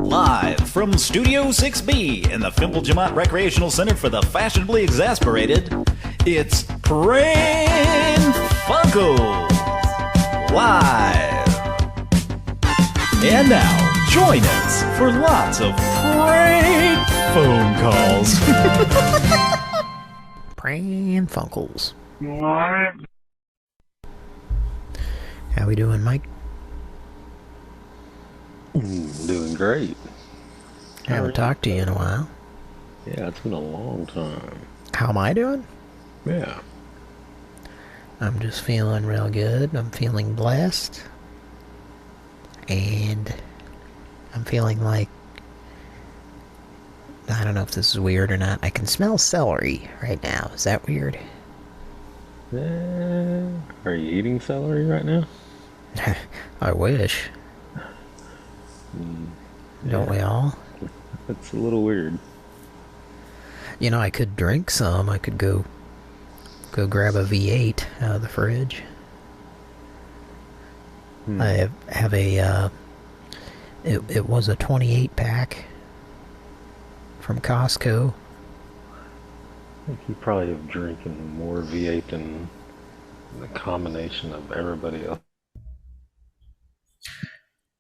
Live from Studio 6B in the Fimplegemont Recreational Center for the Fashionably Exasperated, it's Pran Funkels Live. And now, join us for lots of prank phone calls. Pran Funkels. How we doing, Mike? Doing great. Haven't talked to you in a while. Yeah, it's been a long time. How am I doing? Yeah. I'm just feeling real good. I'm feeling blessed. And I'm feeling like, I don't know if this is weird or not, I can smell celery right now. Is that weird? Are you eating celery right now? I wish. Don't we all? It's a little weird. You know, I could drink some. I could go grab a V8 out of the fridge. I have a, it was a 28 pack from Costco. I think you probably have drinking more V8 than the combination of everybody else.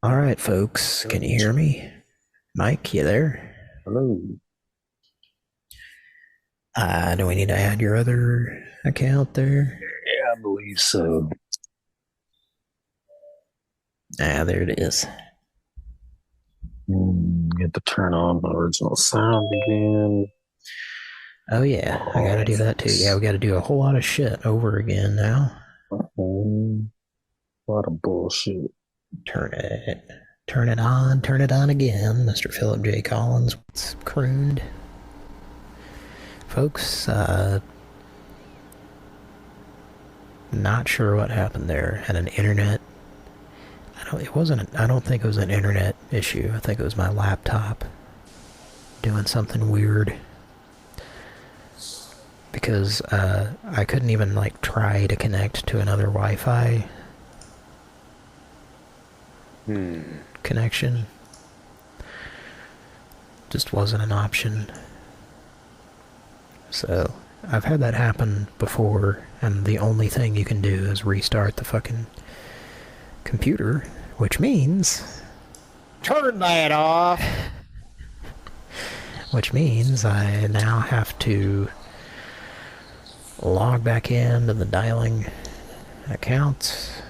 Alright, folks, can you hear me? Mike, you there? Hello. Do we need to add your other account there? Yeah, I believe so. Ah, there it is. Get to turn on my original sound again. Oh yeah, I gotta do that too. Yeah, we gotta do a whole lot of shit over again now. A lot of bullshit. Turn it on again, Mr. Philip J. Collins. It's crooned. Folks, not sure what happened there. Had an internet. I don't think it was an internet issue. I think it was my laptop doing something weird. Because I couldn't even like try to connect to another Wi-Fi connection. Just wasn't an option. So I've had that happen before, and the only thing you can do is restart the fucking computer, which means turn that off. Which means I now have to log back into the dialing account.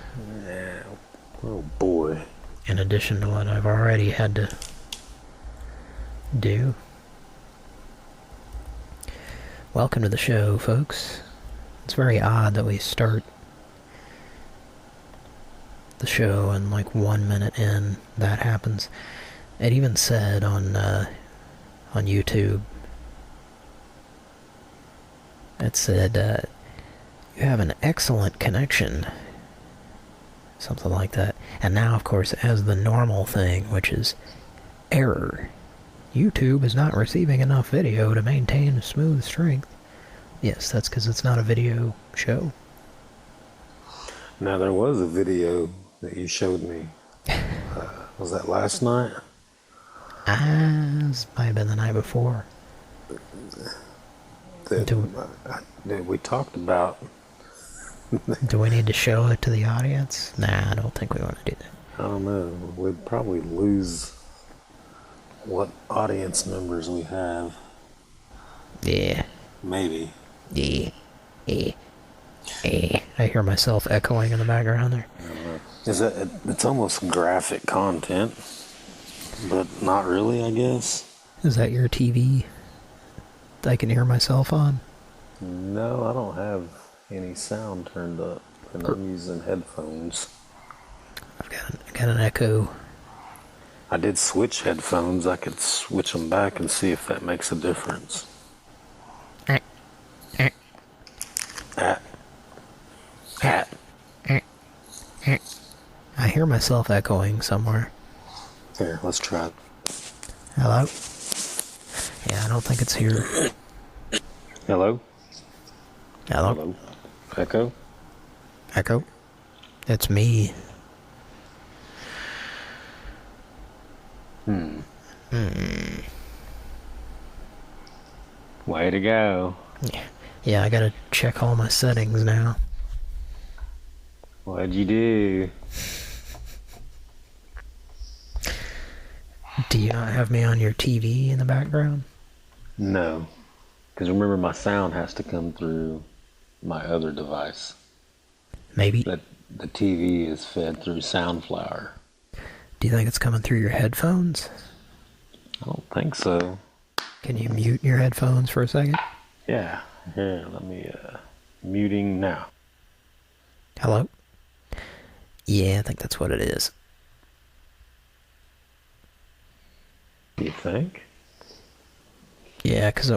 Yeah. Oh boy. In addition to what I've already had to do. Welcome to the show, folks. It's very odd that we start the show and like 1 minute in, that happens. It even said on YouTube, it said, you have an excellent connection. Something like that. And now, of course, as the normal thing, which is error. YouTube is not receiving enough video to maintain smooth strength. Yes, that's because it's not a video show. Now, there was a video that you showed me. Was that last night? This might have been the night before. That we talked about. Do we need to show it to the audience? Nah, I don't think we want to do that. I don't know. We'd probably lose what audience members we have. Yeah. Maybe. Yeah. Yeah. Yeah. I hear myself echoing in the background there. It's almost graphic content, but not really, I guess. Is that your TV I can hear myself on? No, I don't have any sound turned up, and I'm using headphones. I've got an echo. I did switch headphones. I could switch them back and see if that makes a difference. I hear myself echoing somewhere. Here, let's try it. Hello? Yeah, I don't think it's here. Hello? Hello? Hello? Echo? Echo? It's me. Way to go. Yeah, I gotta check all my settings now. What'd you do? Do you not have me on your TV in the background? No. Because remember, my sound has to come through my other device. Maybe. But the TV is fed through Soundflower. Do you think it's coming through your headphones? I don't think so. Can you mute your headphones for a second? Yeah. Here, let me, muting now. Hello? Yeah, I think that's what it is. You think? Yeah, because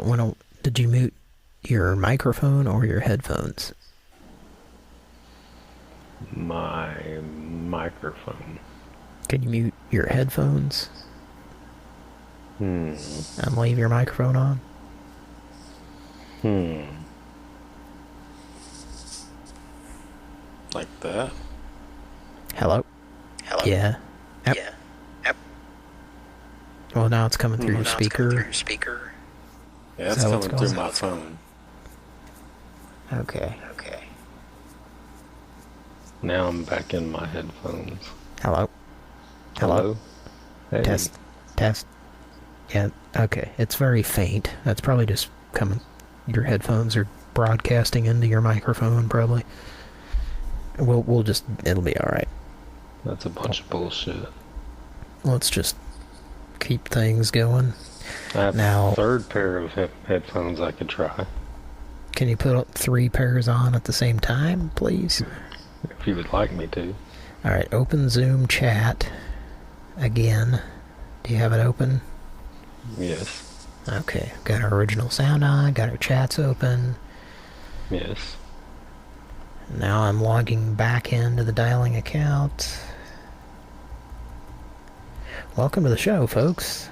did you mute your microphone or your headphones? My microphone. Can you mute your headphones? And leave your microphone on? Like that? Hello? Hello? Yeah. Yep. Yeah. Yep. Well, now it's coming through your speaker. Yeah, it's coming through my phone. Okay. Now I'm back in my headphones. Hello? Hello? Hey. Test. Yeah, okay. It's very faint. That's probably just coming... Your headphones are broadcasting into your microphone, probably. We'll just... It'll be alright. That's a bunch of bullshit. Let's just keep things going. I have Now, a third pair of headphones I could try. Can you put 3 pairs on at the same time, please? If you would like me to. Alright, open Zoom chat again. Do you have it open? Yes. Okay, got our original sound on, got our chats open. Yes. Now I'm logging back into the dialing account. Welcome to the show, folks.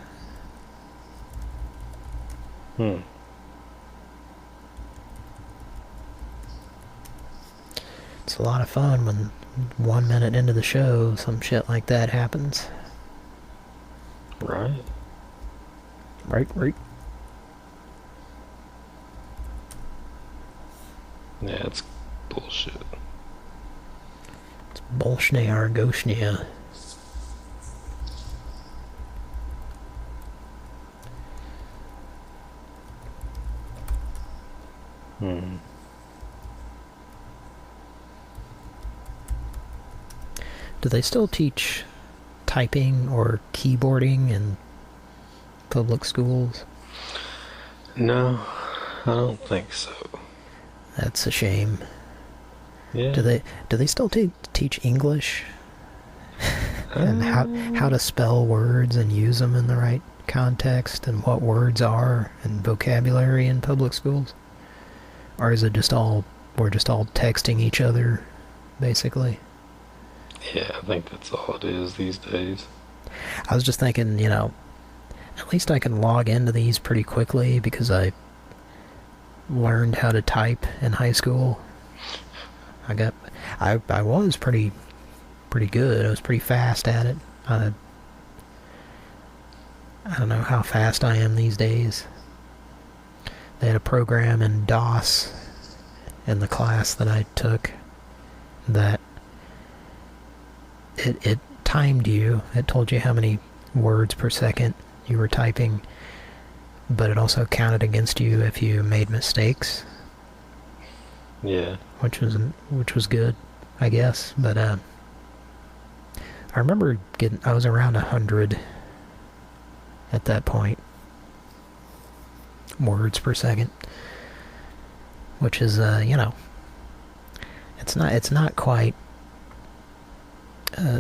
It's a lot of fun when 1 minute into the show some shit like that happens. Right. Right. Yeah, it's bullshit. It's Bolshnia or Goshnia. Do they still teach typing or keyboarding in public schools? No, I don't think so. That's a shame. Yeah. Do they still teach English? And how to spell words and use them in the right context and what words are and vocabulary in public schools? Or is it just we're just all texting each other, basically? Yeah, I think that's all it is these days. I was just thinking, at least I can log into these pretty quickly because I learned how to type in high school. I was pretty good. I was pretty fast at it. I don't know how fast I am these days. They had a program in DOS in the class that I took that it timed you. It told you how many words per second you were typing, but it also counted against you if you made mistakes. Yeah. Which was good, I guess. But I remember I was around 100 at that point. Words per second. Which is it's not quite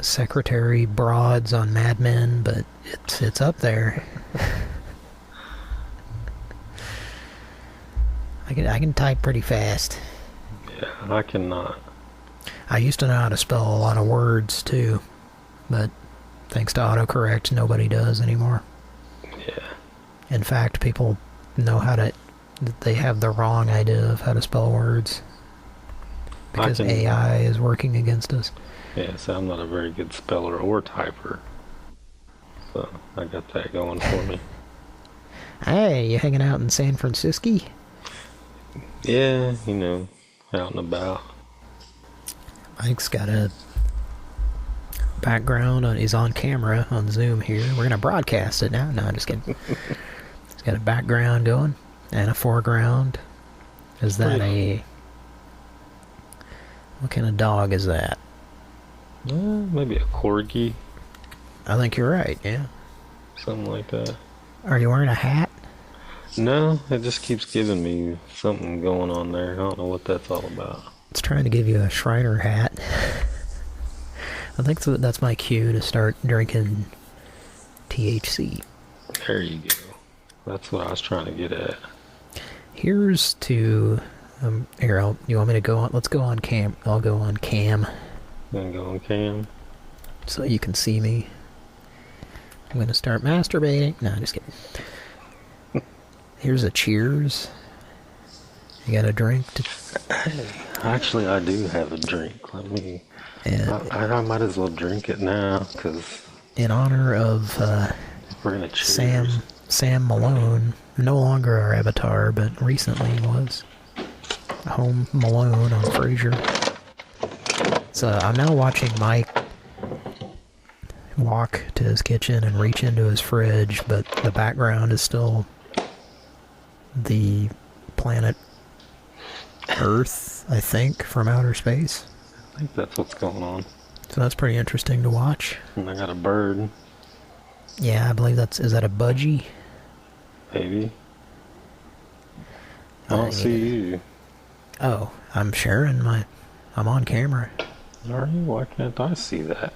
Secretary Broads on Mad Men, but it's up there. I can type pretty fast. Yeah, I cannot. I used to know how to spell a lot of words too, but thanks to autocorrect, nobody does anymore. Yeah. In fact, people know they have the wrong idea of how to spell words because AI is working against us. Yeah, so I'm not a very good speller or typer. So I got that going for me. Hey, you hanging out in San Francisco? Yeah, out and about. Mike's got a background on, he's on camera on Zoom here. We're gonna broadcast it now. No, I'm just kidding. He's got a background going and a foreground. Is that a... What kind of dog is that? Maybe a corgi. I think you're right, yeah. Something like that. Are you wearing a hat? No, it just keeps giving me something going on there. I don't know what that's all about. It's trying to give you a Shriner hat. I think that's my cue to start drinking THC. There you go. That's what I was trying to get at. Here's to... here, you want me to go on? Let's go on cam. I'll go on cam. Gonna go on cam. So you can see me. I'm gonna start masturbating. No, just kidding. Here's a cheers. You got a drink? Actually, I do have a drink. Let me... I might as well drink it now, because... In honor of we're gonna cheers. Sam Malone, no longer our avatar, but recently was. Home Malone on Frasier. So I'm now watching Mike walk to his kitchen and reach into his fridge, but the background is still the planet Earth, I think, from outer space. I think that's what's going on. So that's pretty interesting to watch. And I got a bird. Yeah, I believe is that a budgie? Maybe. I don't see you. Oh, I'm sharing I'm on camera. Are you? Why can't I see that?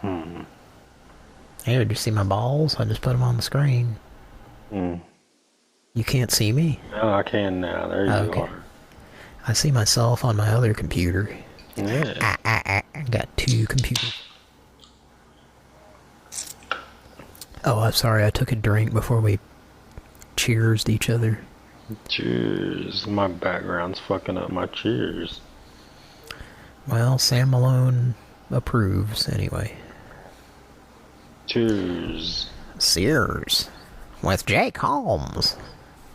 Hey, did you see my balls? I just put them on the screen. You can't see me? Oh, I can now. There you are. I see myself on my other computer. Yeah. I got two computers. Oh, I'm sorry. I took a drink before we cheersed each other. Cheers. My background's fucking up my cheers. Well, Sam Malone approves, anyway. Cheers. Sears. With Jake Holmes.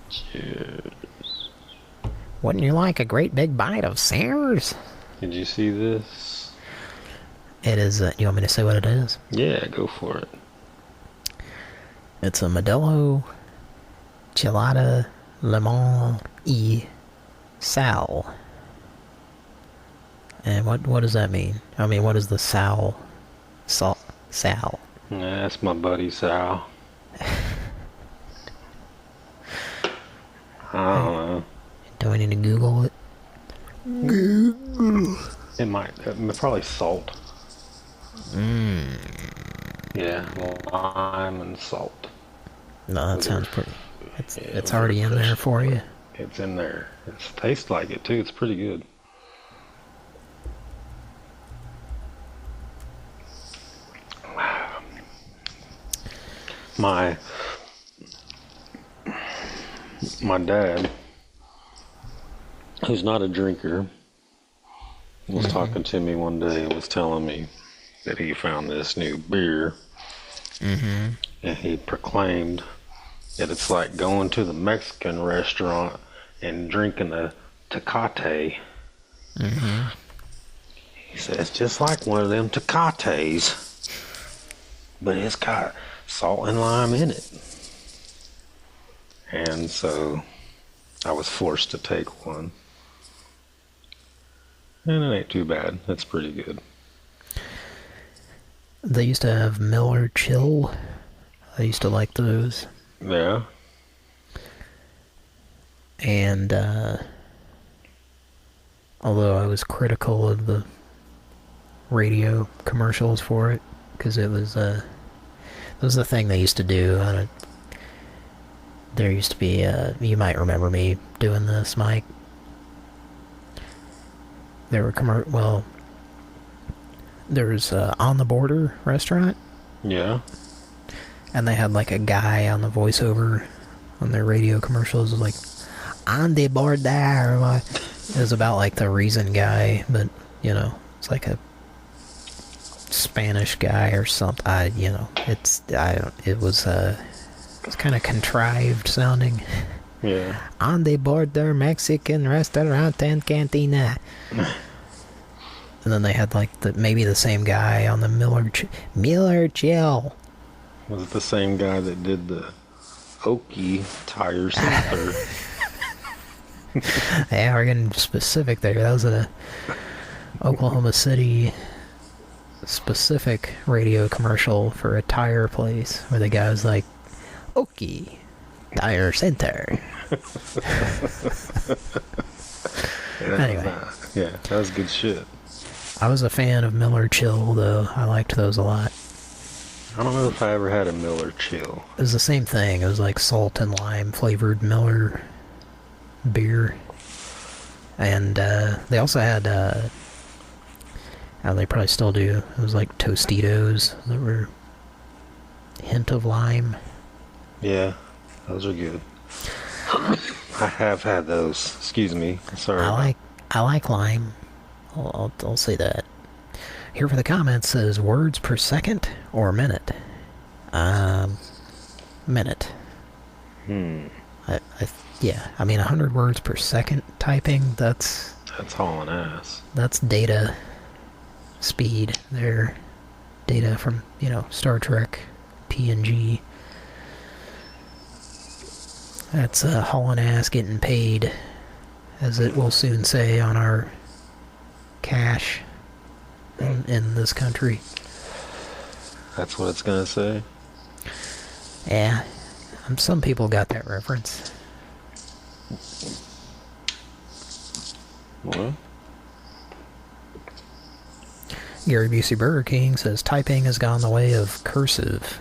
Cheers. Wouldn't you like a great big bite of Sears? Did you see this? It is, you want me to say what it is? Yeah, go for it. It's a Modelo Gelada Lemon E Sal. And what does that mean? I mean, what is the Sal? Sal? Yeah, that's my buddy Sal. I don't know. Do I need to Google it? It probably salt. Yeah, lime and salt. No, that sounds pretty... It's already in there for you. It's in there. It tastes like it too. It's pretty good. My dad, who's not a drinker, was talking to me one day and was telling me that he found this new beer. And he proclaimed that it's like going to the Mexican restaurant and drinking a Tecate. He said it's just like one of them Tecates, but it's got salt and lime in it. And so I was forced to take one. And it ain't too bad. It's pretty good. They used to have Miller Chill. I used to like those. Yeah. And, although I was critical of the radio commercials for it, because it was the thing they used to do. There used to be, you might remember me doing this, Mike. There were there's On the Border restaurant. Yeah. And they had like a guy on the voiceover on their radio commercials. It was like, on the border. It was about like the Reason guy, but, you know, it's like a Spanish guy or something. It was kind of contrived sounding. Yeah. On the border Mexican restaurant and cantina. And then they had like maybe the same guy on the Miller Chill. Was it the same guy that did the Okie Tire Center? Yeah, we're getting specific there. That was a Oklahoma City specific radio commercial for a tire place where the guy was like, Okie Tire Center. Anyway. Yeah, that was good shit. I was a fan of Miller Chill, though. I liked those a lot. I don't know if I ever had a Miller Chill. It was the same thing. It was like salt and lime flavored Miller beer. And they also had, they probably still do, it was like Tostitos that were hint of lime. Yeah, those are good. I have had those. Excuse me. Sorry. I like lime. I'll say that. Here for the comments says words per second or minute. Minute. Yeah, I mean 100 words per second typing. That's hauling ass. That's data speed. Their data from Star Trek, TNG. That's hauling ass, getting paid, as it will soon say on our cash in this country. That's what it's gonna say? Yeah. Some people got that reference. What? Gary Busey Burger King says typing has gone the way of cursive.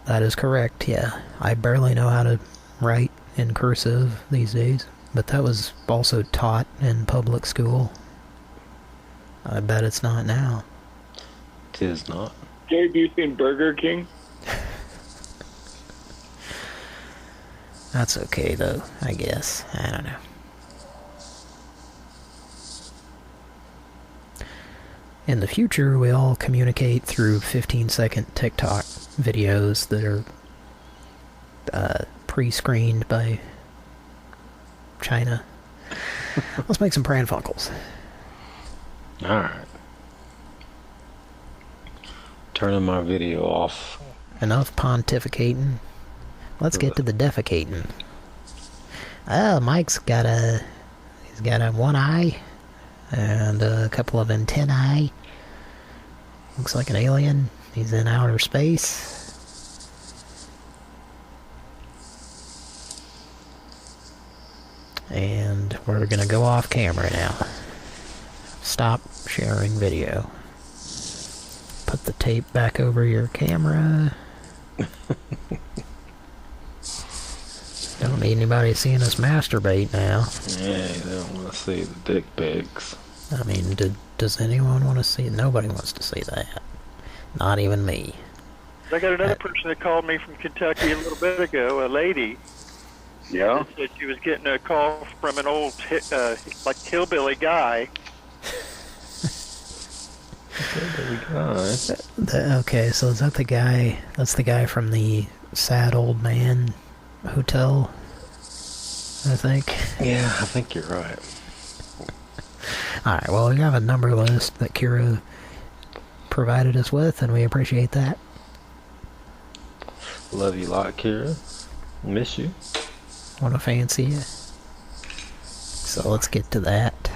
That is correct, yeah. I barely know how to write in cursive these days, but that was also taught in public school. I bet it's not now. Tis not. Gary Busey and Burger King. That's okay, though, I guess. I don't know. In the future, we all communicate through 15-second TikTok videos that are pre-screened by China. Let's make some Pran Funkels. Alright. Turning my video off. Enough pontificating. Let's get to the defecating. Oh, Mike's got a one eye and a couple of antennae. Looks like an alien. He's in outer space. And we're gonna go off camera now. Stop sharing video. Put the tape back over your camera. Don't need anybody seeing us masturbate now. Yeah, they don't want to see the dick pics. I mean, does anyone want to see it? Nobody wants to see that. Not even me. I got another person that called me from Kentucky a little bit ago, a lady. Yeah? That said she was getting a call from an old, hillbilly guy. Hillbilly guy? Okay, so is that the guy? That's the guy from the sad old man hotel, I think. Yeah, I think you're right. Alright, well, we have a number list that Kira provided us with, and we appreciate that. Love you a lot, Kira. Miss you. Wanna fancy you. So let's get to that.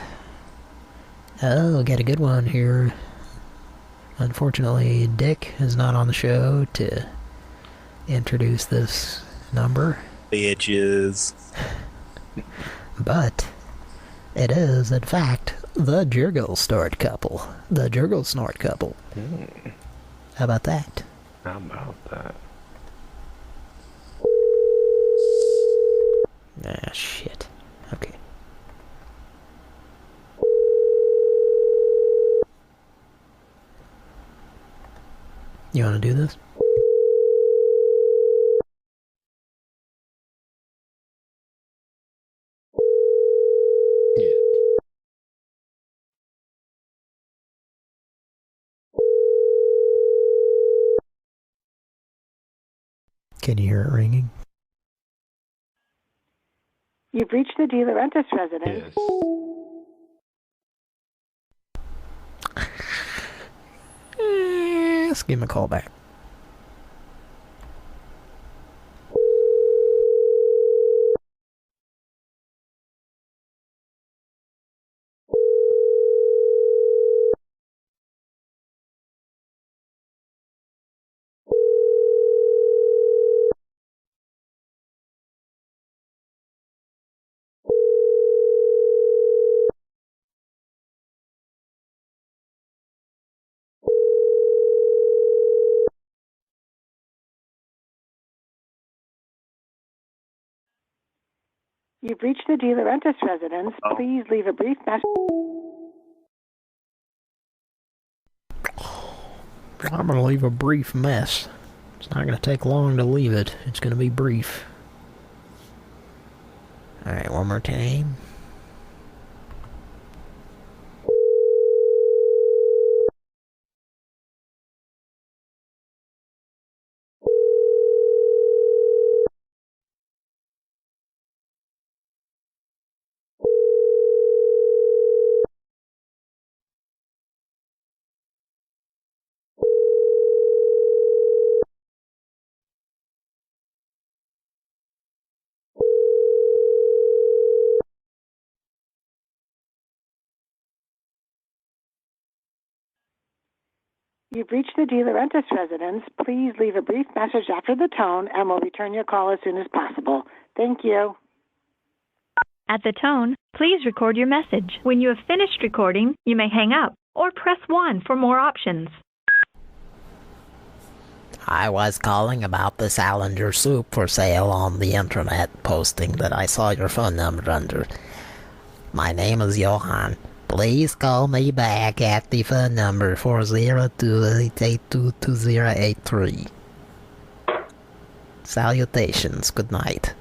Oh, got a good one here. Unfortunately, Dick is not on the show to introduce this number. Bitches. But it is, in fact, the Jurgle Snort couple. The Jurgle Snort couple. How about that? How about that? Ah, shit. Okay. You want to do this? Can you hear it ringing? You've reached the De Laurentiis residence. Yes. Let's give him a call back. You've reached the De Laurentiis residence. Please leave a brief message. I'm going to leave a brief mess. It's not going to take long to leave it. It's going to be brief. Alright, one more time. You've reached the De Laurentiis residence. Please leave a brief message after the tone, and we'll return your call as soon as possible. Thank you. At the tone, please record your message. When you have finished recording, you may hang up or press 1 for more options. I was calling about the Salinger soup for sale on the internet posting that I saw your phone number under. My name is Johan. Please call me back at the phone number 402-882-2083. Salutations. Good night.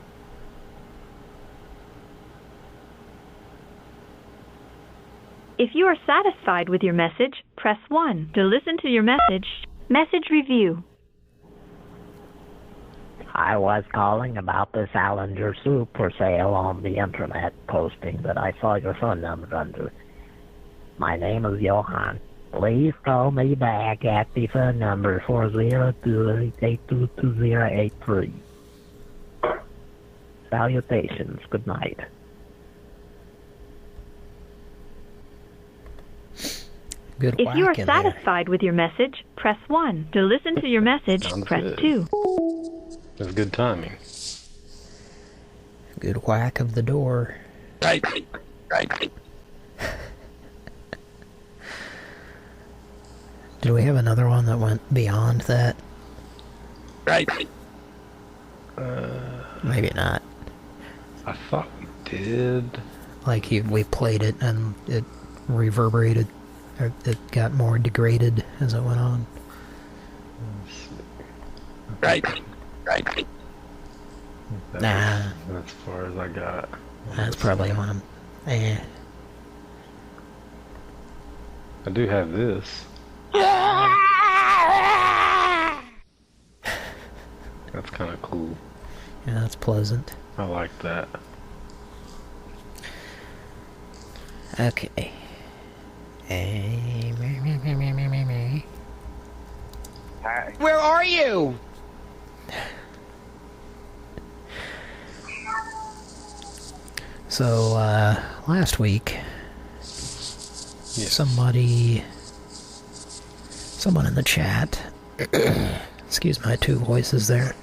If you are satisfied with your message, press 1. To listen to your message, message review. I was calling about the Salinger soup for sale on the internet posting that I saw your phone number under. My name is Johan. Please call me back at the phone number 402-882-2083. Salutations. Good night. Good If you are whack in satisfied with your message, press 1. To listen to your message, Sounds press good. 2. That's good timing. there. Good whack of the door. Right. Did we have another one that went beyond that? Right. Maybe not. I thought we did. Like we played it and it reverberated, or it got more degraded as it went on. Right. Nah. That's as far as I got. That's probably one. I do have this. That's kind of cool. Yeah, that's pleasant. I like that. Okay. Where are you? So, last week, Yes. someone in the chat, excuse my two voices there.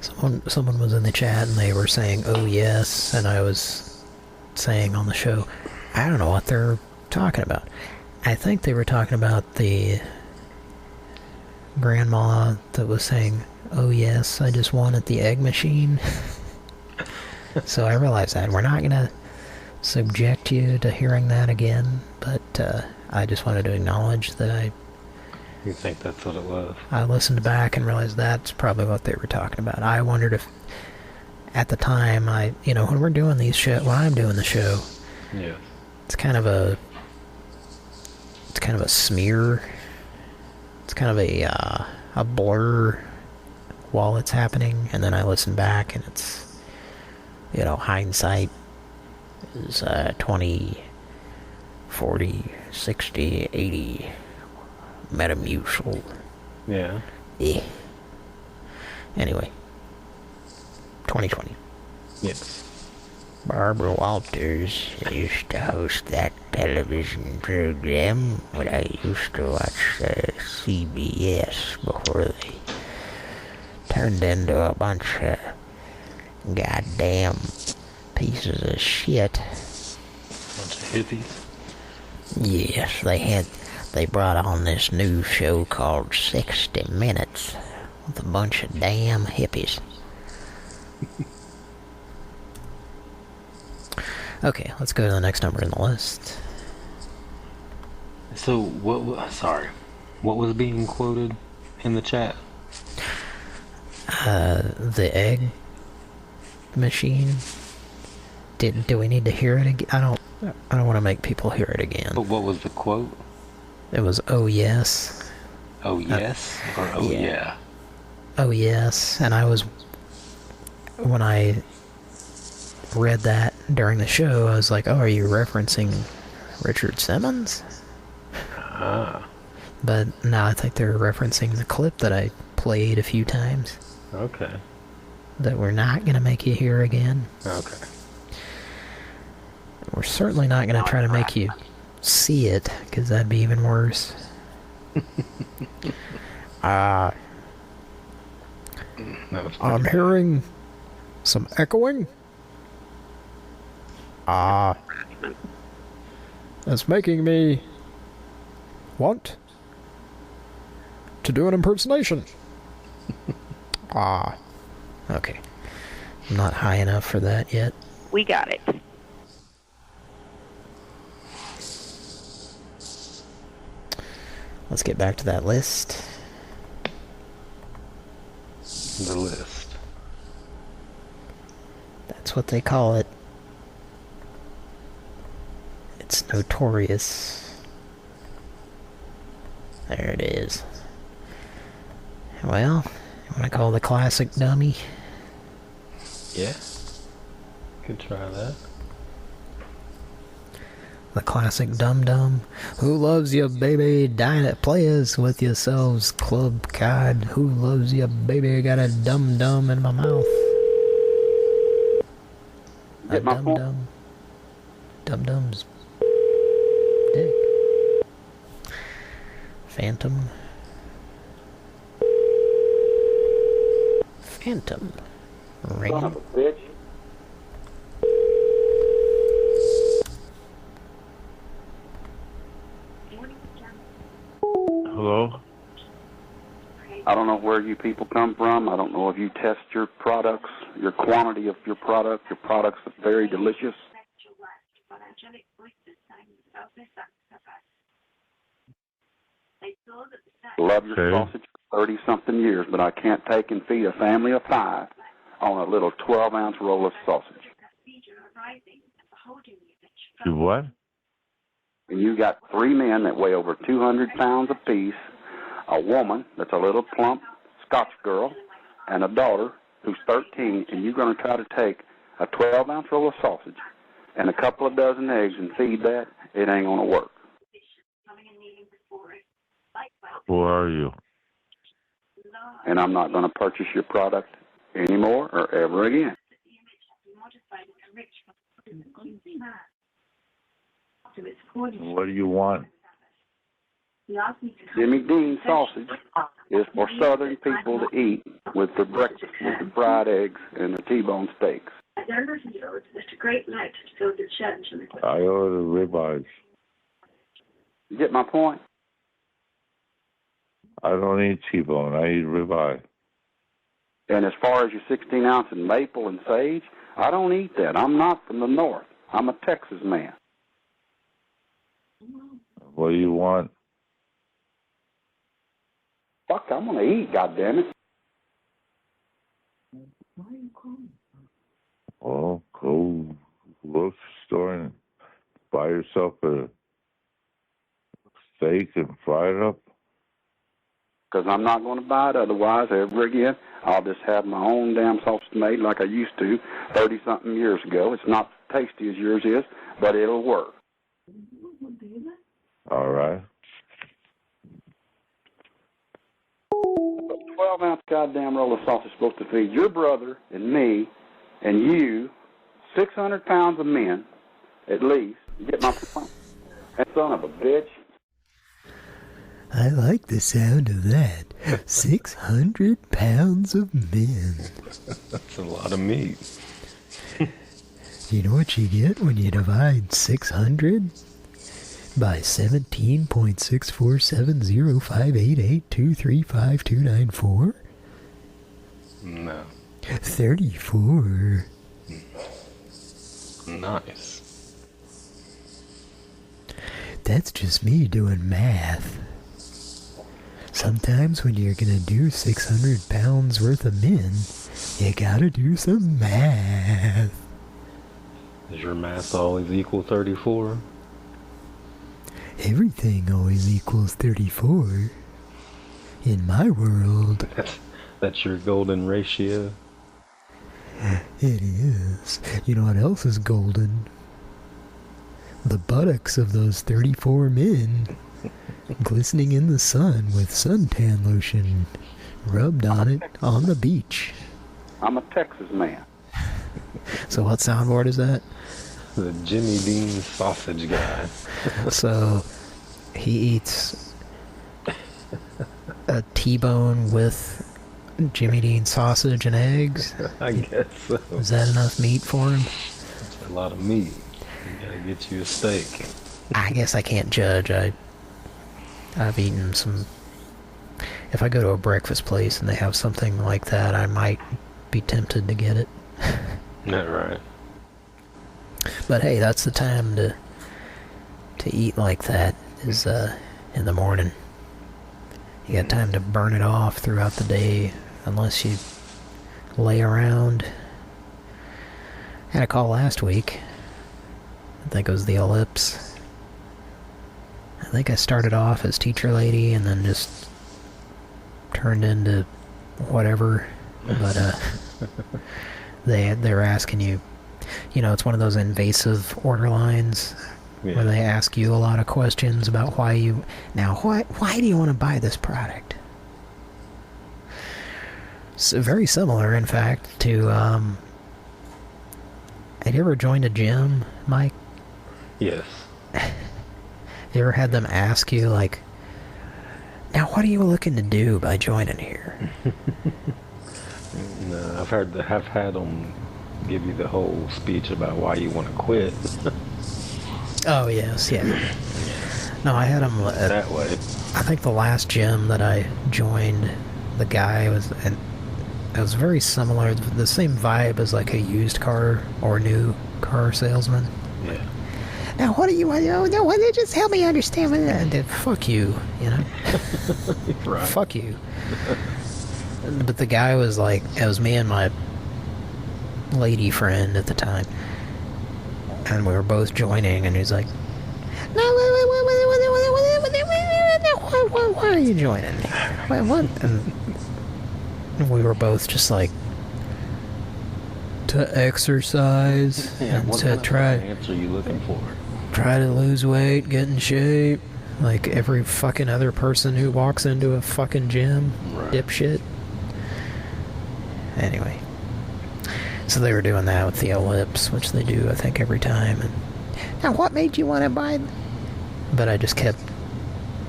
Someone was in the chat and they were saying, "Oh yes," and I was saying on the show, I don't know what they're talking about. I think they were talking about the grandma that was saying, "Oh yes, I just wanted the egg machine." So I realized that we're not gonna subject you to hearing that again, but I just wanted to acknowledge that You think that's what it was? I listened back and realized that's probably what they were talking about. I wondered if, at the time, when we're doing these shows, when I'm doing the show, Yeah. it's kind of a smear. it's kind of a blur while it's happening, and then I listen back, and it's, you know, hindsight is 20, 40, 60, 80, Metamucil. Yeah. Yeah. Anyway, 2020. Yes. Barbara Walters used to host that television program when I used to watch CBS before they turned into a bunch of goddamn pieces of shit. Bunch of hippies. Yes, they brought on this new show called 60 Minutes with a bunch of damn hippies. Okay, let's go to the next number in the list. So, what was being quoted in the chat? The egg machine. Do we need to hear it again? I don't want to make people hear it again. But what was the quote? It was, oh yes. Oh yes? Or oh yeah? Oh yes. And when I read that during the show, I was like, oh, are you referencing Richard Simmons? Ah. But now I think they're referencing the clip that I played a few times. Okay. That we're not going to make you hear again. Okay. We're certainly not going to try to make you see it, because that'd be even worse. I'm hearing some echoing. That's making me want to do an impersonation. Okay. I'm not high enough for that yet. We got it. Let's get back to that list. The list. That's what they call it. It's notorious. There it is. Well, you want to call the classic dummy? Yeah. Could try that. The classic dum-dum. Who loves you, baby? Dine at players with yourselves, club card. Who loves you, baby? Got a dum-dum in my mouth. A dum-dum. Dum-dum's dick. Phantom. Phantom. Ring. Son of a bitch. Hello? I don't know where you people come from. I don't know if you test your products, your quantity of your product. Your products are very delicious. Love your sausage for 30-something years, but I can't take and feed a family of 5 on a little 12-ounce roll of sausage. You what? And you got 3 men that weigh over 200 pounds apiece, a woman that's a little plump Scotch girl, and a daughter who's 13, and you're going to try to take a 12-ounce roll of sausage and a couple of dozen eggs and feed that? It ain't going to work. Who are you? And I'm not going to purchase your product anymore or ever again. What do you want? Jimmy Dean sausage is for Southern people to eat with their breakfast, with the fried eggs and the T-bone steaks. I order ribeyes. You get my point? I don't eat T-bone. I eat ribeye. And as far as your 16-ounce and maple and sage, I don't eat that. I'm not from the north. I'm a Texas man. What do you want? Fuck, I'm going to eat, goddammit. Well, go to the grocery store and buy yourself a steak and fry it up. because I'm not going to buy it otherwise ever again. I'll just have my own damn sausage made like I used to 30-something years ago. It's not tasty as yours is, but it'll work. All right. A 12-ounce goddamn roll of sausage is supposed to feed your brother and me and you 600 pounds of men, at least. You get my point? That son of a bitch. I like the sound of that. 600 pounds of men. That's a lot of meat. You know what you get when you divide 600 by 17.6470588235294? No. 34. Nice. That's just me doing math. Sometimes when you're gonna do 600 pounds worth of men, you gotta do some math. Does your math always equal 34? Everything always equals 34. In my world. That's your golden ratio? It is. You know what else is golden? The buttocks of those 34 men. Glistening in the sun with suntan lotion rubbed on it on the beach. I'm a Texas man. So what soundboard is that? The Jimmy Dean sausage guy. So he eats a T-bone with Jimmy Dean sausage and eggs? I guess so. Is that enough meat for him? That's a lot of meat. You gotta get you a steak. I guess I can't judge. I've eaten some... If I go to a breakfast place and they have something like that, I might be tempted to get it. Not right. But hey, that's the time to eat like that, is in the morning. You got time to burn it off throughout the day, unless you lay around. I had a call last week. I think it was the Ellipse. I think I started off as teacher lady and then just turned into whatever. But they're asking you, you know, it's one of those invasive order lines where they ask you a lot of questions about why do you want to buy this product? So very similar, in fact, to had you ever joined a gym, Mike? Yes. You ever had them ask you, like, now what are you looking to do by joining here? No, I've had them give you the whole speech about why you want to quit. Oh, yes, yeah. No, I had them that way. I think the last gym that I joined, the guy was, and it was very similar, the same vibe as like a used car or new car salesman. Yeah. Now, what do you want? Oh, no, just help me understand what that did. Fuck you, you know? Right. Fuck you. But the guy was like, it was me and my lady friend at the time. And we were both joining, and he's like, no, why are you joining? What? And we were both just like, to exercise, Yeah, and what to kind try... of answer are you looking for? Try to lose weight, get in shape, like every fucking other person who walks into a fucking gym, Right. dipshit. Anyway, so they were doing that with the Ellipse, which they do, I think, every time. And now, what made you want to buy? But I just kept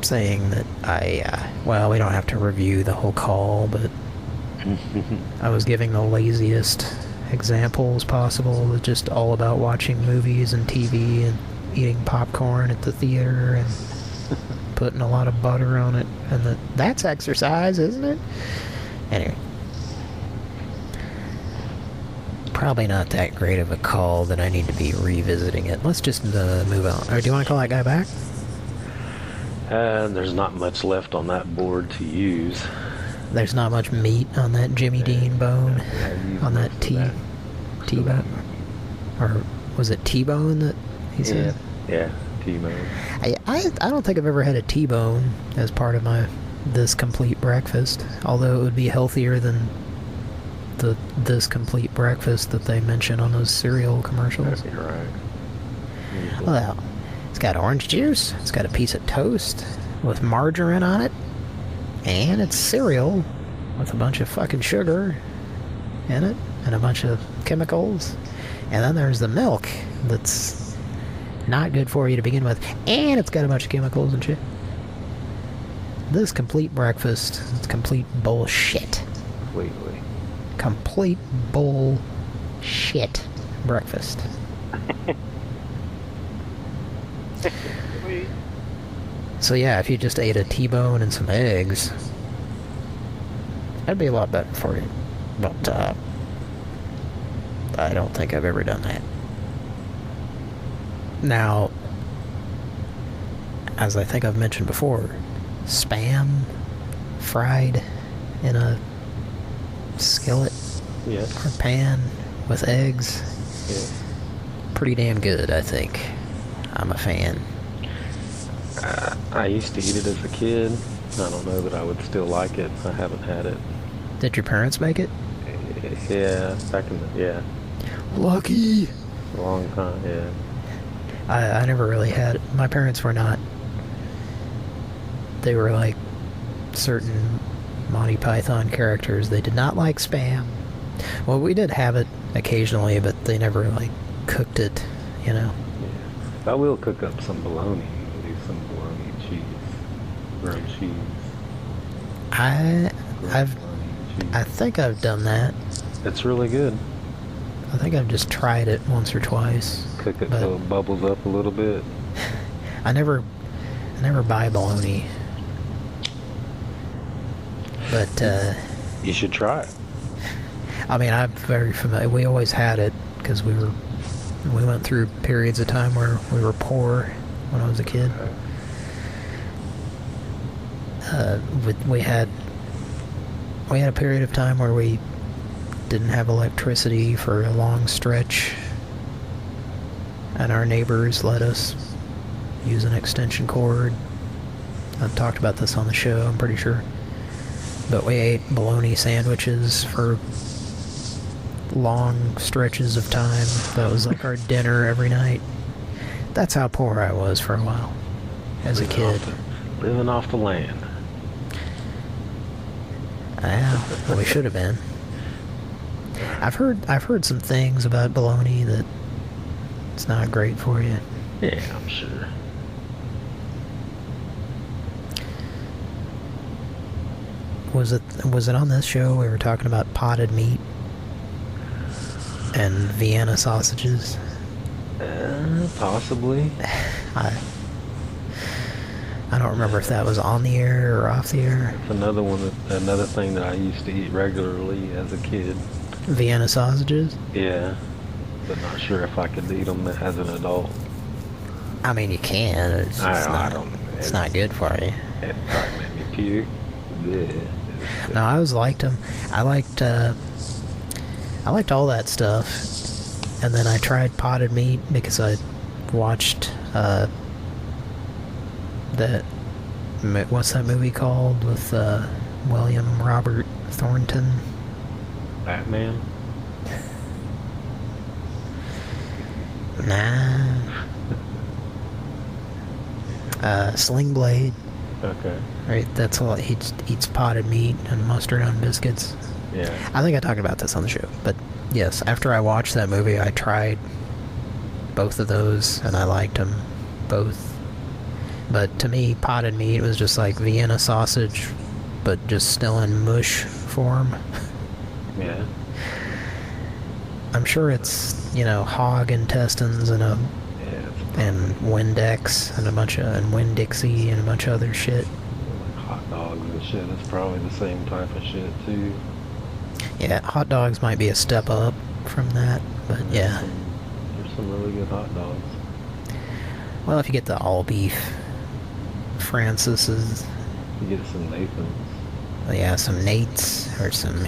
saying that well, we don't have to review the whole call, but I was giving the laziest examples possible, just all about watching movies and TV and eating popcorn at the theater and putting a lot of butter on it, and that's exercise, isn't it? Anyway, probably not that great of a call that I need to be revisiting it. Let's just move on. Or do you want to call that guy back? There's not much left on that board to use. There's not much meat on that Jimmy Dean bone, on that T-bone, or was it T-bone that he said? Yeah, T-bone. I don't think I've ever had a T-bone as part of my This Complete Breakfast, although it would be healthier than the This Complete Breakfast that they mention on those cereal commercials. You're right. Well, it's got orange juice, it's got a piece of toast with margarine on it, and it's cereal with a bunch of fucking sugar in it, and a bunch of chemicals, and then there's the milk that's not good for you to begin with, and it's got a bunch of chemicals and shit. This Complete Breakfast, it's complete bullshit. Completely. Complete bullshit breakfast. So yeah, if you just ate a T-bone and some eggs, that'd be a lot better for you. But, I don't think I've ever done that. Now, as I think I've mentioned before, Spam fried in a skillet Yes. or pan with eggs. Yes. Pretty damn good, I think. I'm a fan. I used to eat it as a kid. I don't know that I would still like it. I haven't had it. Did your parents make it? Yeah, back in the, yeah. Lucky! A long time, yeah. I never really had it. My parents were not. They were like certain Monty Python characters. They did not like Spam. Well, we did have it occasionally, but they never like cooked it, you know. Yeah. I will cook up some bologna. Do some bologna and cheese. Grilled cheese. I think I've done that. It's really good. I think I've just tried it once or twice. Cook it till it bubbles up a little bit. I never buy bologna. But, you should try it. I mean, I'm very familiar. We always had it because we went through periods of time where we were poor when I was a kid. We had a period of time where we didn't have electricity for a long stretch, and our neighbors let us use an extension cord. I've talked about this on the show, I'm pretty sure. But we ate bologna sandwiches for long stretches of time. That was like our dinner every night. That's how poor I was for a while as a kid. Living off the land. Yeah, well, we should have been. I've heard some things about bologna that it's not great for you. Yeah, I'm sure. Was it on this show we were talking about potted meat and Vienna sausages? Possibly. I don't remember if that was on the air or off the air. Another thing that I used to eat regularly as a kid. Vienna sausages? Yeah, but not sure if I could eat them as an adult. I mean, you can. It's not good for you. It probably made me puke. Yeah. No, I always liked them. I liked all that stuff. And then I tried potted meat because I watched what's that movie called with William Robert Thornton? Batman? Nah. Sling Blade. Okay. Right, that's all. He eats potted meat and mustard on biscuits. Yeah. I think I talked about this on the show, but yes, after I watched that movie, I tried both of those, and I liked them both. But to me, potted meat was just like Vienna sausage, but just still in mush form. Yeah. I'm sure it's, hog intestines and Windex and and Winn-Dixie and a bunch of other shit. Like hot dogs and shit. It's probably the same type of shit too. Yeah, hot dogs might be a step up from that, but yeah. There's some really good hot dogs. Well, if you get the all beef Francis's. You get some Nathans. Yeah, some Nates or some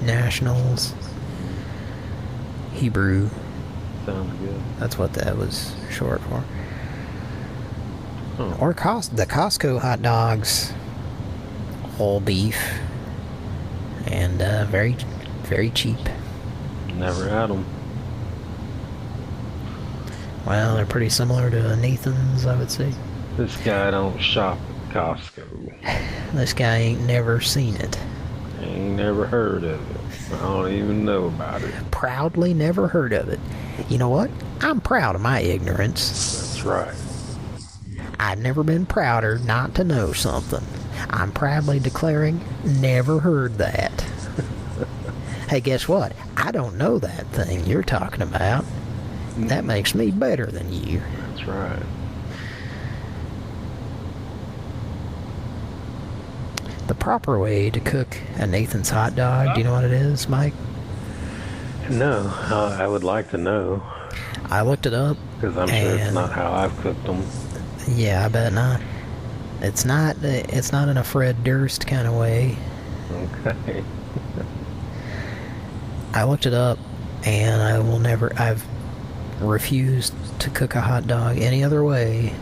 Nationals. Hebrew. Sounds good. That's what that was short for. Oh. Or the Costco hot dogs whole beef, and very, very cheap. Never had them. Well, they're pretty similar to Nathan's, I would say. This guy don't shop at Costco. This guy ain't never seen it. Ain't never heard of it. I don't even know about it. Proudly never heard of it. You know what? I'm proud of my ignorance. That's right. I've never been prouder not to know something. I'm proudly declaring, never heard that. Hey, guess what? I don't know that thing you're talking about. That makes me better than you. That's right. The proper way to cook a Nathan's hot dog, do you know what it is, Mike? No, I would like to know. I looked it up. Because I'm sure it's not how I've cooked them. Yeah, I bet not. It's not in a Fred Durst kind of way. Okay. I looked it up, and I've refused to cook a hot dog any other way.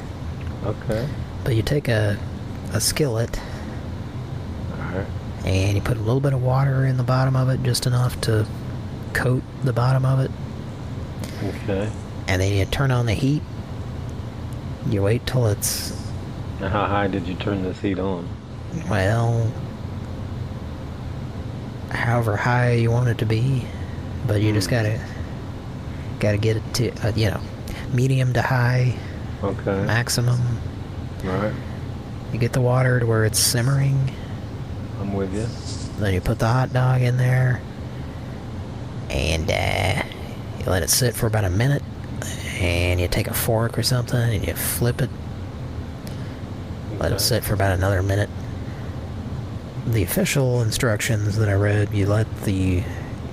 Okay. But you take a skillet, Alright. and you put a little bit of water in the bottom of it, just enough to coat the bottom of it. Okay. And then you turn on the heat. You wait till it's... Now, how high did you turn this heat on? Well, however high you want it to be, but you just gotta get it to medium to high. Okay. Maximum. Right. You get the water to where it's simmering. I'm with you. Then you put the hot dog in there, and you let it sit for about a minute, and you take a fork or something and you flip it. Let it sit for about another minute. The official instructions that I read, you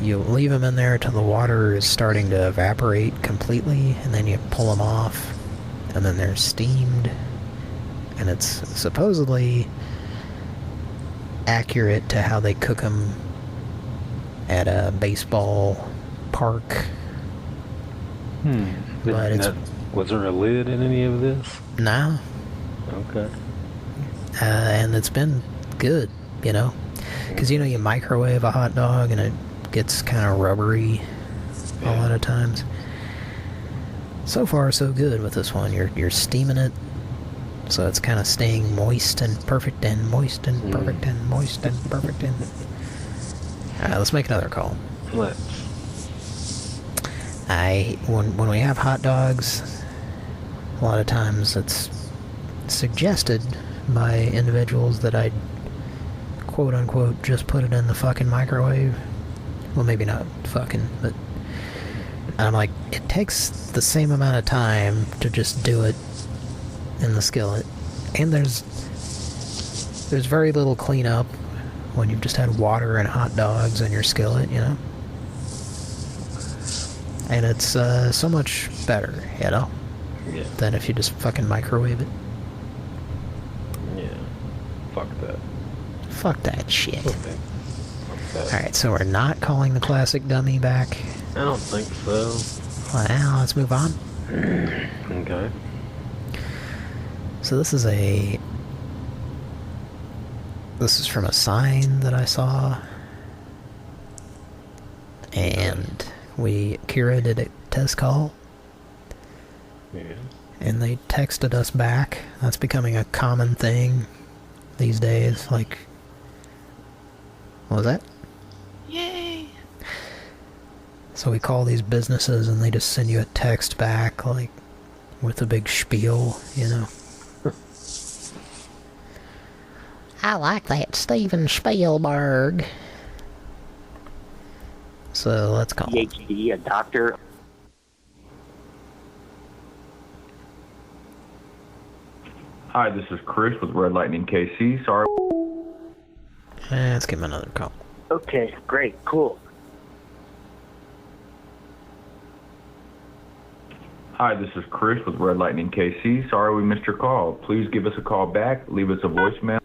leave them in there till the water is starting to evaporate completely, and then you pull them off, and then they're steamed, and it's supposedly accurate to how they cook them at a baseball park. But was there a lid in any of this? No. Okay. And it's been good, because you microwave a hot dog and it gets kind of rubbery a lot of times. So far so good with this one. You're steaming it, so it's kind of staying moist and perfect and moist and perfect and moist and perfect and... Alright, let's make another call. Let's. When we have hot dogs, a lot of times it's suggested by individuals that I quote unquote just put it in the fucking microwave. Well, maybe not fucking, but I'm like, it takes the same amount of time to just do it in the skillet, and there's very little cleanup when you've just had water and hot dogs in your skillet, and it's so much better, than if you just fucking microwave it. Yeah. Fuck that. Fuck that shit. Okay. Alright, so we're not calling the classic dummy back? I don't think so. Well, let's move on. Okay. So this is from a sign that I saw. And Kira did a test call. Yeah. And they texted us back. That's becoming a common thing these days. Like, what was that? Yay! So we call these businesses and they just send you a text back, like, with a big spiel, I like that Steven Spielberg. So let's call PhD, a doctor. Hi, this is Chris with Red Lightning KC. Sorry. Let's give him another call. Okay, great, cool. Hi, this is Chris with Red Lightning KC. Sorry we missed your call. Please give us a call back. Leave us a voicemail.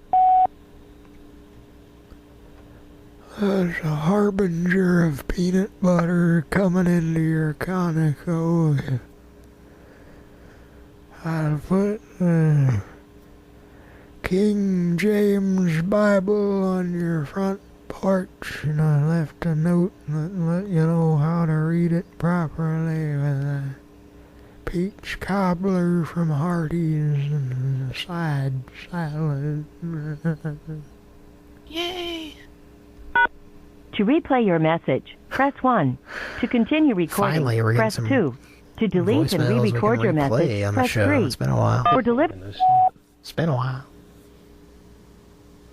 There's a harbinger of peanut butter coming into your Conoco. I put King James Bible on your front porch, and I left a note that let you know how to read it properly with a peach cobbler from Hardee's and a side salad. Yay! To replay your message, press 1. To continue recording, Finally, we're getting press some 2. To delete and voicemails we re-record can your replay message, on the press show. 3. It's been a while. For delivery, It's been a while.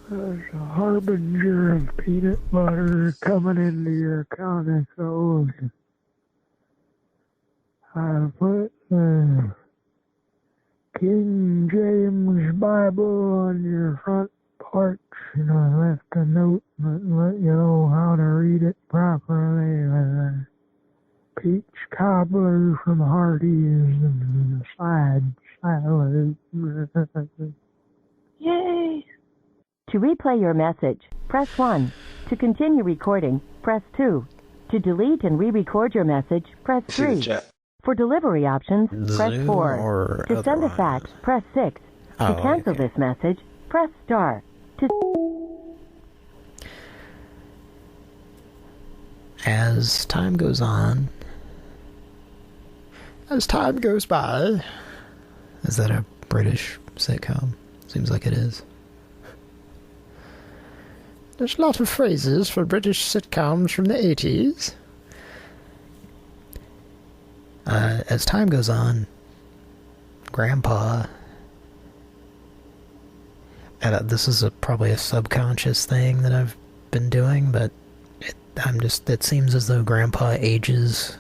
There's a harbinger of peanut butter coming into your console. I put the King James Bible on your front porch, and I left a note that let you know how to read it properly with a peach cobbler from Hardee's and a side salad. Yay! To replay your message, press 1. To continue recording, press 2. To delete and re-record your message, press 3. For delivery options, press 4. To send a fax, press 6. To cancel this message, press star. As time goes on, as time goes by, is that a British sitcom? Seems like it is. There's a lot of phrases for British sitcoms from the 80s. As time goes on, Grandpa, and this is probably a subconscious thing that I've been doing, but it seems as though Grandpa ages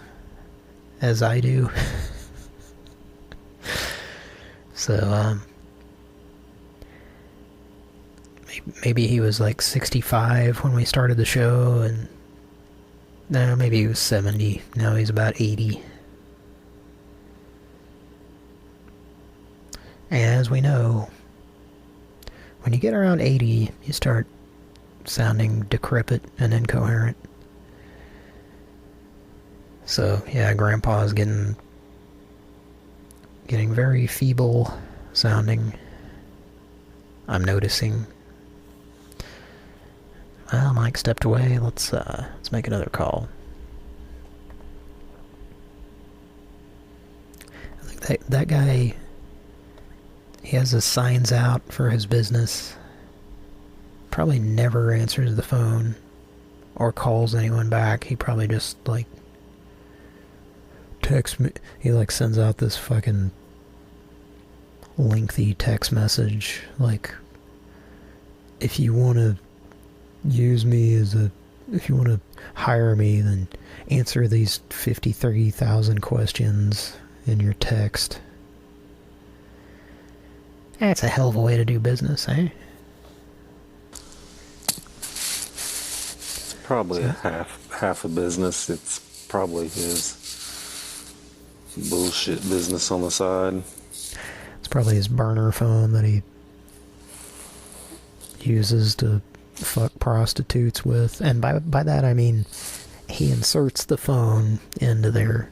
as I do. So, maybe he was like 65 when we started the show, and no, maybe he was 70. Now he's about 80. And as we know, when you get around 80, you start sounding decrepit and incoherent. So, yeah, Grandpa's getting very feeble sounding. I'm noticing. Well, Mike stepped away. Let's make another call. I think that guy, he has his signs out for his business. Probably never answers the phone or calls anyone back. He probably just, like, texts me. He, like, sends out this fucking lengthy text message, like, if you want to use me if you want to hire me, then answer these 53,000 questions in your text. That's a hell of a way to do business, eh? It's probably half a business. It's probably his bullshit business on the side. It's probably his burner phone that he uses to fuck prostitutes with. And by that I mean he inserts the phone into the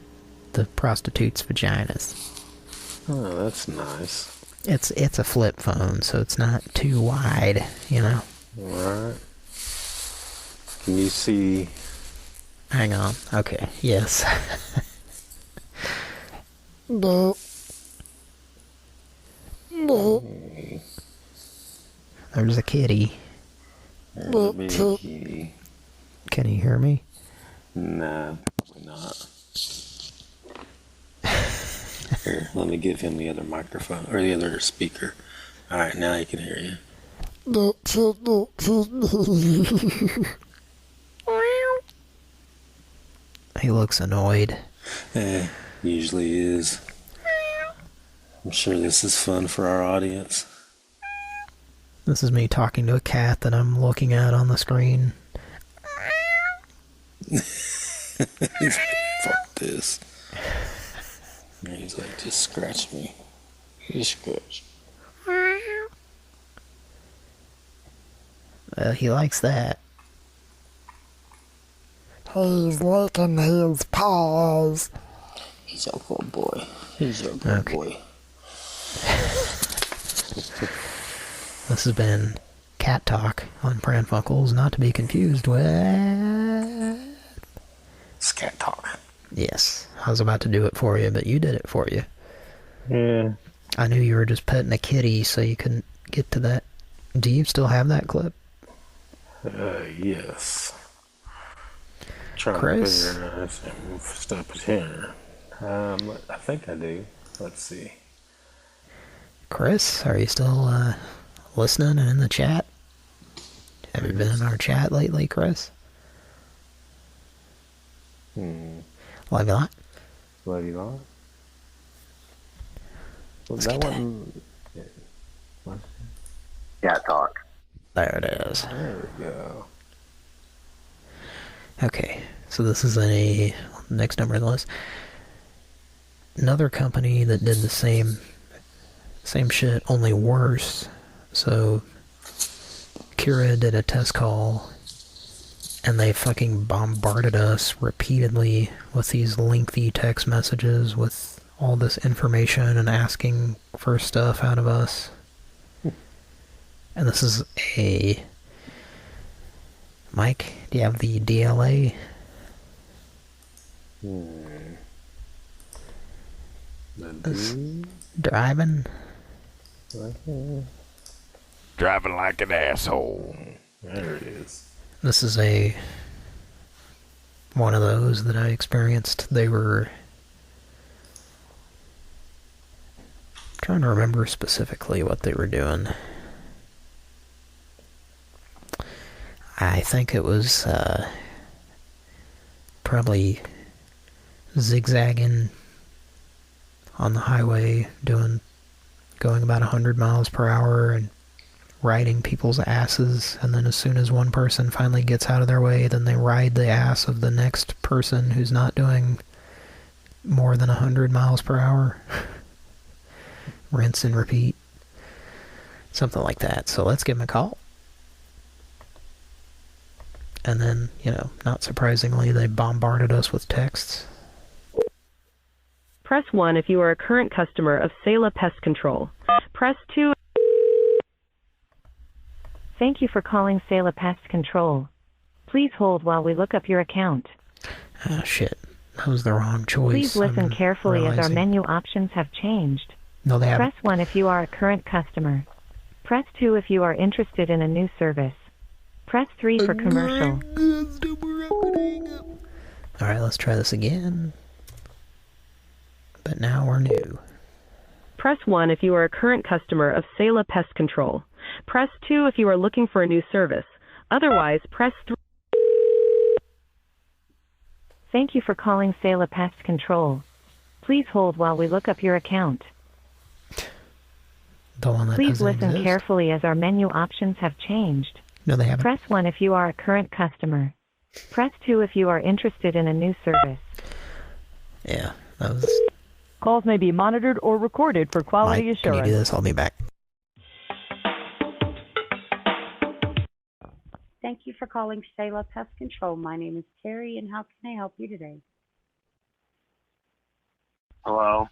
prostitutes' vaginas. Oh, that's nice. It's a flip phone, so it's not too wide, you know. Alright. Can you see? Hang on. Okay. Yes. There's a kitty. There's a big kitty. Can you hear me? Nah, probably not. Here, let me give him the other microphone, or the other speaker. Alright, now he can hear you. He looks annoyed. Usually is. I'm sure this is fun for our audience. This is me talking to a cat that I'm looking at on the screen. He's like, fuck this. And he's like, just scratch me. Just scratch. He likes that. He's licking his paws. He's a good boy. He's a good boy. This has been Cat Talk on Pran Funkels, not to be confused with... Scat Talk. Yes, I was about to do it for you, but you did it for you. Yeah. I knew you were just petting a kitty, so you couldn't get to that. Do you still have that clip? Yes. Trying Chris? to figure out some stuff here. I think I do. Let's see. Chris, are you still listening and in the chat? Have you been in our chat lately, Chris? Love you a lot. Love you a lot. Well, Let's that get one. Yeah, talk. There it is. There we go. Okay, so this is a next number on the list. Another company that did the same shit, only worse. So Kira did a test call, and they fucking bombarded us repeatedly with these lengthy text messages with all this information and asking for stuff out of us. And this is a... Mike, do you have the DLA? Driving? Driving like an asshole. There it is. This is one of those that I experienced. They were... trying to remember specifically what they were doing. I think it was probably zigzagging on the highway, going about 100 miles per hour and riding people's asses, and then as soon as one person finally gets out of their way, then they ride the ass of the next person who's not doing more than 100 miles per hour. Rinse and repeat. Something like that. So let's give him a call. And then, not surprisingly, they bombarded us with texts. Press 1 if you are a current customer of Sela Pest Control. Press 2. Thank you for calling Sela Pest Control. Please hold while we look up your account. Ah, shit. That was the wrong choice. Please listen I'm carefully as our realizing. menu options have changed. No, they haven't. Press 1 if you are a current customer. Press 2 if you are interested in a new service. Press 3 for commercial. Alright, let's try this again. But now we're new. Press 1 if you are a current customer of Sela Pest Control. Press 2 if you are looking for a new service. Otherwise, press 3. Thank you for calling Sela Pest Control. Please hold while we look up your account. The one that Please doesn't listen exist. carefully as our menu options have changed. No, they haven't. Press 1 if you are a current customer. Press 2 if you are interested in a new service. Yeah, that was... Calls may be monitored or recorded for quality Mike, can you assurance. do this? I'll be back. Thank you for calling Sela Pest Control. My name is Terry, and how can I help you today? Hello?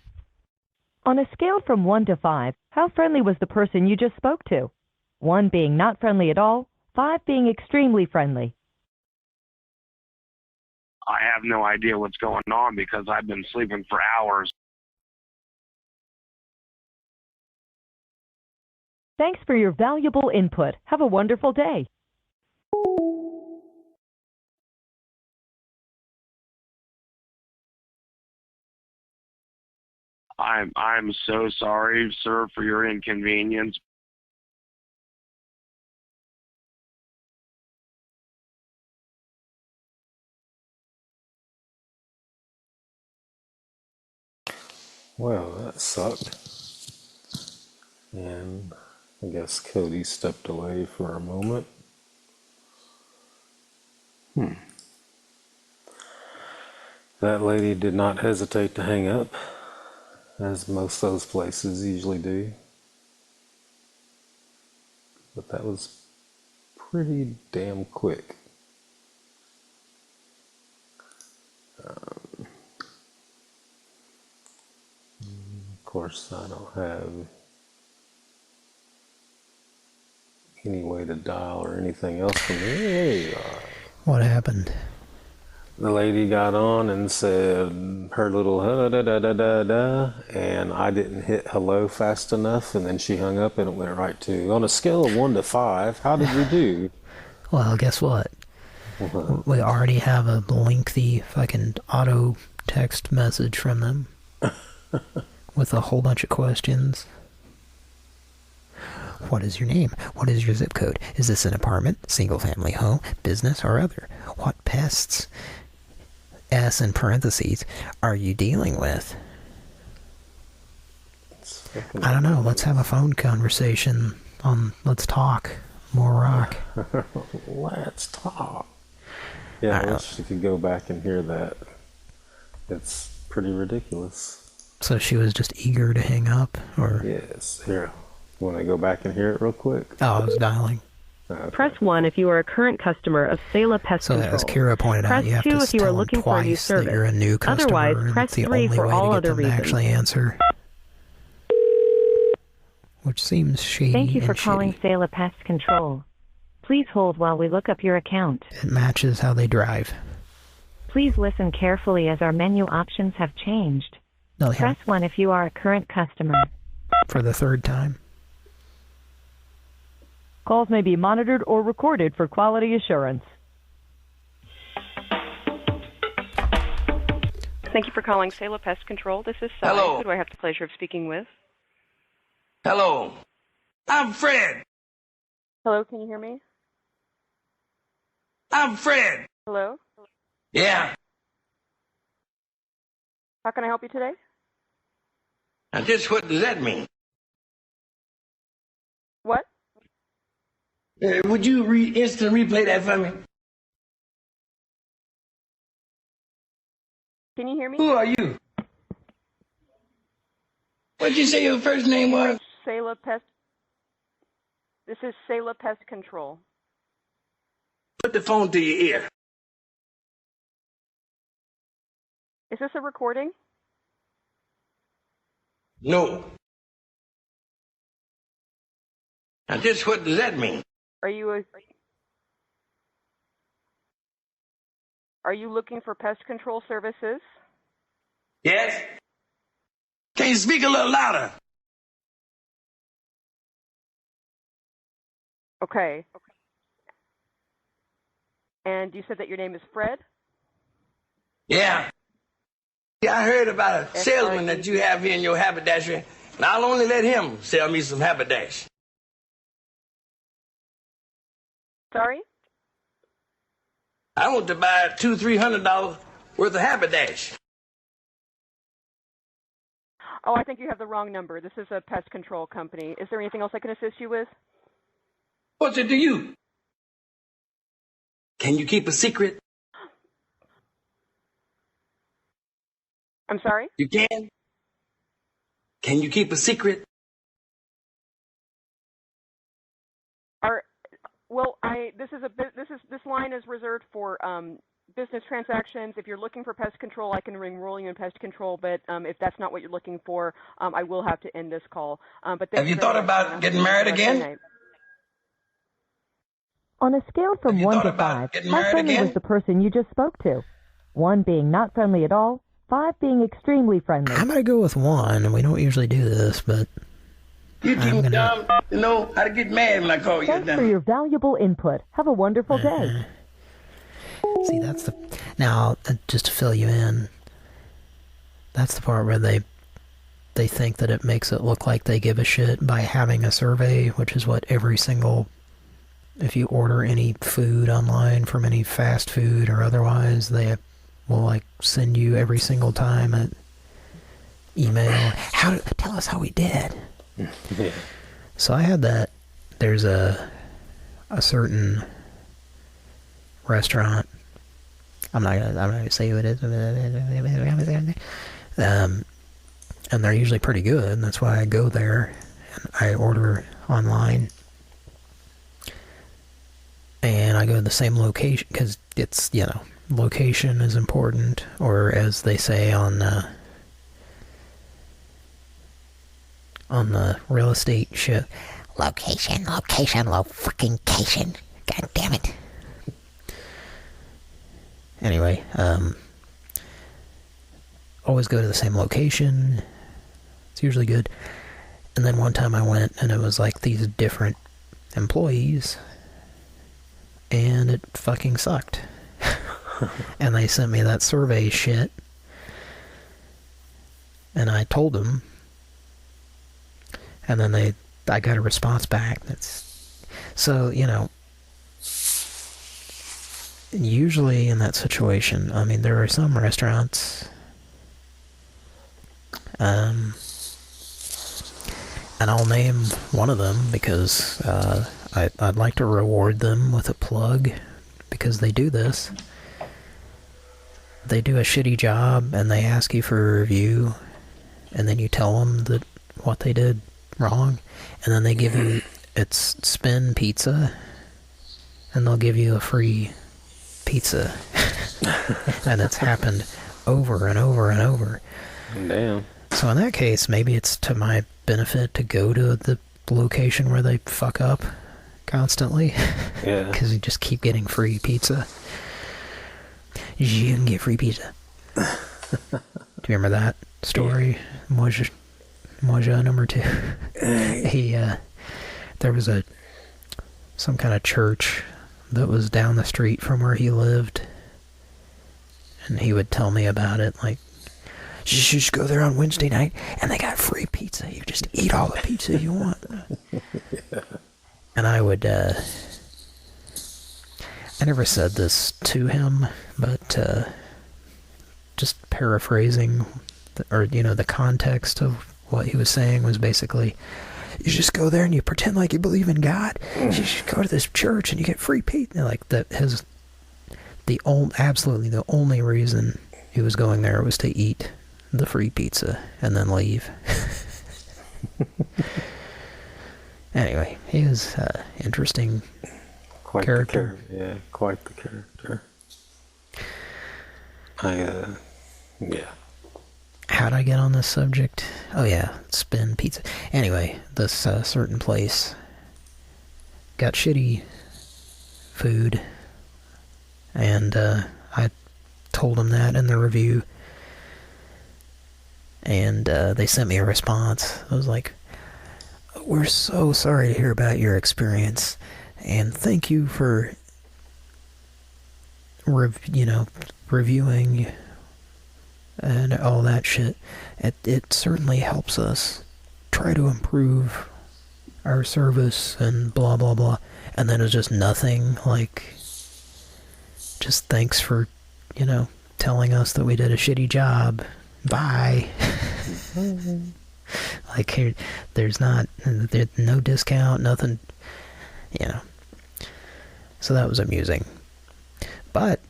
On a scale from 1 to 5, how friendly was the person you just spoke to? 1 being not friendly at all, 5 being extremely friendly. I have no idea what's going on because I've been sleeping for hours. Thanks for your valuable input. Have a wonderful day. I'm so sorry, sir, for your inconvenience. Well, that sucked. And I guess Cody stepped away for a moment. That lady did not hesitate to hang up, as most of those places usually do. But that was pretty damn quick. Of course, I don't have any way to dial or anything else from me. There you are. What happened? The lady got on and said her little da-da-da-da-da, and I didn't hit hello fast enough, and then she hung up and it went right to, on a scale of 1 to 5, how did we do? Well, guess what? We already have a lengthy fucking auto text message from them with a whole bunch of questions. What is your name? What is your zip code? Is this an apartment, single family home, business, or other? What pests, S in parentheses, are you dealing with? I don't know. Let's have a phone conversation on Let's Talk. More rock. Let's talk. Yeah, I wish you could go back and hear that. It's pretty ridiculous. So she was just eager to hang up, or? Yes. Here, you want to go back and hear it real quick? Oh, I was dialing. Okay. Press 1 if you are a current customer of Saela Pest Control. So as Kira pointed out, you have to Press 2 if you are looking for a new twice that service. you're a new customer. Otherwise, press it's the 3 only for way all to get other them reasons. to actually answer. Which seems shady. Thank you for and calling shitty. Saela Pest Control. Please hold while we look up your account. It matches how they drive. Please listen carefully as our menu options have changed. No, they Press haven't. 1 if you are a current customer. For the third time. Calls may be monitored or recorded for quality assurance. Thank you for calling Saela Pest Control. This is Sally. Hello. Who do I have the pleasure of speaking with? Hello. I'm Fred. Hello, can you hear me? I'm Fred. Hello? Yeah. How can I help you today? Now, just what does that mean? What? Would you instant replay that for me? Can you hear me? Who are you? What'd you say your first name was? Saela Pest. This is Saela Pest Control. Put the phone to your ear. Is this a recording? No. Now, just what does that mean? Are you looking for pest control services? Yes? Can you speak a little louder? Okay. And you said that your name is Fred? Yeah. Yeah, I heard about a salesman that you have here in your haberdashery, and I'll only let him sell me some haberdash. Sorry? I want to buy $200-300 worth of haberdash. Oh, I think you have the wrong number. This is a pest control company. Is there anything else I can assist you with? What's it to you? Can you keep a secret? I'm sorry? You can? Can you keep a secret? This line is reserved for business transactions. If you're looking for pest control, I can enroll you in pest control, but if that's not what you're looking for, I will have to end this call. But have you thought about getting married again? On a scale from 1 to 5, how friendly was the person you just spoke to? 1 being not friendly at all, 5 being extremely friendly. I'm gonna go with 1, and we don't usually do this, but You too dumb to know how to get mad when I call you Thanks dumb. for your valuable input. Have a wonderful day. See, that's the... Now, just to fill you in, that's the part where they think that it makes it look like they give a shit by having a survey, which is what every single... If you order any food online from any fast food or otherwise, they will, like, send you every single time an email. Tell us how we did. Yeah. So I had that. There's a certain restaurant. I'm not gonna say who it is. And they're usually pretty good, and that's why I go there and I order online. And I go to the same location because it's, location is important, or as they say on the real estate shit, Location, fucking cation. God damn it. Anyway, always go to the same location. It's usually good. And then one time I went and it was like these different employees and it fucking sucked. And they sent me that survey shit and I told them and then I got a response back. So, you know, usually in that situation, I mean, there are some restaurants, and I'll name one of them because I'd like to reward them with a plug because they do this. They do a shitty job and they ask you for a review and then you tell them that what they did wrong and then they give you, it's Spin Pizza and they'll give you a free pizza. And it's happened over and over and over. Damn. So in that case, maybe it's to my benefit to go to the location where they fuck up constantly. Yeah. Because you just keep getting free pizza. You can get free pizza. Do you remember that story? Moja number 2. There was some kind of church that was down the street from where he lived. And he would tell me about it, like, you should go there on Wednesday night, and they got free pizza. You just eat all the pizza you want. Yeah. And I would, I never said this to him, but just paraphrasing, or, you know, the context of what he was saying was basically, you just go there and you pretend like you believe in God. You should go to this church and you get free pizza. Like, absolutely the only reason he was going there was to eat the free pizza and then leave. Anyway, he was interesting character. Yeah, quite the character. Yeah. How'd I get on this subject? Oh yeah, Spin Pizza. Anyway, this certain place got shitty food, and I told them that in the review, and they sent me a response. I was like, we're so sorry to hear about your experience, and thank you for reviewing and all that shit. It certainly helps us try to improve our service and blah blah blah. And then it's just nothing, like, just thanks for, you know, telling us that we did a shitty job. Bye. Like, here, there's no discount, nothing, you know. So that was amusing. But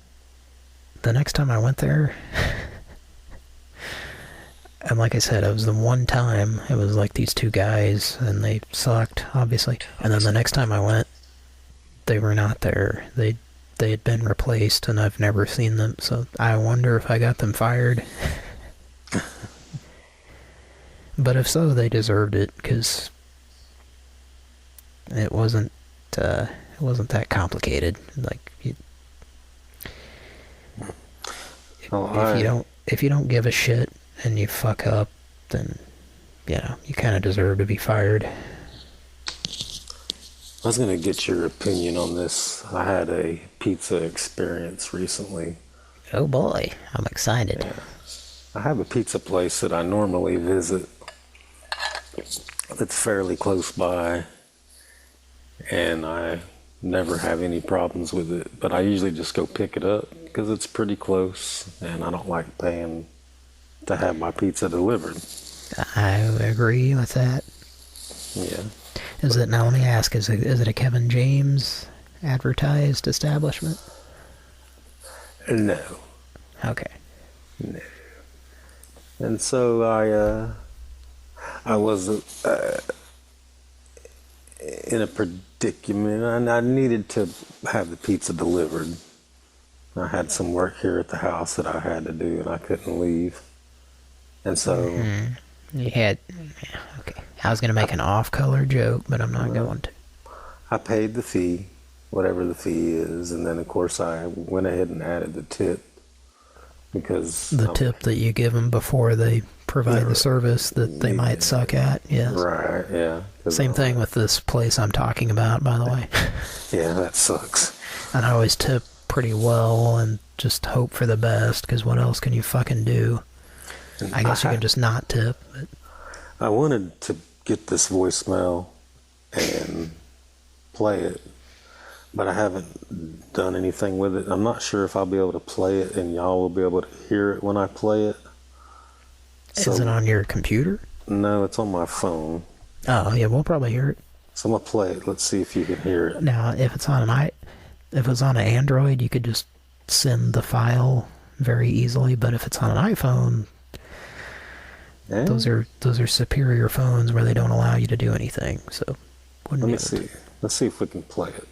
the next time I went there, and like I said, it was the one time, it was like these two guys, and they sucked, obviously. And then the next time I went, they were not there. They had been replaced, and I've never seen them, so I wonder if I got them fired. But if so, they deserved it, because it wasn't that complicated. Like, if you don't give a shit and you fuck up, then, you know, you kind of deserve to be fired. I was going to get your opinion on this. I had a pizza experience recently. Oh boy, I'm excited. Yeah. I have a pizza place that I normally visit that's fairly close by, and I never have any problems with it, but I usually just go pick it up because it's pretty close, and I don't like paying to have my pizza delivered. I agree with that. Yeah. Now let me ask, is it a Kevin James advertised establishment? No. Okay. No. And so I was in a predicament, and I needed to have the pizza delivered. I had some work here at the house that I had to do, and I couldn't leave. And so... You had... Okay. I was going to make an off-color joke, but I'm not going to. I paid the fee, whatever the fee is, and then, of course, I went ahead and added the tip. Because the tip that you give them before they provide the service that they might suck at, yes. Right, yeah. Same thing with this place I'm talking about, by the way. Yeah, that sucks. And I always tip pretty well and just hope for the best, because what else can you fucking do? I guess you can just not tip. But I wanted to get this voicemail and play it, but I haven't done anything with it. I'm not sure if I'll be able to play it and y'all will be able to hear it when I play it. Is it on your computer? No, it's on my phone. Oh, yeah, we'll probably hear it. So I'm going to play it. Let's see if you can hear it. Now, if it's on an Android, you could just send the file very easily, but if it's on an iPhone, those are superior phones where they don't allow you to do anything. So, let me see. Let's see if we can play it.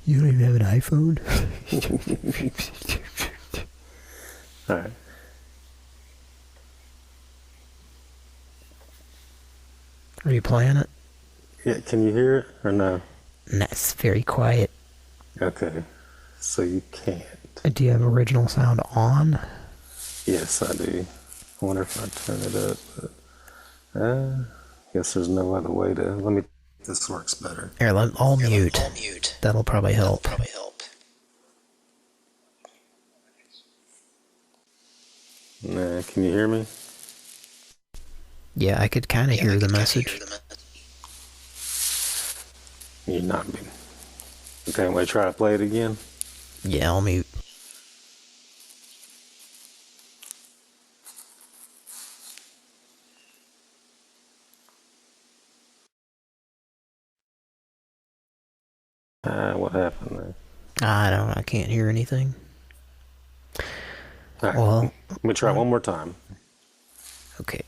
You don't even have an iPhone? Alright. Are you playing it? Yeah, can you hear it or no? No, it's very quiet. Okay, so you can't. Do you have original sound on? Yes, I do. I wonder if I turn it up. But, guess there's no other way to... Let me... This works better. Here, I'll mute. That'll probably help. Nah, can you hear me? Yeah, I could kind of hear the message. You're not me. Okay, want to try to play it again? Yeah, I'll mute. What happened there? I can't hear anything. All right, well, let me try one more time. Okay.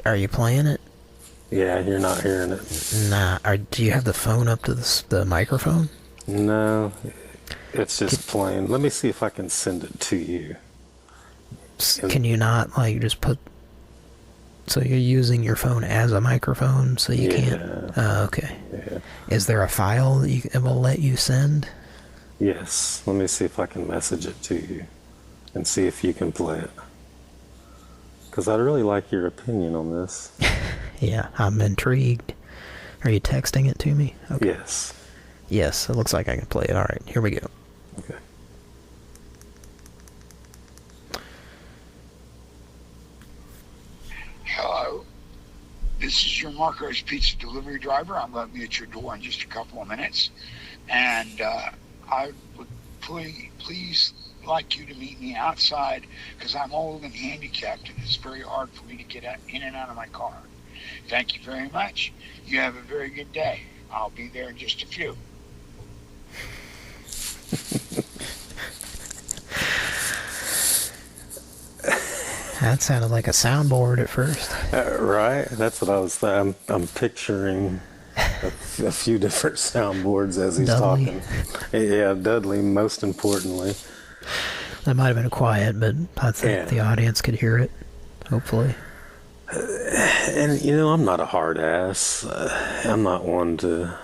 Are you playing it? Yeah, you're not hearing it. Nah. Do you have the phone up to the microphone? No, it's just playing. Let me see if I can send it to you. Can you not, like, just put... So you're using your phone as a microphone, so you can't... okay. Yeah. Is there a file that it will let you send? Yes. Let me see if I can message it to you and see if you can play it. Because I'd really like your opinion on this. Yeah, I'm intrigued. Are you texting it to me? Okay. Yes. Yes, it looks like I can play it. All right, here we go. Okay. Hello, this is your Marco's Pizza delivery driver. I'm going to be at your door in just a couple of minutes, and I would please like you to meet me outside because I'm old and handicapped, and it's very hard for me to get in and out of my car. Thank you very much. You have a very good day. I'll be there in just a few. That sounded like a soundboard at first. Right? That's what I was I'm picturing a few different soundboards as he's Dudley. talking. Yeah, Dudley, most importantly. That might have been quiet, but I think the audience could hear it, hopefully. And, you know, I'm not a hard ass. I'm not one to...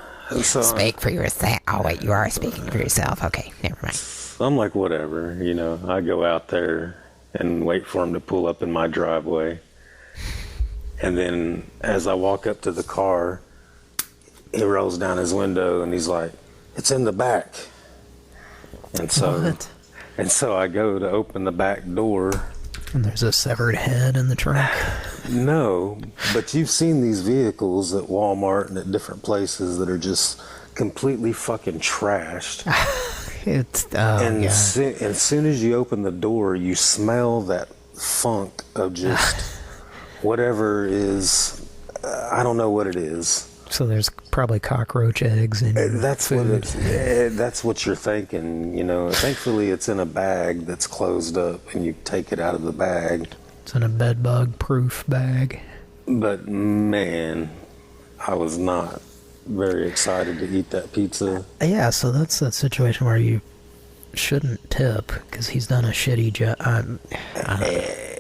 So Speak for yourself. Oh, wait, you are speaking for yourself. Okay, never mind. I'm like, whatever, you know. I go out there and wait for him to pull up in my driveway. And then as I walk up to the car, he rolls down his window and he's like, "It's in the back." And so, What? And so I go to open the back door. And there's a severed head in the trunk. No, but you've seen these vehicles at Walmart and at different places that are just completely fucking trashed. And as soon as you open the door, you smell that funk of just whatever is, I don't know what it is. So there's probably cockroach eggs in your food. That's what you're thinking, you know. Thankfully, it's in a bag that's closed up, and you take it out of the bag. It's in a bed bug proof bag. But man, I was not very excited to eat that pizza. Yeah, so that's that situation where you shouldn't tip because he's done a shitty job.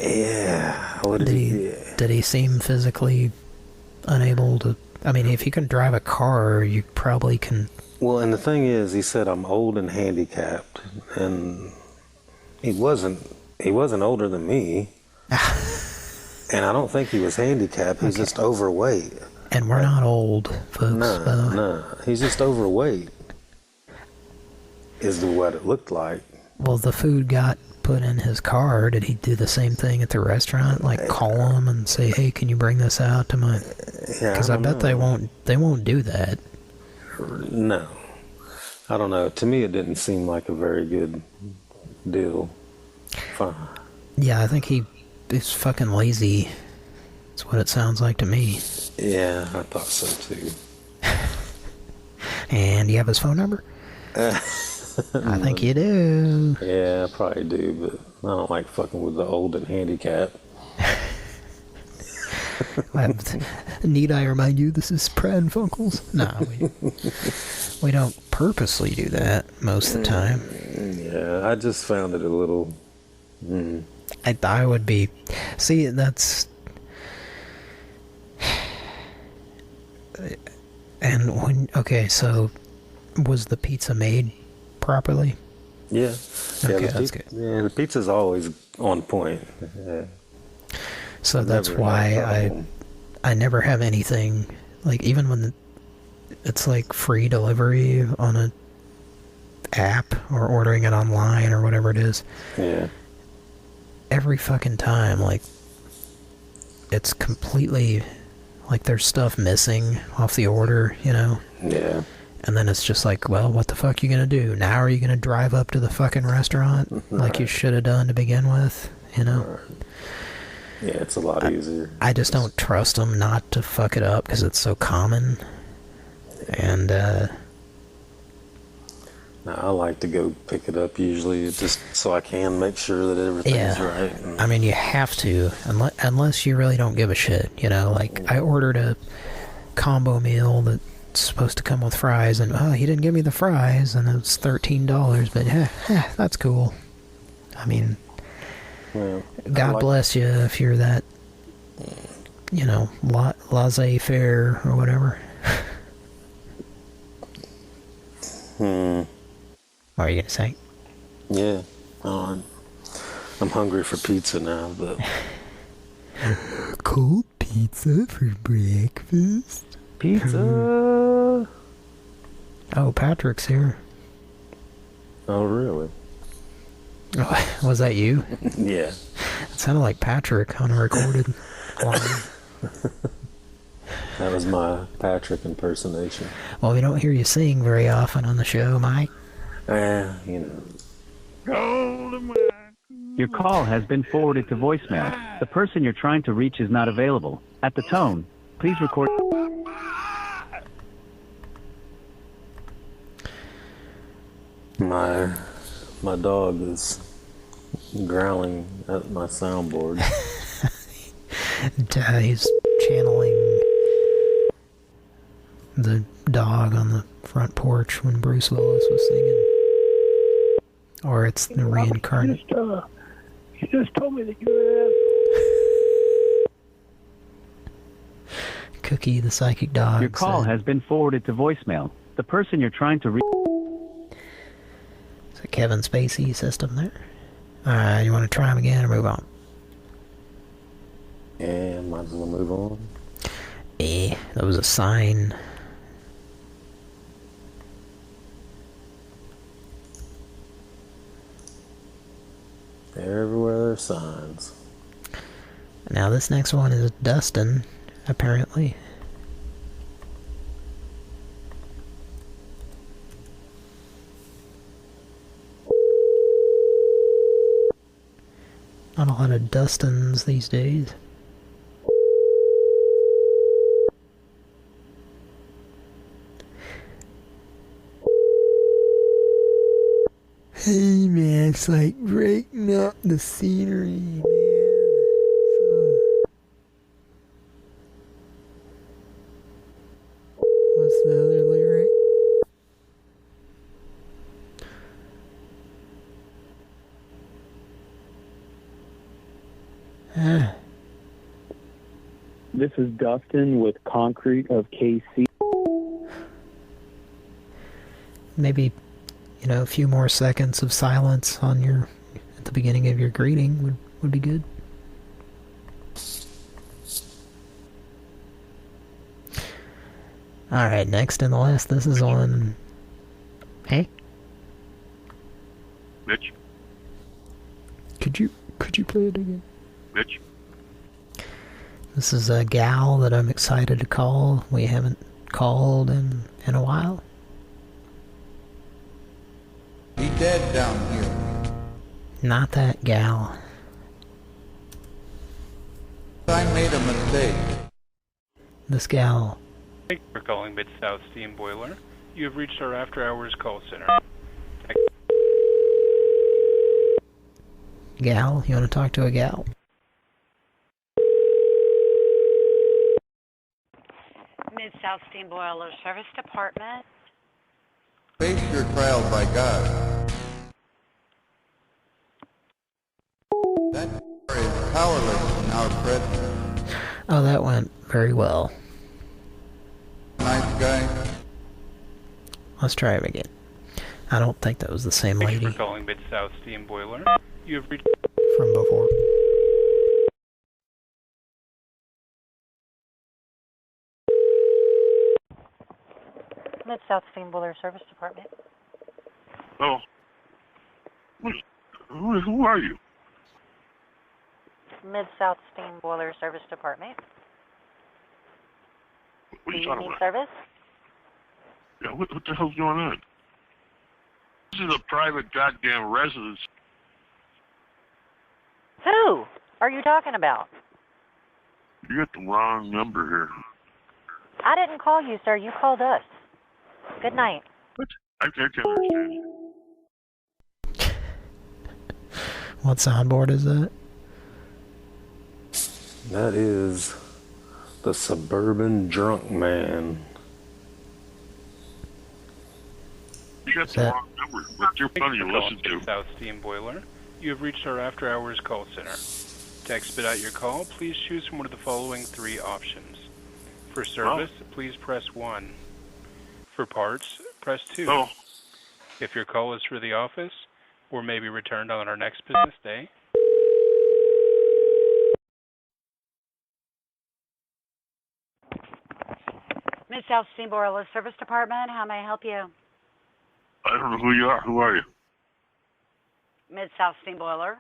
Yeah. Did he seem physically unable to? I mean, if you can drive a car, you probably can. Well, and the thing is, he said I'm old and handicapped, and he wasn't older than me. And I don't think he was handicapped. He's just overweight. And we're not old, folks. No. He's just overweight. Is what it looked like. Well, the food got put in his car. Did he do the same thing at the restaurant? Like call him and say, "Hey, can you bring this out to my?" Because I bet they won't. They won't do that. No, I don't know. To me, it didn't seem like a very good deal. Fine. Yeah, I think he's fucking lazy. That's what it sounds like to me. Yeah, I thought so too. And do you have his phone number? I think you do. Yeah, I probably do, but I don't like fucking with the old and handicapped. Need I remind you, this is Pran Funkels? No, we don't purposely do that most of the time. Yeah, I just found it a little... I would be... See, that's... And when... Okay, so... Was the pizza made properly? Yeah. Okay, that's good. Yeah, the pizza's always on point. Yeah. So that's why I never have anything, like even when it's like free delivery on a app or ordering it online or whatever it is. Yeah. Every fucking time, like, it's completely, like there's stuff missing off the order, you know? Yeah. And then it's just like, well, what the fuck you gonna do? Now are you gonna drive up to the fucking restaurant like you should have done to begin with, you know? Yeah, it's a lot easier. I just don't trust them not to fuck it up because it's so common. And, no, I like to go pick it up usually just so I can make sure that everything's right. I mean, you have to, unless you really don't give a shit, you know? Like, I ordered a combo meal that's supposed to come with fries, and, he didn't give me the fries, and it's $13, but, that's cool. I mean... Well, God bless you if you're that, you know, laissez-faire or whatever. What are you going to say? Yeah. I'm hungry for pizza now, but... Cold pizza for breakfast? Pizza! Oh, Patrick's here. Oh, really? Oh, was that you? Yeah. It sounded like Patrick on a recorded line. That was my Patrick impersonation. Well, we don't hear you sing very often on the show, Mike. You know. Your call has been forwarded to voicemail. The person you're trying to reach is not available. At the tone, please record... My dog is growling at my soundboard. He's channeling the dog on the front porch when Bruce Willis was singing. Or it's the reincarnate. You just told me that you're an asshole. Cookie, the psychic dog. Your call has been forwarded to voicemail. The person you're trying to reach... It's a Kevin Spacey system there. Alright, you want to try him again or move on? Yeah, might as well move on. That was a sign. Everywhere there's signs. Now this next one is Dustin, apparently. Not a lot of Dustins these days. Hey man, it's like breaking up the scenery, man. This is Dustin with Concrete of KC. Maybe, a few more seconds of silence on at the beginning of your greeting would be good. Alright, next in the list, this is on... Hey? Mitch? Could you play it again? Mitch? This is a gal that I'm excited to call. We haven't called in a while. He dead down here. Not that gal. I made a mistake. This gal. Thank you for calling Mid-South Steam Boiler. You have reached our after-hours call center. Gal? You want to talk to a gal? Mid-South Steam Boiler Service Department. Face your trial by God. That is powerless in our presence. Oh, that went very well. Nice guy. Let's try him again. I don't think that was the same lady. Thank you for calling Mid-South Steam Boiler. You have reached... From before. Mid-South Steam Boiler Service Department. Oh. Who are you? Mid-South Steam Boiler Service Department. What are you Do you talking need about? service? Yeah, what the hell's going on? This is a private goddamn residence. Who are you talking about? You got the wrong number here. I didn't call you, sir. You called us. Good night. What? I can't understand you. What soundboard is that? That is the Suburban Drunk Man. You got the wrong number, but you're funny to listen to. South Steam Boiler. You have reached our after-hours call center. To expedite your call, please choose from one of the following three options. For service, please press 1. For parts, press 2. Oh. If your call is for the office, or may be returned on our next business day, Mid-South Steam Boiler Service Department, how may I help you? I don't know who you are. Who are you? Mid-South Steam Boiler.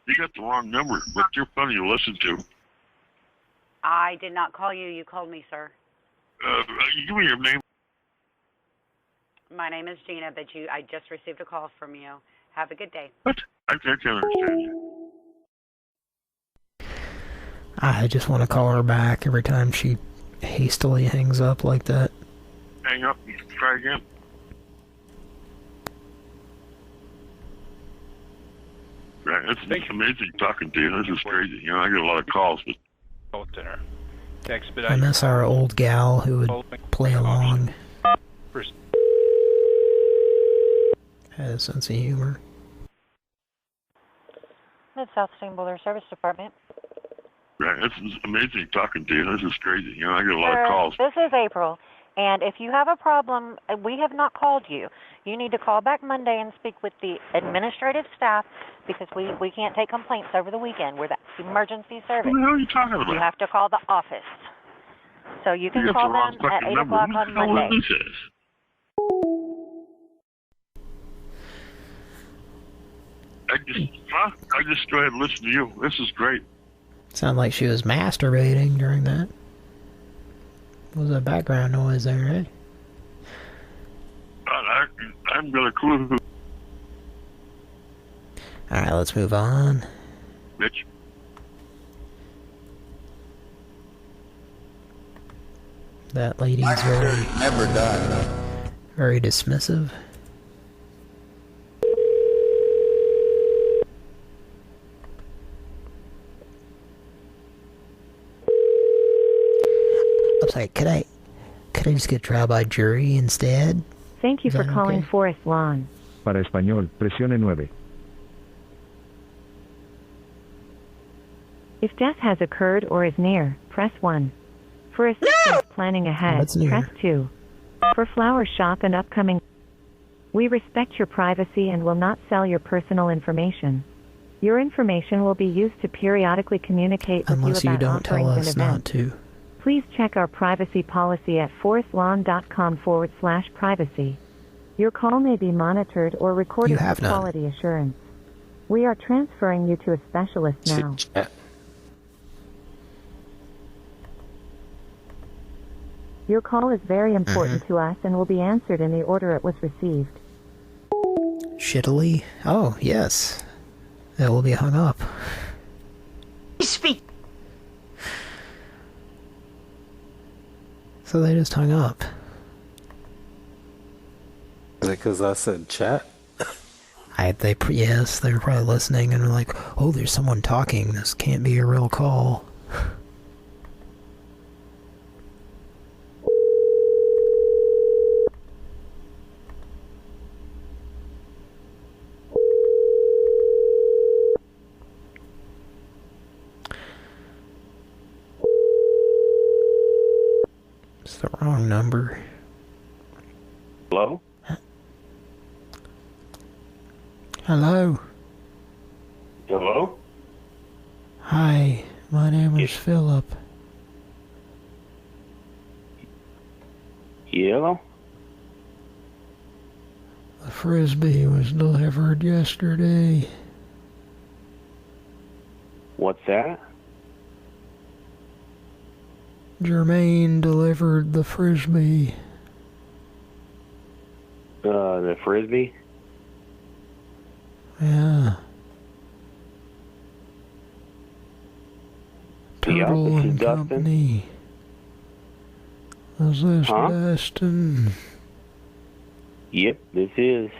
You got the wrong number, but you're funny to listen to. I did not call you. You called me, sir. Give me your name. My name is Gina, but I just received a call from you. Have a good day. What? I can't understand you. I just want to call her back every time she hastily hangs up like that. Hang up and try again. Right, it's amazing talking to you. This is crazy. I get a lot of calls, but... call center. To I expedite miss our old gal who would play along. Had a sense of humor. Mid-South Steam Boiler Service Department. Right, it's amazing talking to you. This is crazy. I get a lot of calls. This is April, and if you have a problem, we have not called you. You need to call back Monday and speak with the administrative staff because we can't take complaints over the weekend. We're the emergency service. What the hell are you talking about? You have to call the office. So you can call them at 8 o'clock on Monday. This is. I just go ahead and listen to you. This is great. Sounded like she was masturbating during that. What was that background noise there, eh? I haven't got a clue. Alright, let's move on. Mitch? That lady's very... never died. Very dismissive. I was like, could I just get trial by jury instead? Thank you Is for that calling okay? Forest Lawn. Para español, presione 9. If death has occurred or is near, press 1. For assistance planning ahead, press 2. For flower shop and upcoming... We respect your privacy and will not sell your personal information. Your information will be used to periodically communicate with Unless you you about don't tell offerings and us not events. to. Please check our privacy policy at forestlawn.com/privacy. Your call may be monitored or recorded for quality assurance. We are transferring you to a specialist now. Your call is very important to us and will be answered in the order it was received. Shittily? Oh, yes. It will be hung up. Speak. So they just hung up. Is it because I said chat? Yes, they were probably listening and were like, oh, there's someone talking. This can't be a real call. It's the wrong number. Hello? Hello? Hello? Hi, my name is Philip. Yeah? The Frisbee was delivered yesterday. What's that? Jermaine delivered the Frisbee. The Frisbee? Yeah. Turtle this is and Dustin. Company. Is this Huh? Dustin? Yep, this is.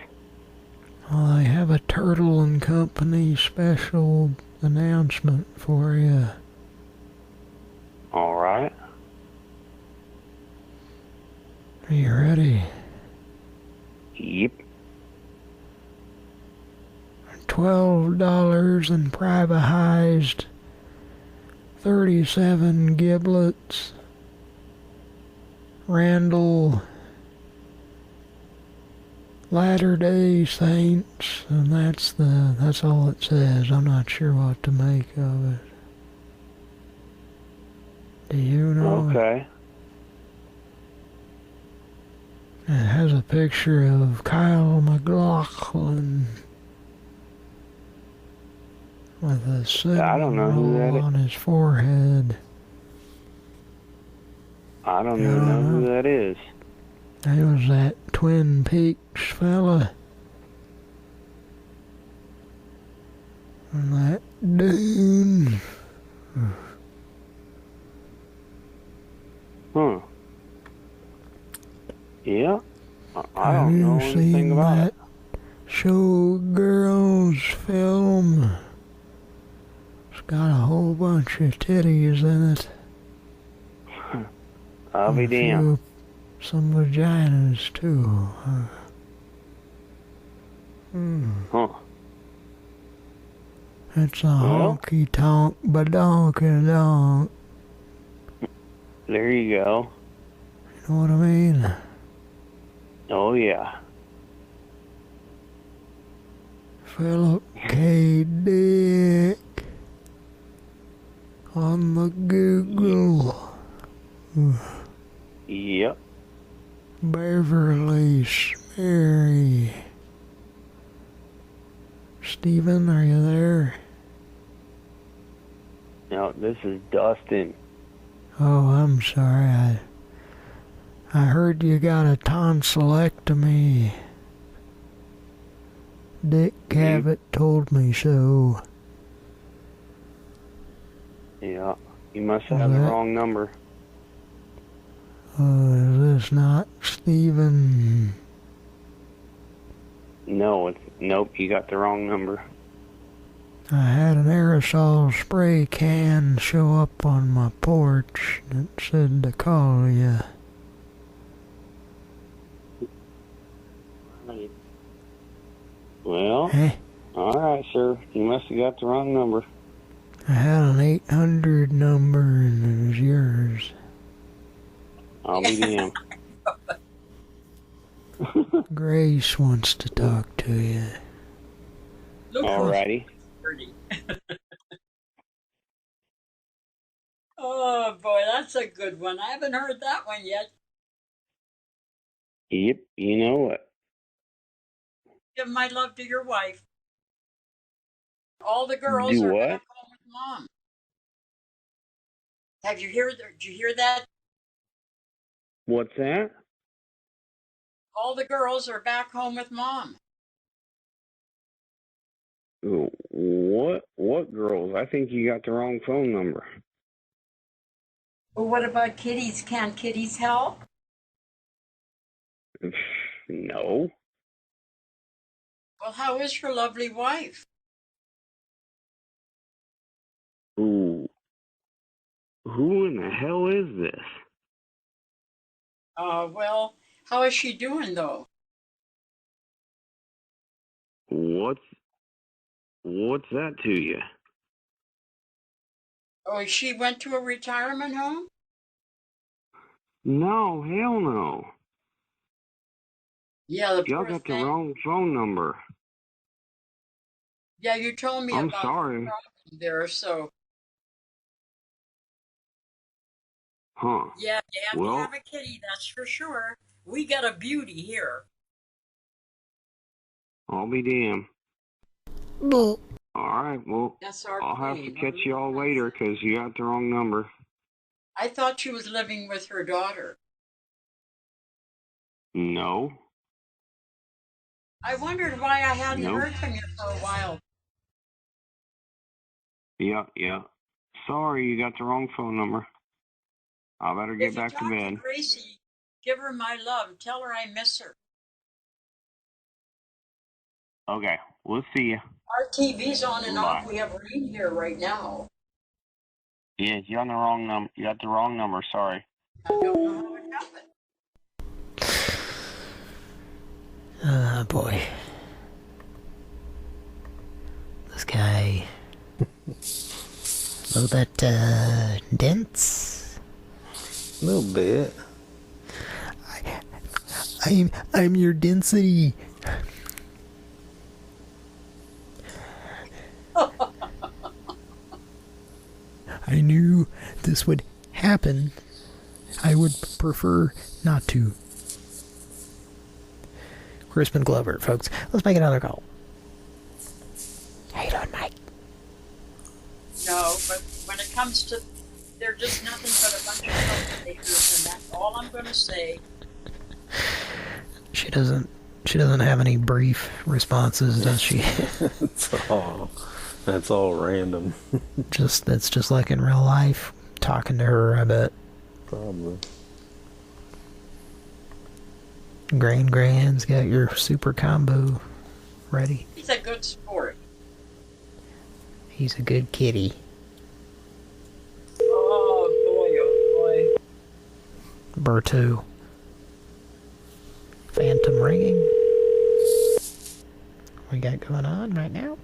I have a Turtle and Company special announcement for you. All right. Are you ready? Yep. $12 and privatized 37 giblets. Randall Latter-day Saints, and that's all it says. I'm not sure what to make of it. Do you know? Okay. It has a picture of Kyle McLaughlin with a symbol on his forehead. I don't even know who that is. It was that Twin Peaks fella. And that Dune. Huh. Yeah. I Have don't know you anything seen about that it. Showgirls film? It's got a whole bunch of titties in it. I'll be damned. Some vaginas too. Huh. It's a honky tonk badonky donk. There you go. You know what I mean? Oh, yeah. Philip K. Dick on the Google. Yep. Beverly Sperry. Steven, are you there? No, this is Dustin. Oh, I'm sorry. I heard you got a tonsillectomy. Dick Cavett told me so. Yeah. You must have the wrong number. Is this not Steven? No, nope, you got the wrong number. I had an aerosol spray can show up on my porch that said to call you. Well, all right, sir. You must have got the wrong number. I had an 800 number and it was yours. I'll be damned. Grace wants to talk to you. Alrighty. Oh boy, that's a good one. I haven't heard that one yet. Yep, you know what? Give my love to your wife. All the girls Do are what? back home with mom. Did you hear that? What's that? All the girls are back home with mom. What girls? I think you got the wrong phone number. Well, what about kitties? Can kitties help? No. Well, how is your lovely wife? Who in the hell is this? Well, how is she doing though? What's that to you? Oh, she went to a retirement home? No, hell no. Yeah, the Y'all poor got the thing. wrong phone number. Yeah, you told me I'm about sorry. the problem there, so. Huh. Yeah, you have to Well, have a kitty, that's for sure. We got a beauty here. I'll be damned. No. Alright, well, That's our I'll have to queen. catch you all later because you got the wrong number. I thought she was living with her daughter. No. I wondered why I hadn't Nope. heard from you for a while. Yeah. Sorry, you got the wrong phone number. I better get If you back to talk to bed. Gracie, give her my love. Tell her I miss her. Okay, we'll see you. Our TV's on and Bye. off. We have rain here right now. Yeah, you got the wrong number. You got the wrong number. Sorry. I don't know how it happened. Ah, boy. This guy... a little bit, dense? A little bit. I'm your density. I knew this would happen. I would prefer not to. Crispin Glover, folks. Let's make another call. How you doing, Mike? No, but when it comes to, they're just nothing but a bunch of troublemakers, and that's all I'm going to say. She doesn't have any brief responses, does she? That's all random. That's just like in real life. Talking to her, I bet. Probably. Gran's got your super combo ready. He's a good sport. He's a good kitty. Oh boy. Berto. Phantom ringing. We got going on right now.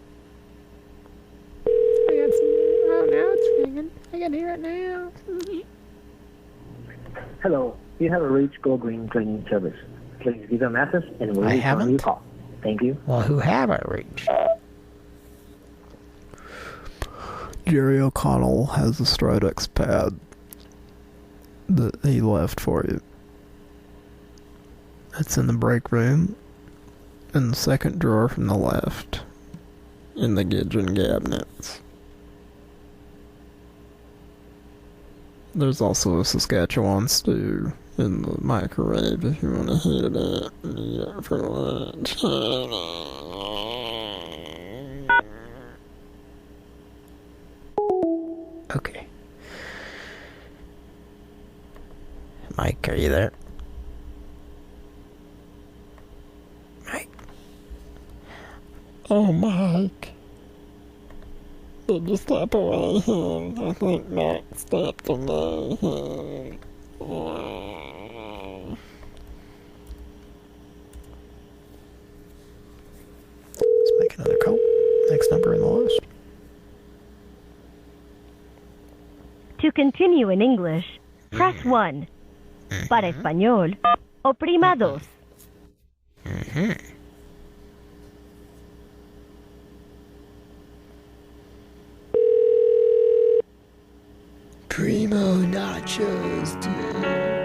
I got some. Oh, now it's ringing. I can hear it now. Hello, you have reached Go Green Cleaning Service. Please leave a message and we'll return your call. Thank you. Well, who have I reached? Jerry O'Connell has a Stridex pad that he left for you. It's in the break room, in the second drawer from the left, in the kitchen cabinets. There's also a Saskatchewan stew in the microwave if you want to heat it and eat it for lunch. Okay. Mike, are you there? Mike? Oh, Mike. Did you step away him? I think Mac stepped away him. Let's make another call. Next number in the list. continue in English, press 1. Para español, oprima 2. Primo nachos, dude.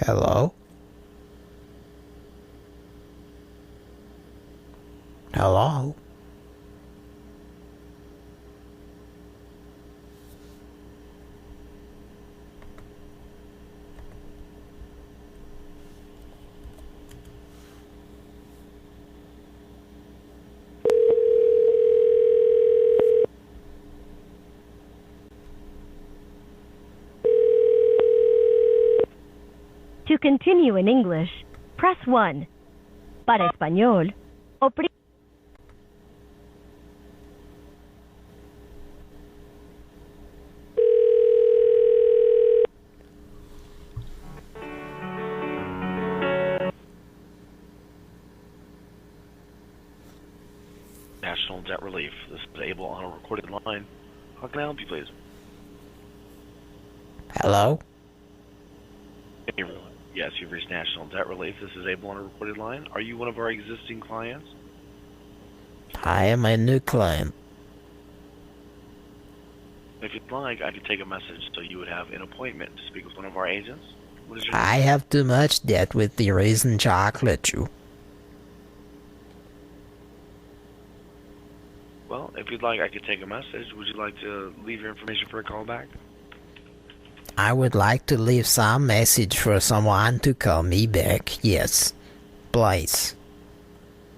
Hello? Hello? To continue in English, press 1. Para español, oprima. National Debt Relief. This is Abel on a recorded line. How can I help you, please? Hello? Hey, everyone. Yes, you've reached National Debt Relief. This is Abel on a recorded line. Are you one of our existing clients? I am a new client. If you'd like, I could take a message so you would have an appointment to speak with one of our agents. What is your I have too much debt with the raisin chocolate, you. Well, if you'd like, I could take a message. Would you like to leave your information for a callback? I would like to leave some message for someone to call me back. Yes. Please.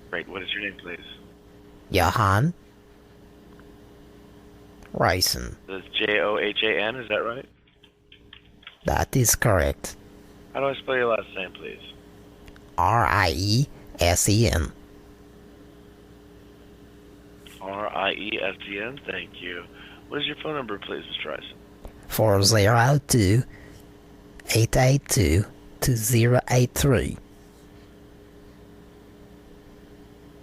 Great. What is your name, please? Johan? Raisin. That's Johan, is that right? That is correct. How do I spell your last name, please? R-I-E-S-E-N. R-I-E-S-E-N, thank you. What is your phone number, please, Mr. Raisin? 402-882-2083.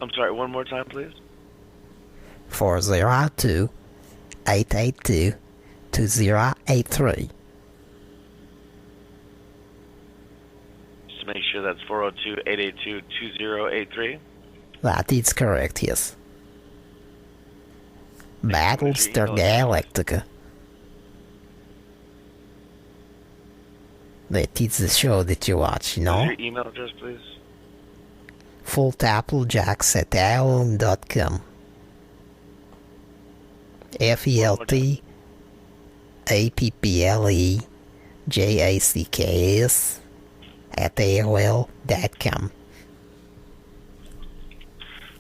I'm sorry, one more time, please. 402-882-2083. Just to make sure that's 402-882-2083. That is correct, yes. Battlestar Galactica. That is the show that you watch, you know? What's your email address, please? FultAppleJacks@AOL.com. FELTAPPLEJACKS@AOL.com.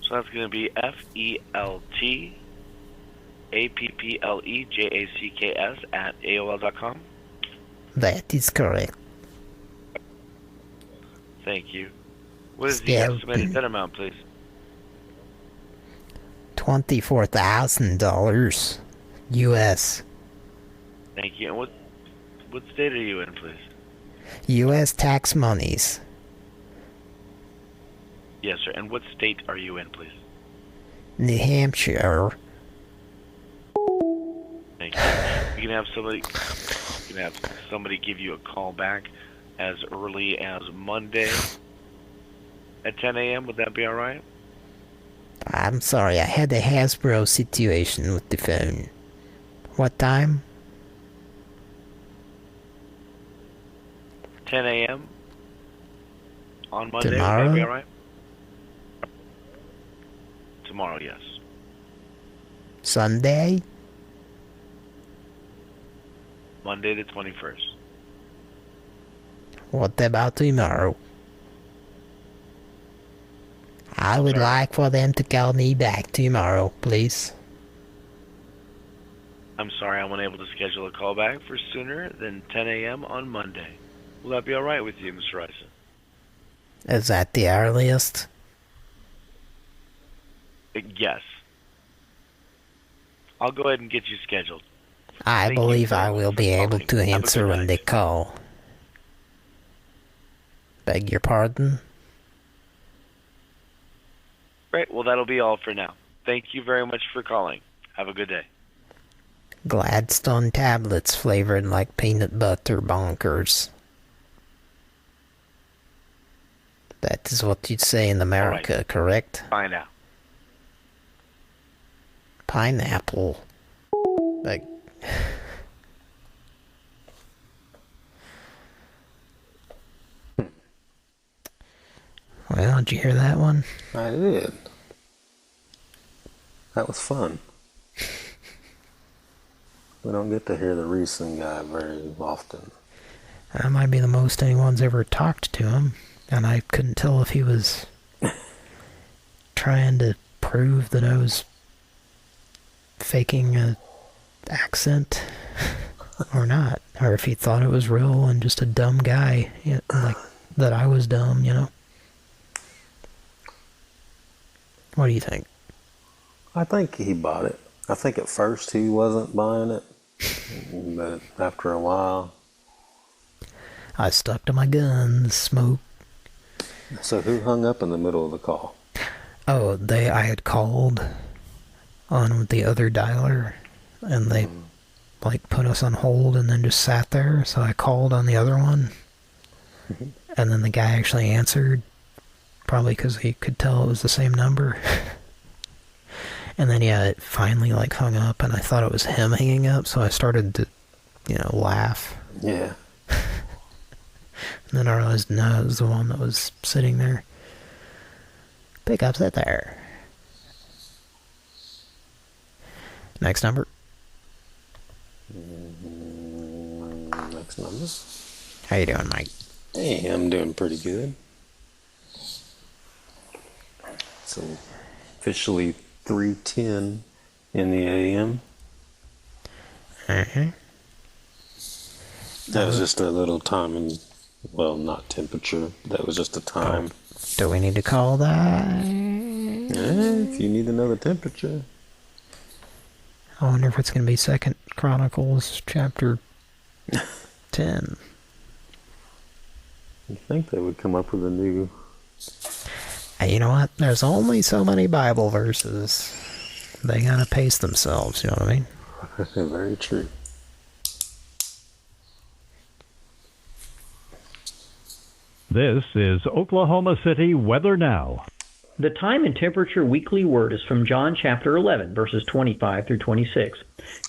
So that's going to be FELTAPPLEJACKS@AOL.com. That is correct. Thank you. What is the estimated debt amount, please? $24,000 US. Thank you. And what state are you in, please? US tax monies. Yes, sir. And what state are you in, please? New Hampshire. Thank you. You can have somebody give you a call back as early as Monday at 10 a.m. Would that be all right? I'm sorry, I had a Hasbro situation with the phone. What time? 10 a.m. on Monday. Tomorrow? Would that be all right? Tomorrow, yes. Sunday? Monday the 21st. What about tomorrow? I would like for them to call me back tomorrow, please. I'm sorry I'm unable to schedule a call back for sooner than 10 a.m. on Monday. Will that be all right with you, Mr. Ryson? Is that the earliest? Yes. I'll go ahead and get you scheduled. I believe I will be able to answer when they call. Beg your pardon? Great. Well, that'll be all for now. Thank you very much for calling. Have a good day. Gladstone tablets flavored like peanut butter bonkers. That is what you'd say in America, correct? Bye now. Pineapple. Like... Well, did you hear that one? I did. That was fun. We don't get to hear the recent guy very often. That might be the most anyone's ever talked to him. And I couldn't tell if he was trying to prove that I was faking an accent or not. Or if he thought it was real and just a dumb guy. You know, like, that I was dumb, you know? What do you think? I think he bought it. I think at first he wasn't buying it, but after a while... I stuck to my guns, smoke. So who hung up in the middle of the call? Oh, I had called on the other dialer, and they, like, put us on hold and then just sat there, so I called on the other one, and then the guy actually answered, probably because he could tell it was the same number. And then, yeah, it finally, like, hung up, and I thought it was him hanging up, so I started to, you know, laugh. Yeah. And then I realized, no, it was the one that was sitting there. Pick up, sit there. Next number. Next number. How you doing, Mike? Hey, I'm doing pretty good. So, officially 3:10 in the AM. Uh-huh. That was just a little time and, well, not temperature. That was just a time. Do we need to call that? If you need to know the temperature. I wonder if it's going to be 2 Chronicles chapter 10. You think they would come up with a new... Hey, you know what? There's only so many Bible verses. They gotta pace themselves, you know what I mean? Very true. This is Oklahoma City Weather Now. The time and temperature weekly word is from John chapter 11, verses 25 through 26.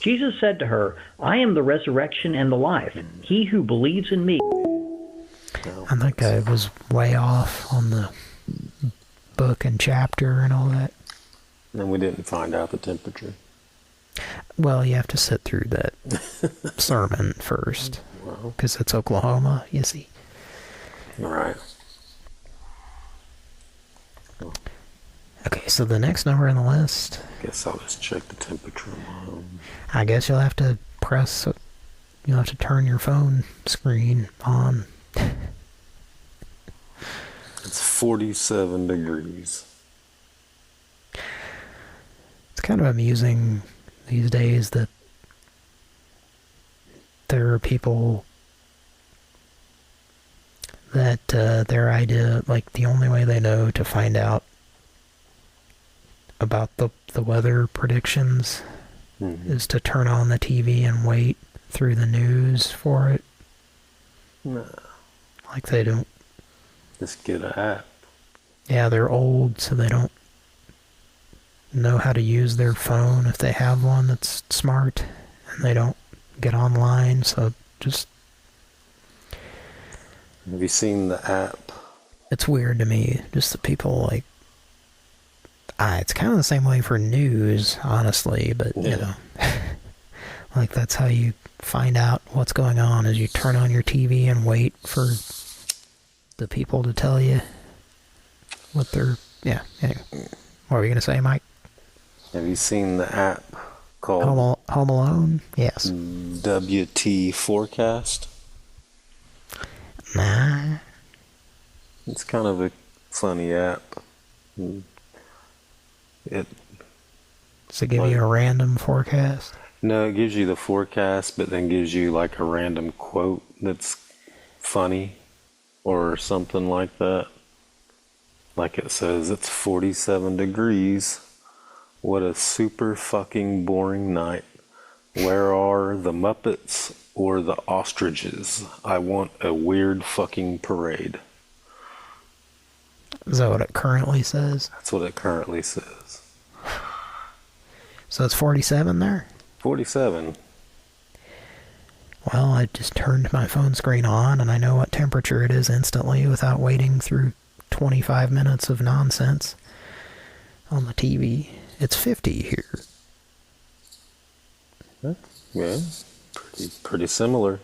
Jesus said to her, I am the resurrection and the life. He who believes in me... I think I was way off on the book and chapter and all that. And we didn't find out the temperature. Well, you have to sit through that sermon first. Because it's Oklahoma, you see. All right. Okay, so the next number on the list... Guess I'll just check the temperature. I guess you'll have to press... You'll have to turn your phone screen on. It's 47 degrees. It's kind of amusing these days that there are people that their idea, like the only way they know to find out about the weather predictions is to turn on the TV and wait through the news for it. Nah. Like they don't... Just get an app. Yeah, they're old, so they don't know how to use their phone if they have one that's smart, and they don't get online, so just... Have you seen the app? It's weird to me, just that people, like... it's kind of the same way for news, honestly, but, you know... like, that's how you find out what's going on, is you turn on your TV and wait for the people to tell you what they're Yeah, anyway. What were you going to say, Mike? Have you seen the app called Home Alone? Yes. WT Forecast? Nah. It's kind of a funny app. Does it give you a random forecast? No, it gives you the forecast, but then gives you like a random quote that's funny or something like that. Like it says, it's 47 degrees. What a super fucking boring night. Where are the Muppets or the ostriches? I want a weird fucking parade. Is that what it currently says? That's what it currently says. So it's 47 there? 47. Well, I just turned my phone screen on and I know what temperature it is instantly without waiting through 25 minutes of nonsense on the TV. It's 50 here. Yeah, pretty similar.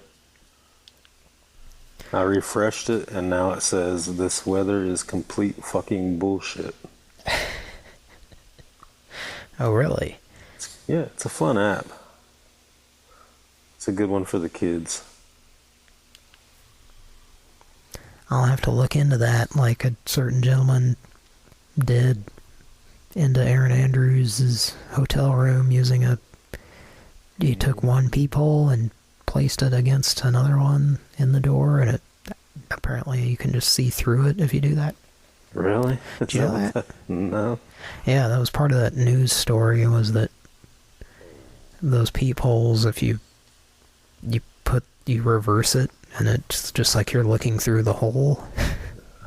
I refreshed it and now it says this weather is complete fucking bullshit. Oh, really? Yeah, it's a fun app. It's a good one for the kids. I'll have to look into that like a certain gentleman did into Aaron Andrews' hotel room using he took one peephole and placed it against another one in the door, and apparently you can just see through it if you do that. Really? Did you know that? No. Yeah, that was part of that news story, was that those peepholes, if you reverse it, and it's just like you're looking through the hole.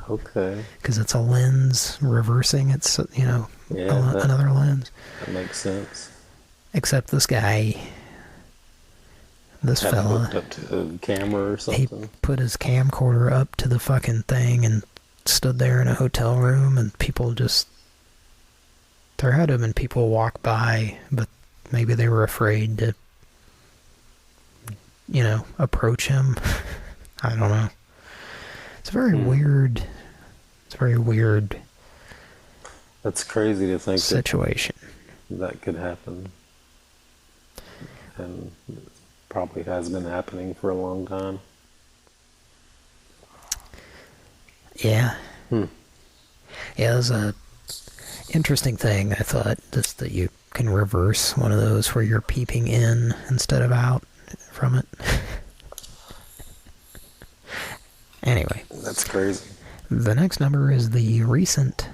Okay. Because it's a lens reversing, it's, another lens. That makes sense. Except this guy, this fella, hooked up to a camera or something. He put his camcorder up to the fucking thing and stood there in a hotel room, and people just, there had to have been people walk by, but maybe they were afraid to, approach him. I don't know. It's very weird. It's very weird. That's crazy to think situation that could happen. And it probably has been happening for a long time. Yeah. Yeah, it was a interesting thing, I thought, just that you can reverse one of those where you're peeping in instead of out from it. Anyway. That's crazy. The next number is the recent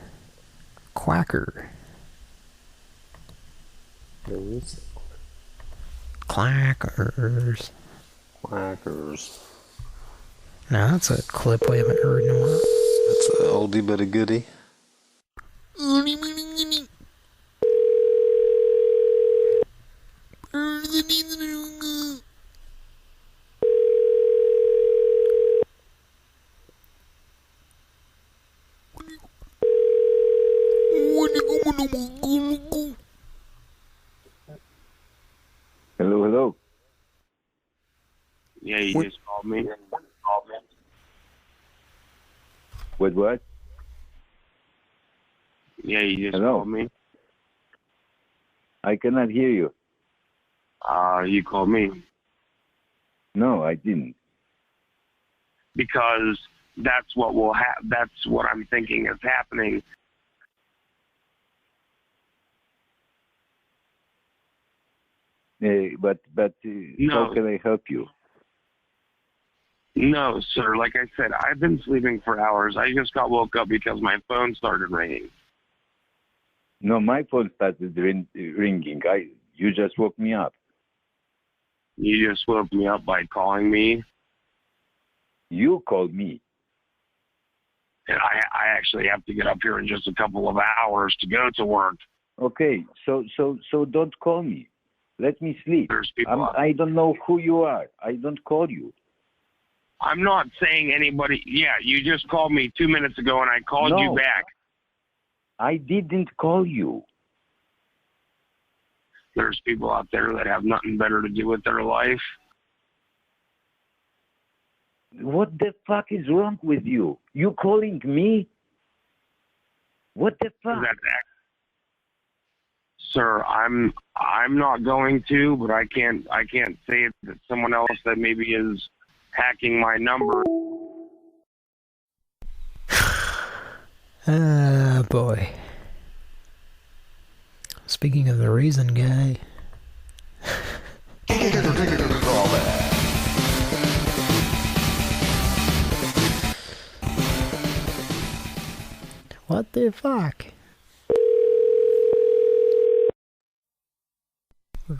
quacker. Clackers. Now that's a clip we haven't heard in a while. That's an oldie but a goodie. Hello. Yeah, you just called me. What? Yeah, you just called me. I cannot hear you. You called me. No, I didn't. Because that's what will happen. That's what I'm thinking is happening. But No. How can I help you? No, sir. Like I said, I've been sleeping for hours. I just got woke up because my phone started ringing. No, my phone started ringing. You just woke me up. You just woke me up by calling me. You called me. And I actually have to get up here in just a couple of hours to go to work. Okay, so don't call me. Let me sleep. There's people I don't know who you are. I don't call you. I'm not saying anybody. Yeah, you just called me 2 minutes ago, and I called you back. I didn't call you. There's people out there that have nothing better to do with their life. What the fuck is wrong with you? You calling me? What the fuck? Sir, I'm not going to, but I can't say it that someone else that maybe is hacking my number. Ah, boy. Speaking of the reason guy. What the fuck?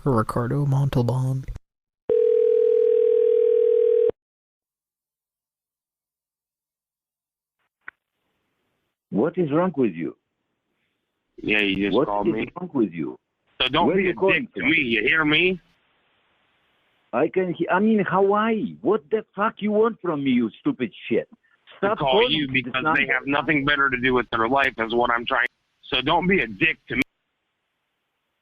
Ricardo Montalban. What is wrong with you? Yeah, you just called me. What is wrong with you? So don't be a dick to me, you hear me? I'm in Hawaii. What the fuck you want from me, you stupid shit? I call you because they have nothing better to do with their life is what I'm trying. So don't be a dick to me.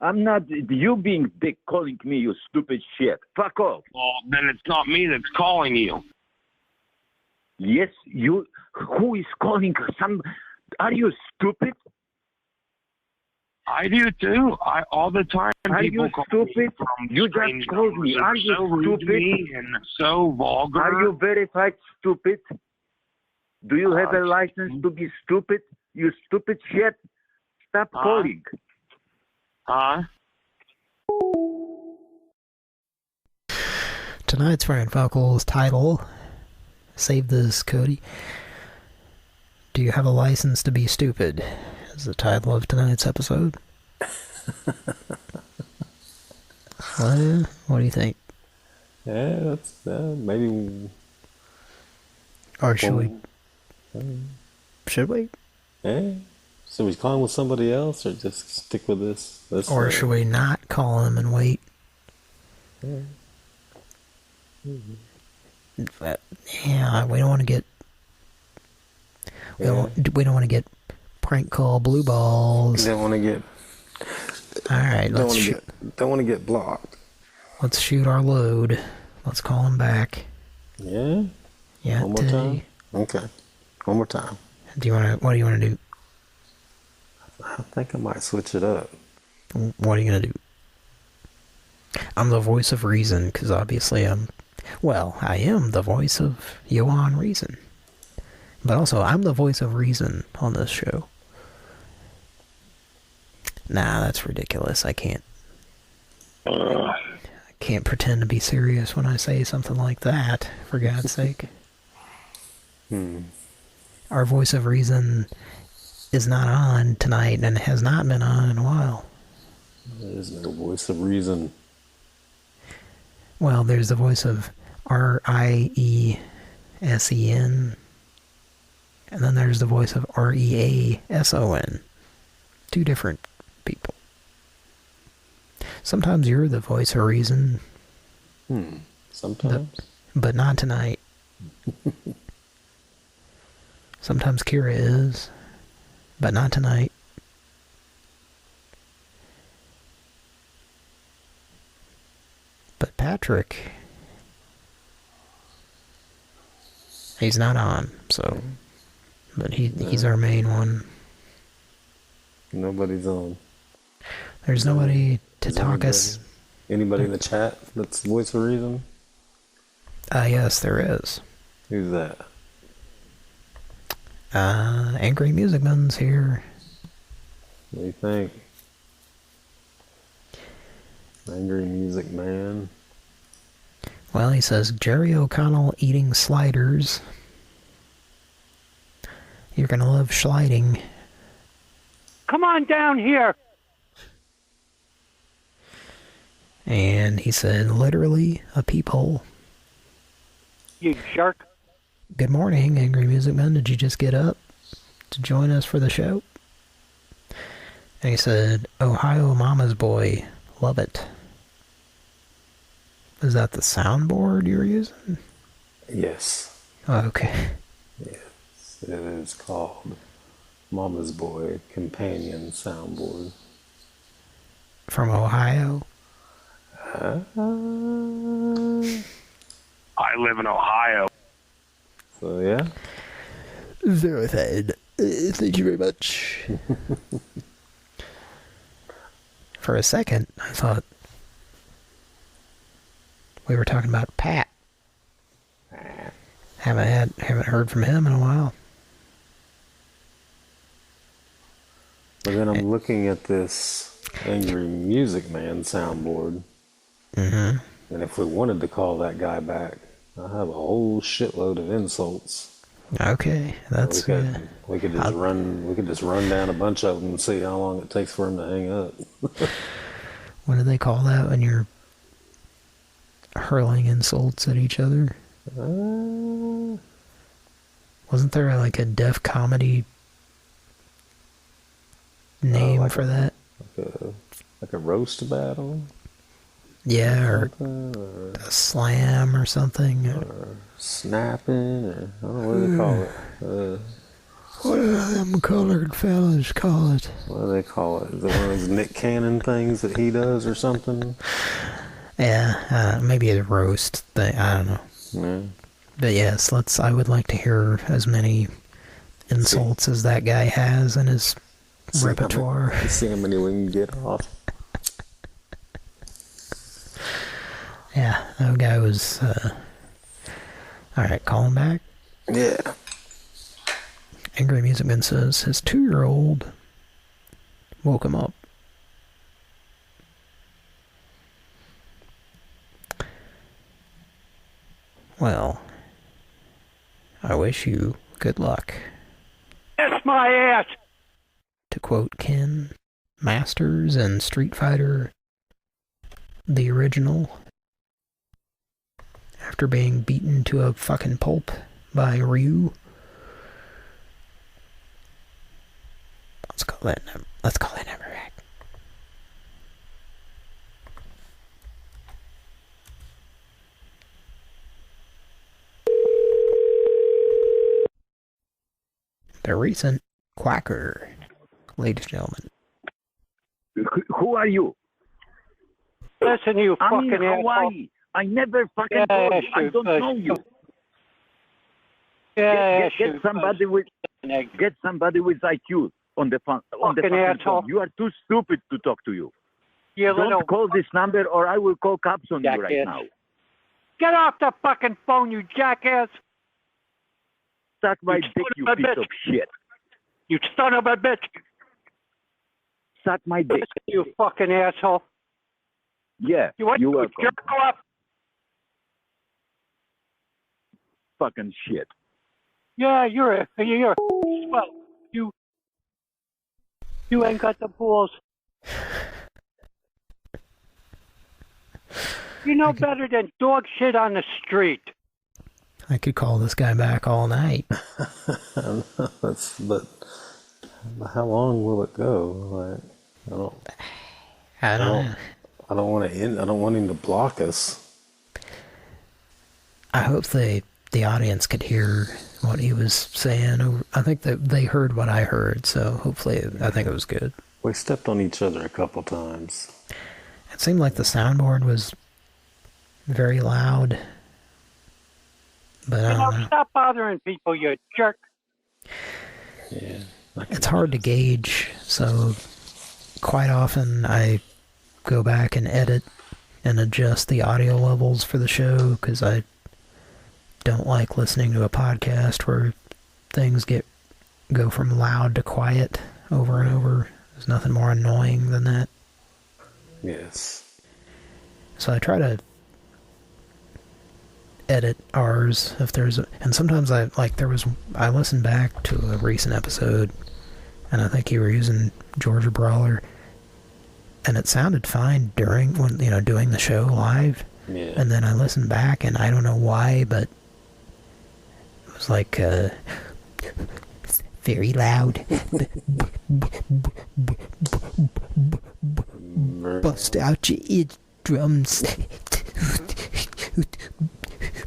I'm not you being dick calling me, you stupid shit. Fuck off. Well, then it's not me that's calling you. Yes, you. Who is calling? Are you stupid? I do too. All the time. Are people you call stupid? Me from You just called me. Are you so rude stupid? To me and so vulgar. Are you verified stupid? Do you have a license to be stupid? You stupid shit. Stop calling. Tonight's Pran Funkels title. Save this, Cody. Do you have a license to be stupid? Is the title of tonight's episode. What do you think? Yeah, that's maybe. Or should we? Should we? Yeah. Should we call him with somebody else, or just stick with this? Or should we not call him and wait? Yeah. Yeah, we don't want to get. We don't want to get prank call blue balls. Don't want to get. All right, don't want to get blocked. Let's shoot our load. Let's call him back. Yeah. Yeah. One more time. Okay. One more time. What do you want to do? I think I might switch it up. What are you gonna do? I'm the voice of reason, because obviously I am the voice of Johan Reason. But also, I'm the voice of reason on this show. Nah, that's ridiculous. I can't pretend to be serious when I say something like that, for God's sake. Our voice of reason is not on tonight and has not been on in a while. There's no voice of reason. Well, there's the voice of R-I-E-S-E-N, and then there's the voice of R-E-A-S-O-N. Two different people. Sometimes you're the voice of reason. Sometimes. But not tonight. Sometimes Kira is, but not tonight. But Patrick, he's not on, so, but he's our main one. Nobody's on. There's nobody to talk us. Anybody in the chat that's voice of reason? Yes, there is. Who's that? Angry Music Man's here. What do you think? Angry Music Man. Well, he says, Jerry O'Connell eating sliders. You're gonna love sliding. Come on down here. And he said, literally a peephole. You jerk. Good morning, Angry Music Man. Did you just get up to join us for the show? And he said, Ohio Mama's Boy. Love it. Is that the soundboard you're using? Yes. Oh, okay. Yes. It is called Mama's Boy Companion Soundboard. From Ohio? I live in Ohio. So, yeah? Zero said, Thank you very much. For a second, I thought we were talking about Pat. Haven't heard from him in a while. But then I'm looking at this Angry Music Man soundboard. Mm-hmm. And if we wanted to call that guy back, I have a whole shitload of insults. Okay, that's we could just run down a bunch of them and see how long it takes for him to hang up. What do they call that when you're hurling insults at each other? Wasn't there like a deaf comedy name for that? Like a roast battle? Yeah, or a slam or something. Or snapping, or I don't know what they call it. What do them colored fellas call it? What do they call it? Is it one of those Nick Cannon things that he does or something? Yeah, maybe a roast thing. I don't know. Yeah. But yes, I would like to hear as many insults as that guy has in his repertoire. See how many we can get off. Yeah, that guy was, alright, call him back? Yeah. Angry Music Man says his 2-year-old woke him up. Well, I wish you good luck. That's my ass! To quote Ken Masters in Street Fighter, the original, after being beaten to a fucking pulp by Ryu. Let's call that number back. The recent quacker, ladies and gentlemen. Who are you? Listen, you I'm fucking in Hawaii. I never fucking called you. I don't know you. Yeah, get somebody with IQ on the phone. On the fucking asshole. phone. You are too stupid to talk to you. You Don't call this number or I will call cops on you right now. Get off the fucking phone, you jackass! Suck my dick, you piece of shit. You son of a bitch! Suck my dick. You fucking asshole. Yeah, you want to jerk off? Fucking shit. Yeah, you're well, you ain't got the balls. You know better than dog shit on the street. I could call this guy back all night. But how long will it go? Like, I don't know. I don't want him to block us. I hope the audience could hear what he was saying. I think that they heard what I heard, so hopefully, I think it was good. We stepped on each other a couple times. It seemed like the soundboard was very loud. But I don't know. Stop bothering people, you jerk. Yeah. It's hard to gauge, so quite often I go back and edit and adjust the audio levels for the show because I don't like listening to a podcast where things go from loud to quiet over and over. There's nothing more annoying than that. Yes. So I try to edit ours if there's and sometimes I listened back to a recent episode and I think you were using Georgia Brawler and it sounded fine during doing the show live. Yeah. And then I listened back and I don't know why, but it was like very loud. Bust out your eardrums.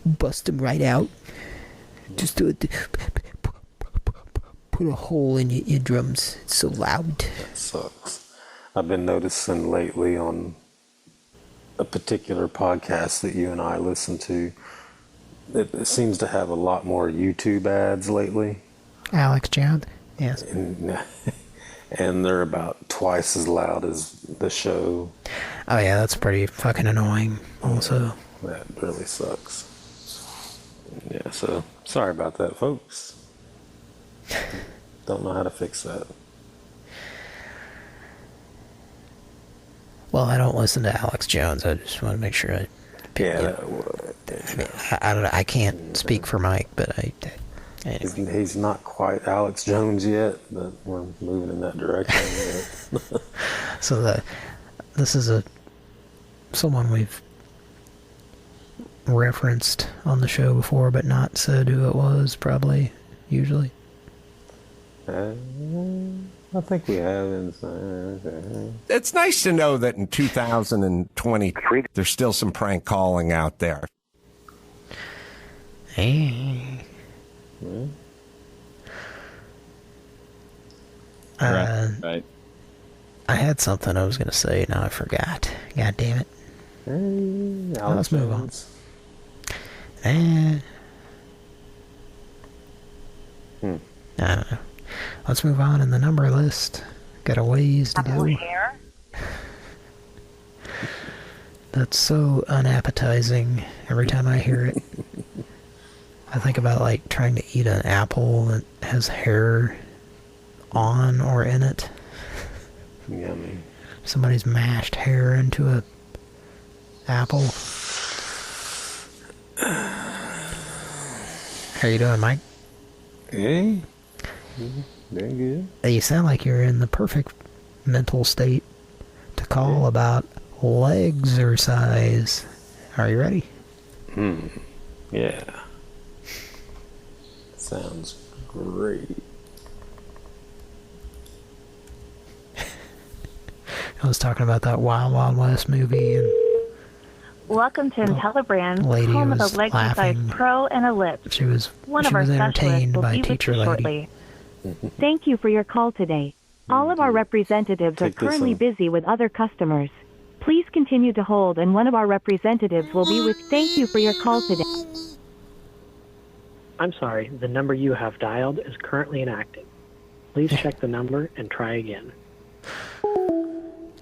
Bust them right out. Just put a hole in your eardrums. It's so loud. That sucks. I've been noticing lately on a particular podcast that you and I listen to, it seems to have a lot more YouTube ads lately. Alex Jones? Yes. And they're about twice as loud as the show. Oh yeah, that's pretty fucking annoying also. That really sucks. Yeah, so sorry about that, folks. Don't know how to fix that. Well, I don't listen to Alex Jones. I just want to make sure I mean, I don't know. I can't speak for Mike, but anyway. He's not quite Alex Jones yet, but we're moving in that direction. So this is someone we've referenced on the show before, but not said who it was, probably, usually. I think we have. It's nice to know that in 2023, there's still some prank calling out there. Hey. Right. I had something I was going to say, now I forgot. God damn it. Let's move on. I don't know. Let's move on in the number list. Got a ways to go. That's so unappetizing every time I hear it. I think about like trying to eat an apple that has hair on or in it. Yummy. Somebody's mashed hair into a apple. How you doing, Mike? Hey. Very good. You sound like you're in the perfect mental state to call about leg exercise. Are you ready? Yeah. Sounds great. I was talking about that Wild Wild West movie, and welcome to Intellibrand, lady home of the was Leg Exercise laughing. Pro and Ellipse. she was One of our specialists entertained will by be with Teacher you Lady. shortly. Thank you for your call today. All of our representatives are Take this currently one. busy with other customers. Please continue to hold, and one of our representatives will be with. Thank you for your call today. I'm sorry, the number you have dialed is currently inactive. Please check the number and try again.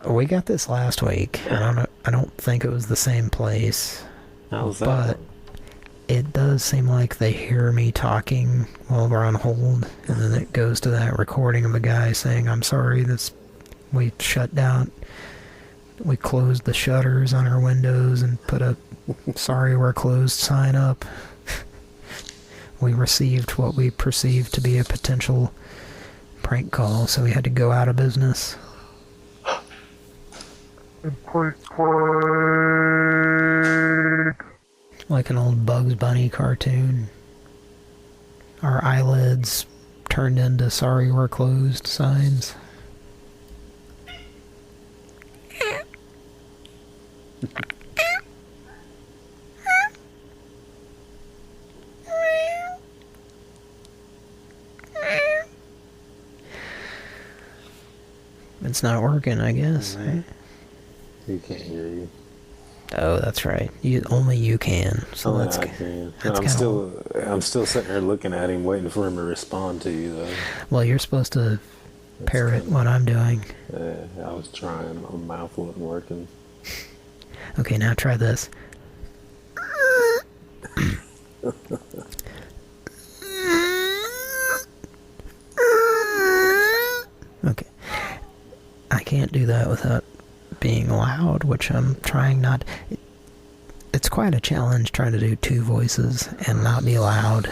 We got this last week. I don't think it was the same place. How's that? But it does seem like they hear me talking while we're on hold, and then it goes to that recording of a guy saying, "I'm sorry, we shut down. We closed the shutters on our windows and put a sorry we're closed sign up. We received what we perceived to be a potential prank call, so we had to go out of business." Like an old Bugs Bunny cartoon. Our eyelids turned into sorry we're closed signs. It's not working, I guess. He can't hear you. Oh, that's right. Only you can. So Only that's I can. that's I'm still sitting here looking at him, waiting for him to respond to you, though. Well, you're supposed to parrot what I'm doing. I was trying. My mouth wasn't working. Okay, now try this. Okay. I can't do that without being loud, which I'm trying not. It's quite a challenge trying to do two voices and not be loud.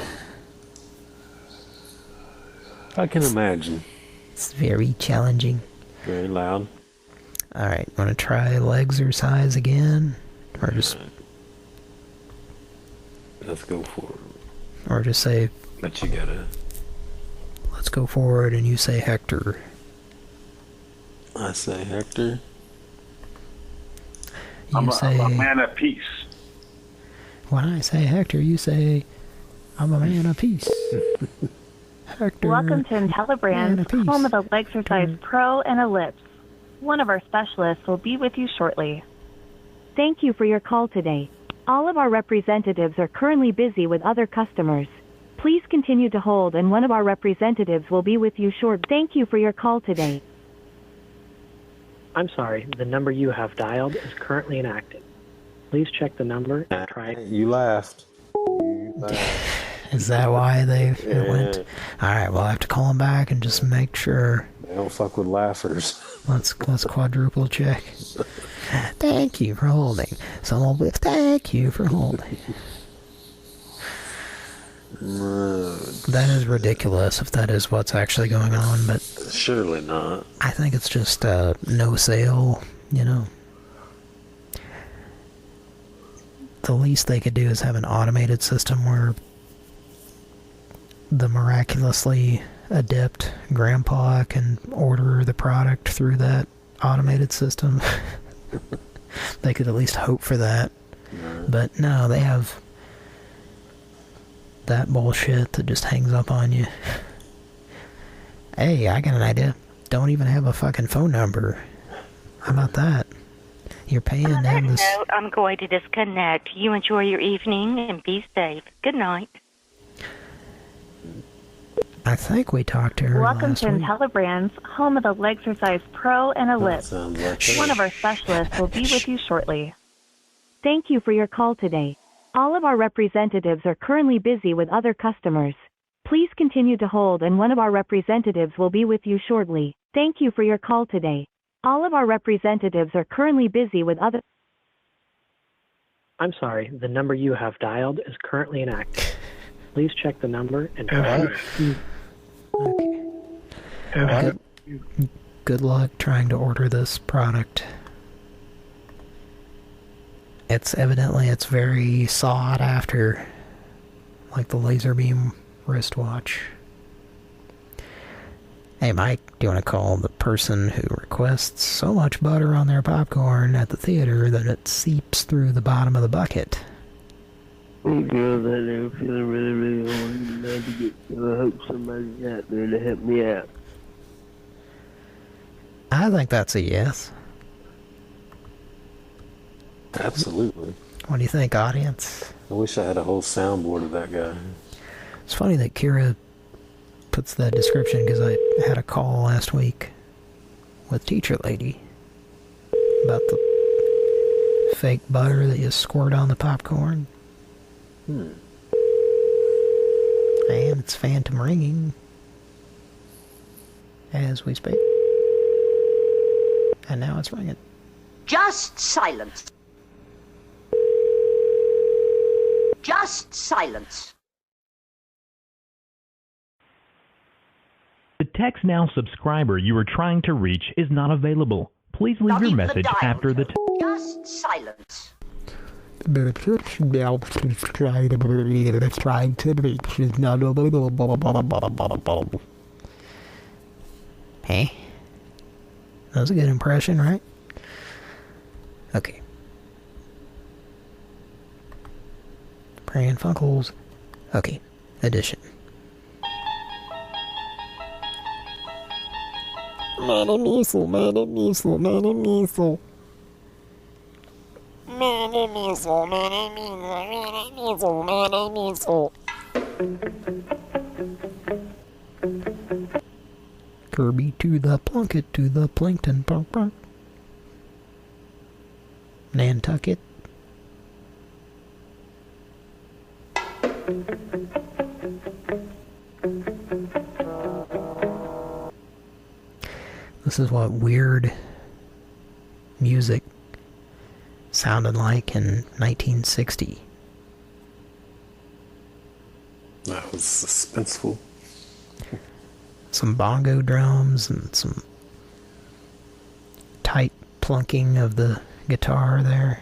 I can imagine. It's very challenging. Very loud. Alright, want to try leg exercise again? Or just... Let's go for it. Or just say... But you gotta... Let's go forward and you say Hector. I say Hector. I'm a man of peace. When I say Hector, you say, I'm a man of peace. Hector. Welcome to Intellibrand, home of the Leg Exercise Pro and Ellipse. One of our specialists will be with you shortly. Thank you for your call today. All of our representatives are currently busy with other customers. Please continue to hold and one of our representatives will be with you shortly. Thank you for your call today. I'm sorry, the number you have dialed is currently inactive. Please check the number and try it. You laughed. You laughed. Is that why it went? Alright, we'll have to call him back and just make sure. They don't fuck with laughers. Let's quadruple check. Thank you for holding. Thank you for holding. That is ridiculous if that is what's actually going on, but surely not. I think it's just no sale, you know. The least they could do is have an automated system where the miraculously adept grandpa can order the product through that automated system. They could at least hope for that. But no, they have that bullshit that just hangs up on you. Hey, I got an idea. Don't even have a fucking phone number. How about that? You're paying to have this... note, I'm going to disconnect. You enjoy your evening and be safe. Good night. I think we talked to her Welcome last to week. IntelliBrands, home of the Exercise Pro and Ellipse. One of our specialists will be with you shortly. Thank you for your call today. All of our representatives are currently busy with other customers. Please continue to hold and one of our representatives will be with you shortly. Thank you for your call today. All of our representatives are currently busy with other... I'm sorry, the number you have dialed is currently inactive. Please check the number and try it. Good luck trying to order this product. It's very sought after, like the laser beam wristwatch. Hey Mike, do you want to call the person who requests so much butter on their popcorn at the theater that it seeps through the bottom of the bucket? Hey girls out there feeling really horny. I hope somebody's out there to help me out. I think that's a yes. Absolutely. What do you think, audience? I wish I had a whole soundboard of that guy. It's funny that Kira puts that description because I had a call last week with Teacher Lady about the fake butter that you squirt on the popcorn. And it's phantom ringing as we speak. And now it's ringing. Just silence. Just silence. The Text Now subscriber you are trying to reach is not available. Please leave your message after the Just silence. The Text Now subscriber trying to reach is not available. Hey? That was a good impression, right? Okay. Pran Funkels. Okay. Edition. Manny Measle. Manny Measle. Manny Measle. Manny Measle. Manny Measle. Manny Measle. Kirby to the Plunkett to the Plankton Park. Nantucket. This is what weird music sounded like in 1960. That was suspenseful. Some bongo drums and some tight plunking of the guitar there.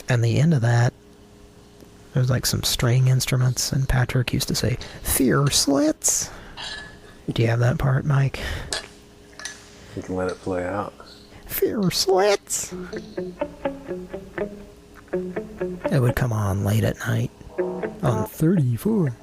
And the end of that, there's like some string instruments, and Patrick used to say, "Fear slits." Do you have that part, Mike? You can let it play out. Fear slits. It would come on late at night on 34.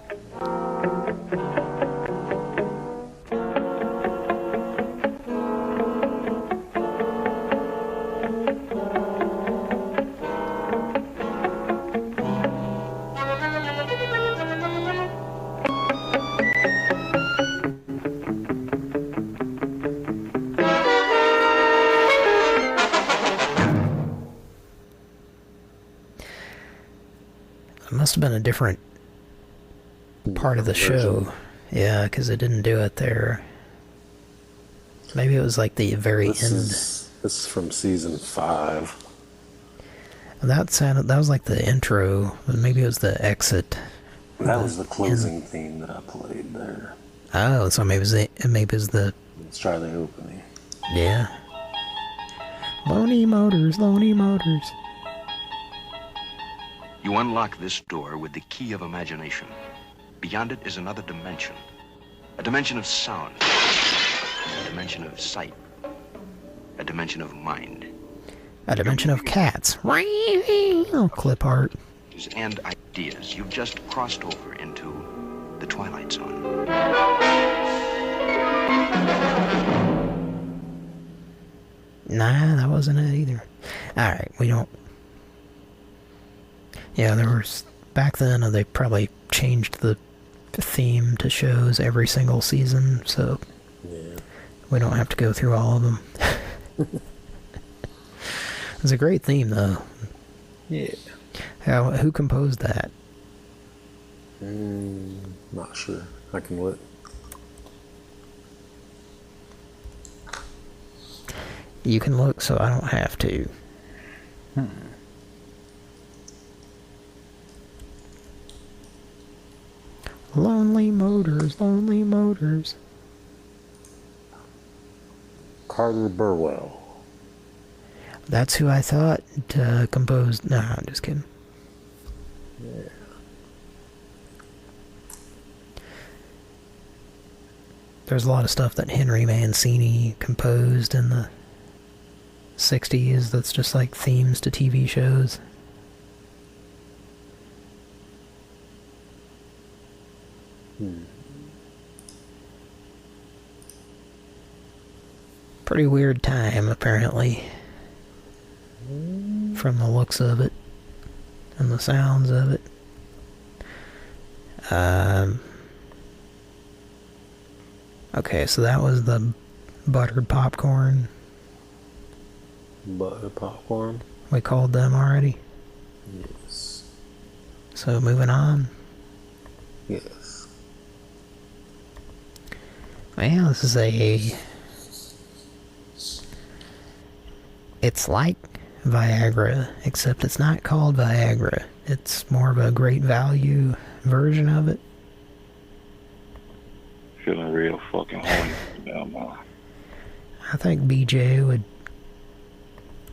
It must have been a different part of the show. Yeah, because it didn't do it there. Maybe it was like the very end. This is from season 5. That was like the intro. Maybe it was the exit. That was the closing theme that I played there. Oh, so maybe it was the... Let's try the opening. Yeah. Lonely Motors, Lonely Motors. You unlock this door with the key of imagination. Beyond it is another dimension. A dimension of sound. A dimension of sight. A dimension of mind. A dimension of cats. Oh, clip art. And ideas. You've just crossed over into the Twilight Zone. Nah, that wasn't it either. Alright, we don't... Yeah, there was... Back then, they probably changed the theme to shows every single season, so... Yeah. We don't have to go through all of them. It's a great theme, though. Yeah. Who composed that? Not sure. I can look. You can look, so I don't have to. Lonely Motors, Lonely Motors. Carter Burwell. That's who I thought composed... No, I'm just kidding. Yeah. There's a lot of stuff that Henry Mancini composed in the 60s that's just like themes to TV shows. Pretty weird time, apparently. From the looks of it. And the sounds of it. Okay, so that was the buttered popcorn. Buttered popcorn? We called them already? Yes. So moving on? Yes. Well, this is it's like Viagra, except it's not called Viagra. It's more of a great value version of it. Feeling real fucking horny now, man. I think BJ would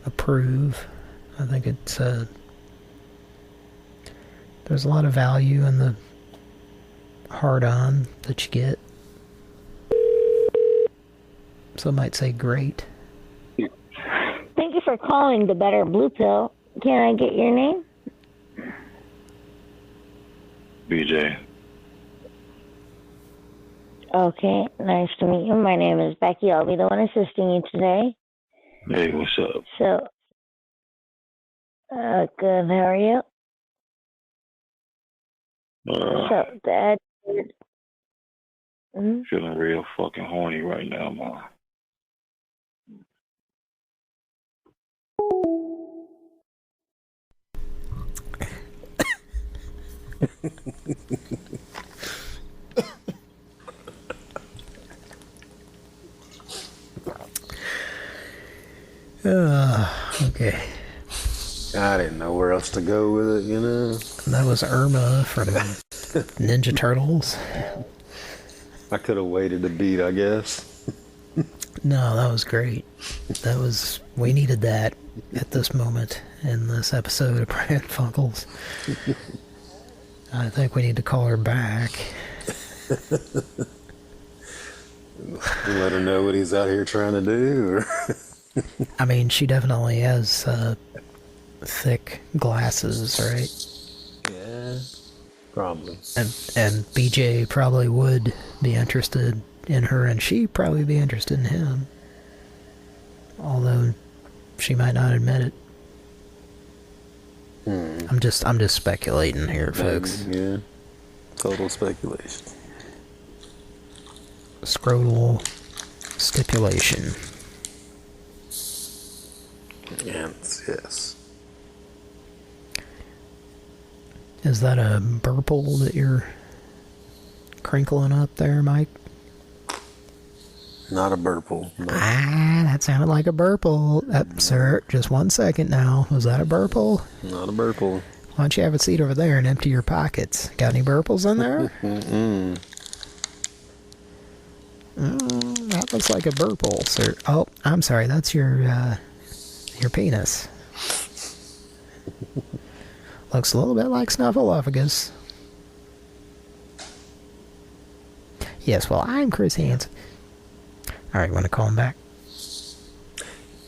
approve. I think it's there's a lot of value in the hard-on that you get. Some might say great. Thank you for calling the Better Blue Pill. Can I get your name? BJ. Okay, nice to meet you. My name is Becky. I'll be the one assisting you today. Hey, what's up? So, good. How are you? So, Dad. Feeling real fucking horny right now, man. Okay. I didn't know where else to go with it, you know? That was Irma from Ninja Turtles. I could have waited a beat, I guess. No, that was great. We needed that at this moment in this episode of Pran Funkels. I think we need to call her back. Let her know what he's out here trying to do, or... I mean, she definitely has thick glasses, right? Yeah, probably. And BJ probably would be interested in her, and she'd probably be interested in him. Although she might not admit it. I'm just speculating here, folks. Yeah, total speculation. Scrotal stipulation. Yes. Is that a burple that you're crinkling up there, Mike? Not a burple. No. That sounded like a burple. Sir, just 1 second now. Was that a burple? Not a burple. Why don't you have a seat over there and empty your pockets? Got any burples in there? That looks like a burple, sir. Oh, I'm sorry. That's your penis. Looks a little bit like Snuffleupagus. Yes, well, I'm Chris Hansen. Alright, want to call him back?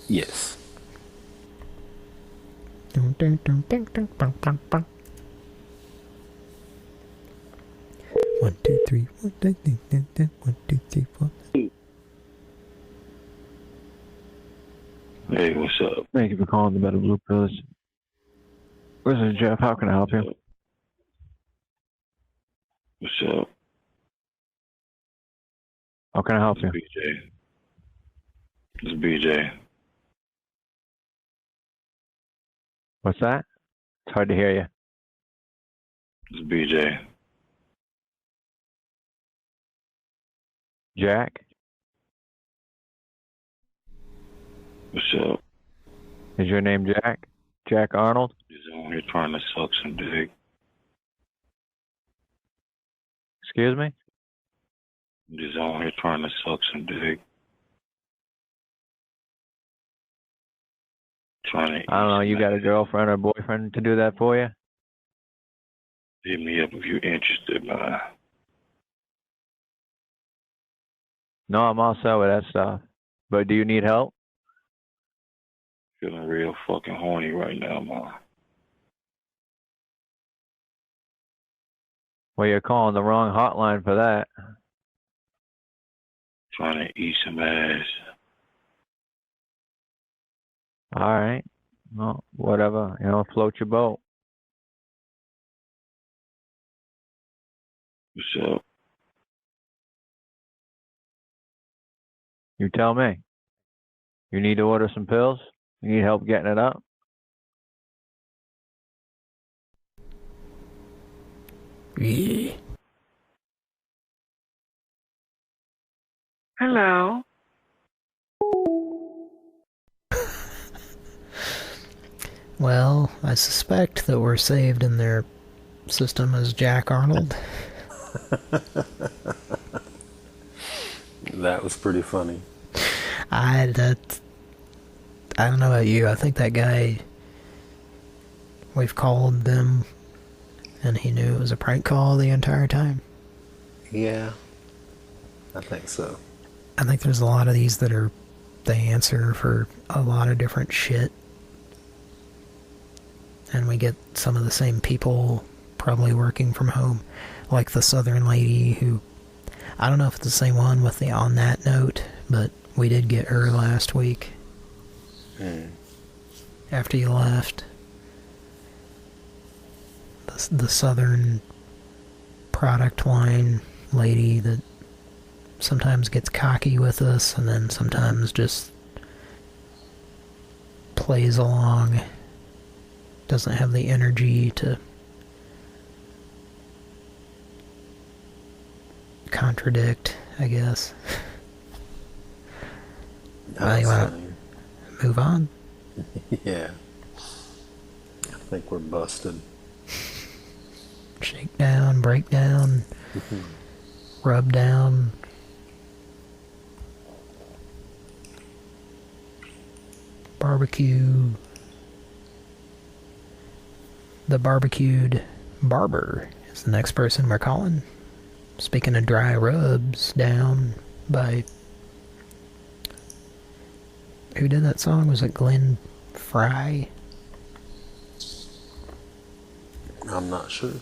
Yes. 1, 2, 3, 1, 2, 3, 4. Hey, what's up? Thank you for calling the Better Blue Pills. This is Jeff. How can I help you? What's up? How can I help you? BJ. It's BJ. What's that? It's hard to hear you. It's BJ. Jack? What's up? Is your name Jack? Jack Arnold? He's on here trying to suck some dick. Excuse me? He's on here trying to suck some dick. I don't know, you got a girlfriend or boyfriend to do that for you? Hit me up if you're interested, man. No, I'm all set with that stuff. But do you need help? Feeling real fucking horny right now, man. Well, you're calling the wrong hotline for that. Trying to eat some ass. All right. Well, whatever. Float your boat. What's up? You tell me. You need to order some pills? You need help getting it up? Yeah. Hello. Well, I suspect that we're saved in their system as Jack Arnold. That was pretty funny. I don't know about you. I think that guy, we've called them and he knew it was a prank call the entire time. Yeah, I think so. I think there's a lot of these that they answer for a lot of different shit. And we get some of the same people probably working from home. Like the southern lady who, I don't know if it's the same one with the on that note, but we did get her last week. After you left. The southern product line lady that sometimes gets cocky with us and then sometimes just plays along. Doesn't have the energy to contradict, I guess. Well, you want to move on? Yeah. I think we're busted. Shake down, break down, rub down. Barbecue. The barbecued barber is the next person we're calling. Speaking of dry rubs down by... Who did that song? Was it Glenn Fry? I'm not sure.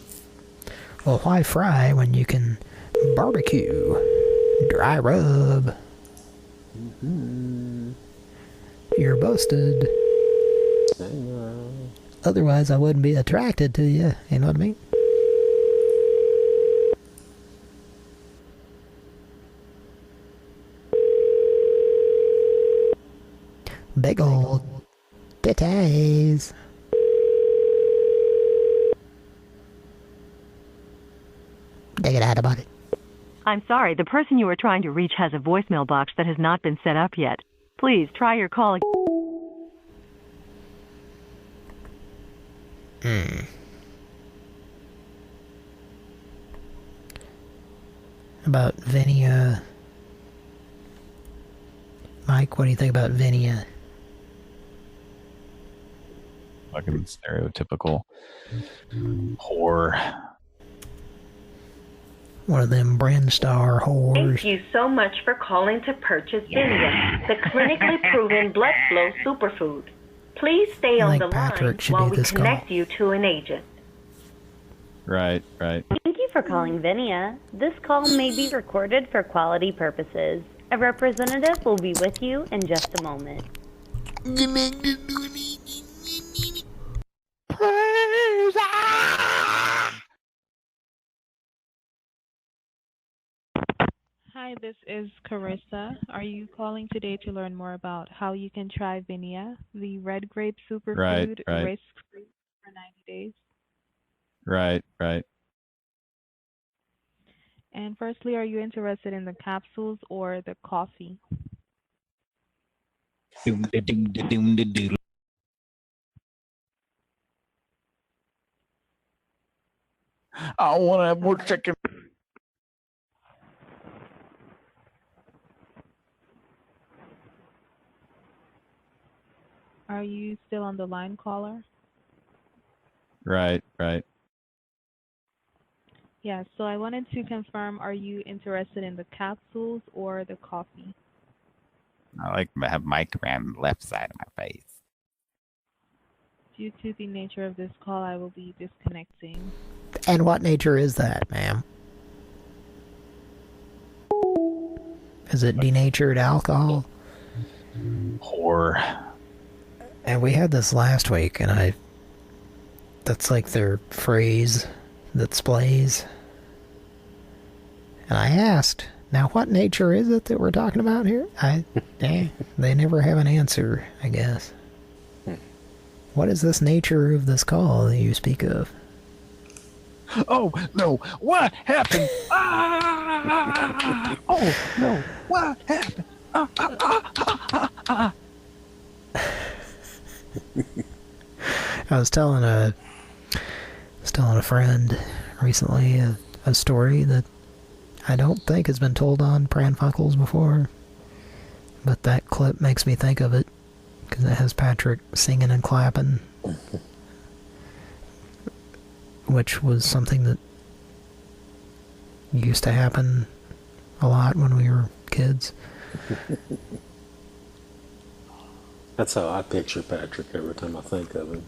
Well, why fry when you can barbecue? Dry rub. You're busted. Otherwise, I wouldn't be attracted to you. You know what I mean? Big old titties. Dig it out about it. I'm sorry, the person you are trying to reach has a voicemail box that has not been set up yet. Please try your call again. About Vinia. Mike, what do you think about Vinia? Fucking stereotypical whore. One of them Brinstar whores. Thank you so much for calling to purchase Vinia, the clinically proven blood flow superfood. Please stay on the line while we connect you to an agent. Right. Thank you for calling Vinia. This call may be recorded for quality purposes. A representative will be with you in just a moment. Hi, this is Carissa. Are you calling today to learn more about how you can try Vinia, the red grape superfood, risk-free for 90 days? Right. And firstly, are you interested in the capsules or the coffee? I want to have more chicken. Are you still on the line, caller? Right. Yeah, so I wanted to confirm, are you interested in the capsules or the coffee? I like to have Mike around the left side of my face. Due to the nature of this call, I will be disconnecting. And what nature is that, ma'am? Is it denatured alcohol? Whore. And we had this last week, and that's like their phrase that displays. And I asked, now what nature is it that we're talking about here? They never have an answer, I guess. What is this nature of this call that you speak of? Oh, no, what happened? Oh, no, what happened? I was telling a friend recently a story that I don't think has been told on Pran Funkels before, but that clip makes me think of it because it has Patrick singing and clapping, which was something that used to happen a lot when we were kids. That's how I picture Patrick every time I think of him.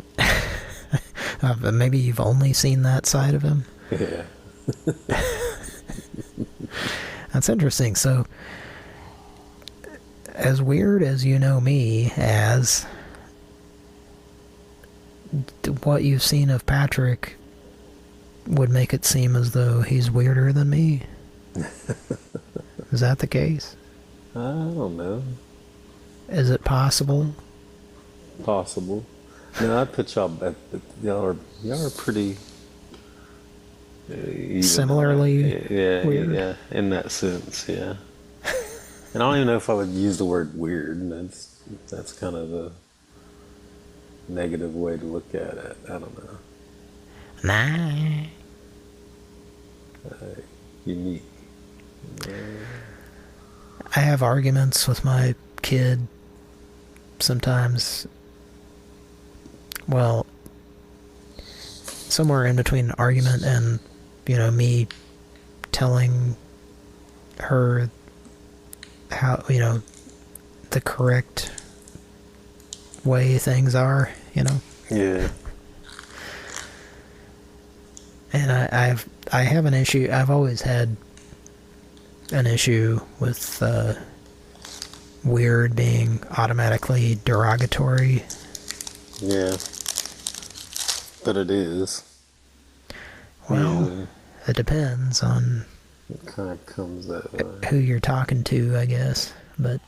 But maybe you've only seen that side of him? Yeah. That's interesting. So, as weird as you know me as, what you've seen of Patrick would make it seem as though he's weirder than me. Is that the case? I don't know. Is it possible? Possible. No, I'd put y'all are pretty even. Similarly weird? Yeah, in that sense, yeah. And I don't even know if I would use the word weird. That's kind of a negative way to look at it. I don't know. Nah. Unique. I have arguments with my kid sometimes. Well, somewhere in between an argument and, me telling her how, the correct way things are, Yeah. And I have an issue. I've always had an issue with weird being automatically derogatory. Yeah. But it is. Well, it depends on it kind of comes that way. Who you're talking to, I guess. But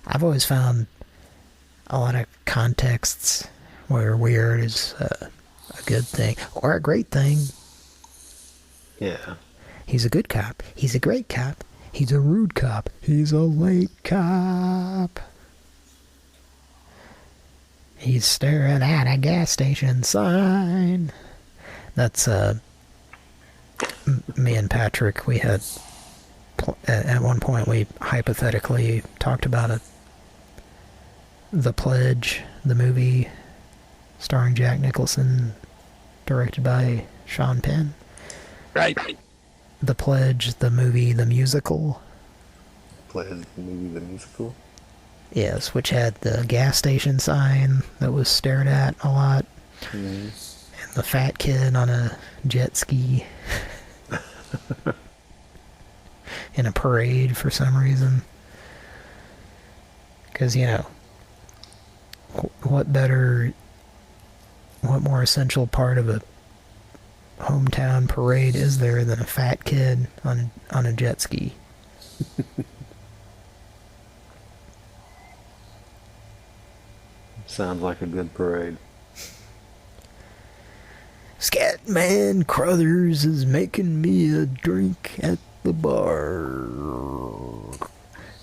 I've always found a lot of contexts where weird is a good thing or a great thing. Yeah. He's a good cop. He's a great cop. He's a rude cop. He's a late cop. He's staring at a gas station sign. That's, me and Patrick, we had, at one point we hypothetically talked about it. The Pledge, the movie starring Jack Nicholson, directed by Sean Penn. Right. The Pledge, the movie, the musical. Pledge, the movie, the musical? Yes, which had the gas station sign that was stared at a lot. And the fat kid on a jet ski. In a parade for some reason. Because, you know, what more essential part of a hometown parade is there than a fat kid on a jet ski? Sounds like a good parade. Scatman Crothers is making me a drink at the bar.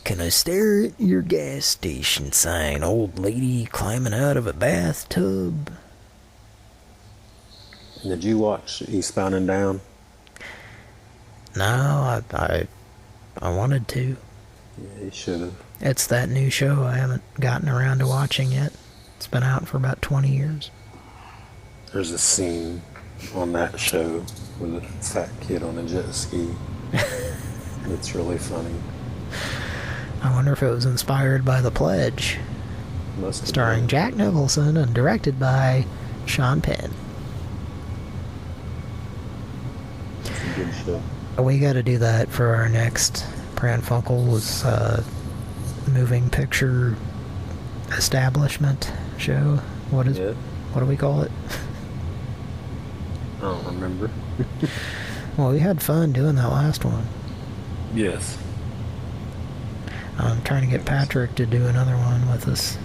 Can I stare at your gas station sign, old lady climbing out of a bathtub? Did you watch Eastbound and Down? No, I wanted to. Yeah, you should have. It's that new show I haven't gotten around to watching yet. It's been out for about 20 years. There's a scene on that show with a fat kid on a jet ski. It's really funny. I wonder if it was inspired by The Pledge. Starring Jack Nicholson and directed by Sean Penn. It's a good show. We got to do that for our next Pran Funkels moving picture establishment show. What do we call it? I don't remember. Well, we had fun doing that last one. Yes. I'm trying to get Patrick to do another one with us.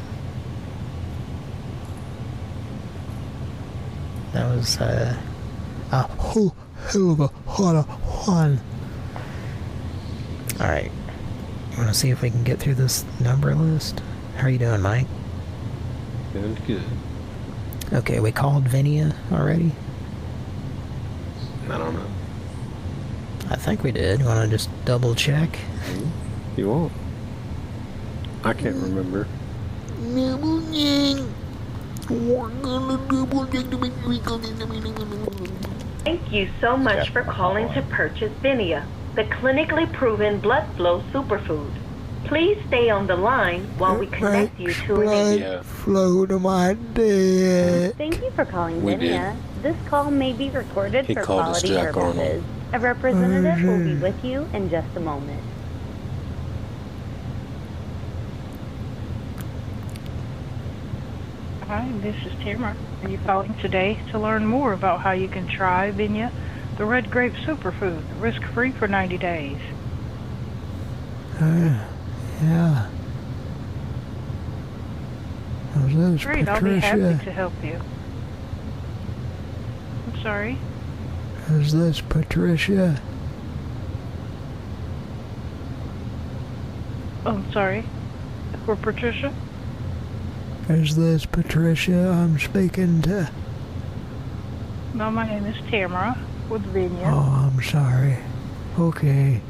That was a whole hell of a lot of fun. Alright. You want to see if we can get through this number list? How are you doing, Mike? Doing good. Okay, we called Vinia already? I don't know. I think we did. You want to just double check? You won't. I can't remember. Thank you so much for calling to purchase Vinia, the clinically proven blood flow superfood. Please stay on the line while we connect you to an agent. Flow to my dead. Thank you for calling We Vinia. This call may be recorded He for called us quality Jack purposes. Arnold. A representative will be with you in just a moment. Hi, this is Tamara. Are you calling today to learn more about how you can try Vinia, the red grape superfood, risk-free for 90 days? Yeah. How's Great, Patricia? I'll be happy to help you. I'm sorry? Is this Patricia? Oh, I'm sorry. For Patricia? Is this Patricia I'm speaking to? No, my name is Tamara with Vinia. Oh, I'm sorry. Okay.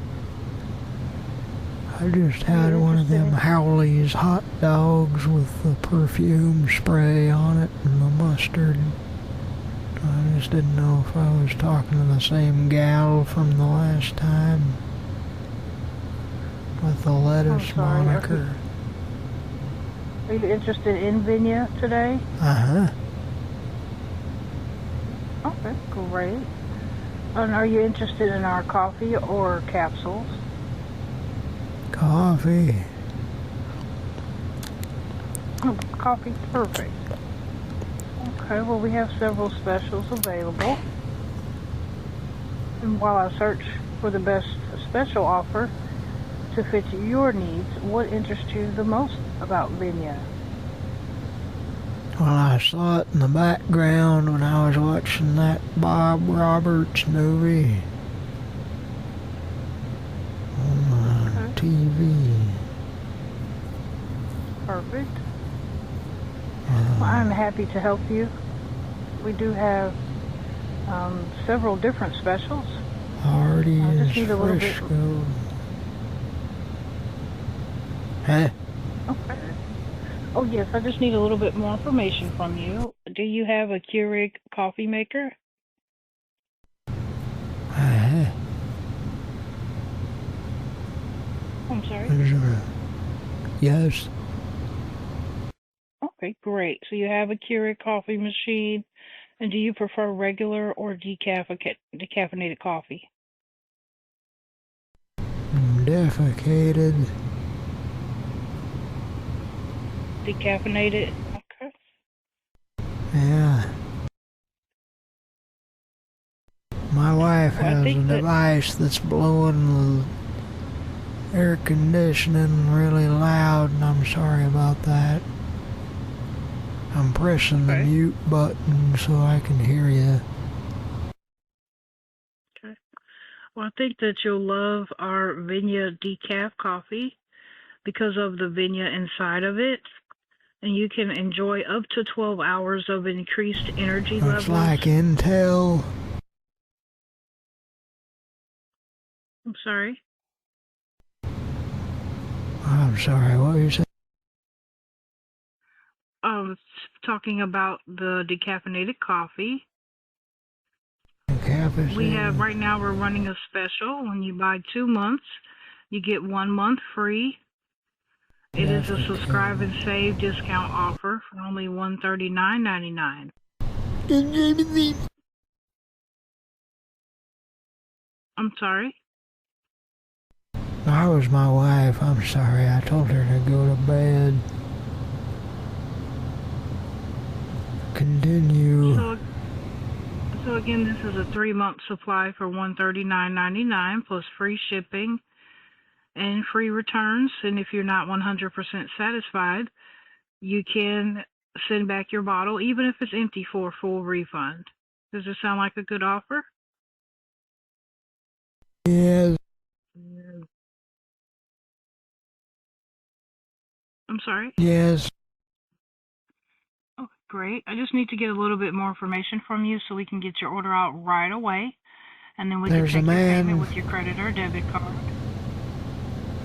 I just had one of them Howley's hot dogs with the perfume spray on it and the mustard. I just didn't know if I was talking to the same gal from the last time with the lettuce moniker. Are you interested in Vinia today? Uh-huh. Okay, great. And are you interested in our coffee or capsules? Coffee. Oh, coffee, perfect. Okay, well, we have several specials available. And while I search for the best special offer to fit your needs, what interests you the most about Vinia? Well, I saw it in the background when I was watching that Bob Roberts movie. TV. Perfect. Well, I'm happy to help you. We do have several different specials. Hardy I just is need a little bit. Frisco. Huh? Okay. Oh yes, I just need a little bit more information from you. Do you have a Keurig coffee maker? I'm sorry? Yes. Okay, great. So you have a Keurig coffee machine, and do you prefer regular or decaffeinated coffee? Defecated. Decaffeinated? Okay. Yeah. My wife has a device that's blowing the air conditioning really loud, and I'm sorry about that. I'm pressing the mute button so I can hear you. Okay. Well, I think that you'll love our Vinia decaf coffee because of the Vinia inside of it. And you can enjoy up to 12 hours of increased energy levels. It's like Intel. I'm sorry? I'm sorry, what were you saying? Talking about the decaffeinated coffee. We have, right now, we're running a special. When you buy 2 months, you get 1 month free. It is a subscribe and save discount offer for only $139.99. I'm sorry? That was my wife. I'm sorry. I told her to go to bed. Continue. So again, this is a 3-month supply for $139.99 plus free shipping and free returns. And if you're not 100% satisfied, you can send back your bottle, even if it's empty, for a full refund. Does this sound like a good offer? Yes. I'm sorry? Yes. Oh, great. I just need to get a little bit more information from you so we can get your order out right away. And then we can take your payment with your credit or debit card.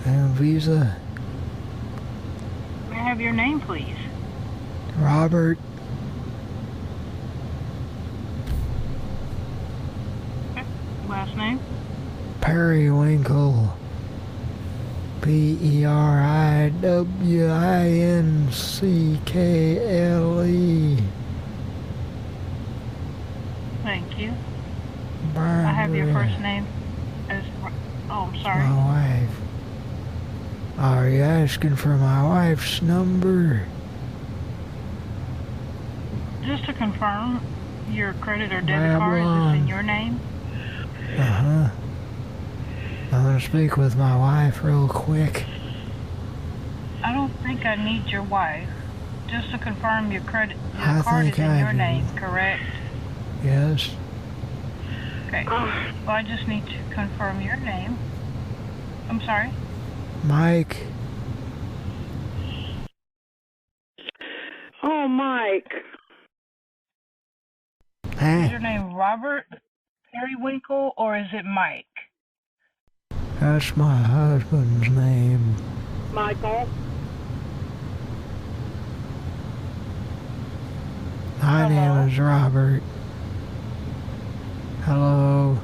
And Visa. May I have your name, please? Robert. Okay. Last name? Periwinkle. Periwinkle. Thank you. I have your first name as... Oh, I'm sorry. My wife. Are you asking for my wife's number? Just to confirm, your credit or debit card, is this in your name? Uh-huh. I'm going to speak with my wife real quick. I don't think I need your wife. Just to confirm, your card is in your name, correct? Yes. Okay. Well, I just need to confirm your name. I'm sorry? Mike. Oh, Mike. Is your name Robert Periwinkle, or is it Mike? That's my husband's name. Michael. My name is Robert. Hello.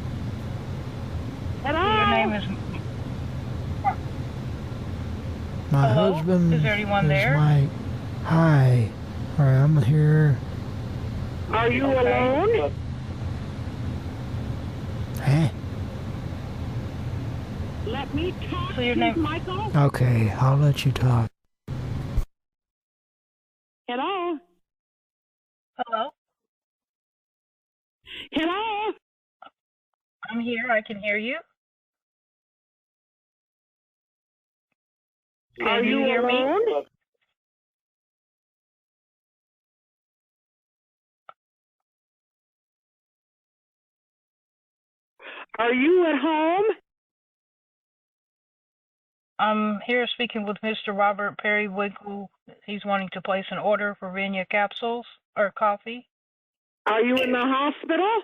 Hello. Your name is... My Hello? husband Is there anyone is there? Mike. Hi. I'm here. Are you alone? Huh? Let me talk So your to name... Michael. Okay, I'll let you talk. Hello? Hello? Hello? I'm here. I can hear you. Are you hear alone? me? Are you at home? I'm here speaking with Mr. Robert Periwinkle. He's wanting to place an order for Vinia capsules or coffee. Are you in the hospital?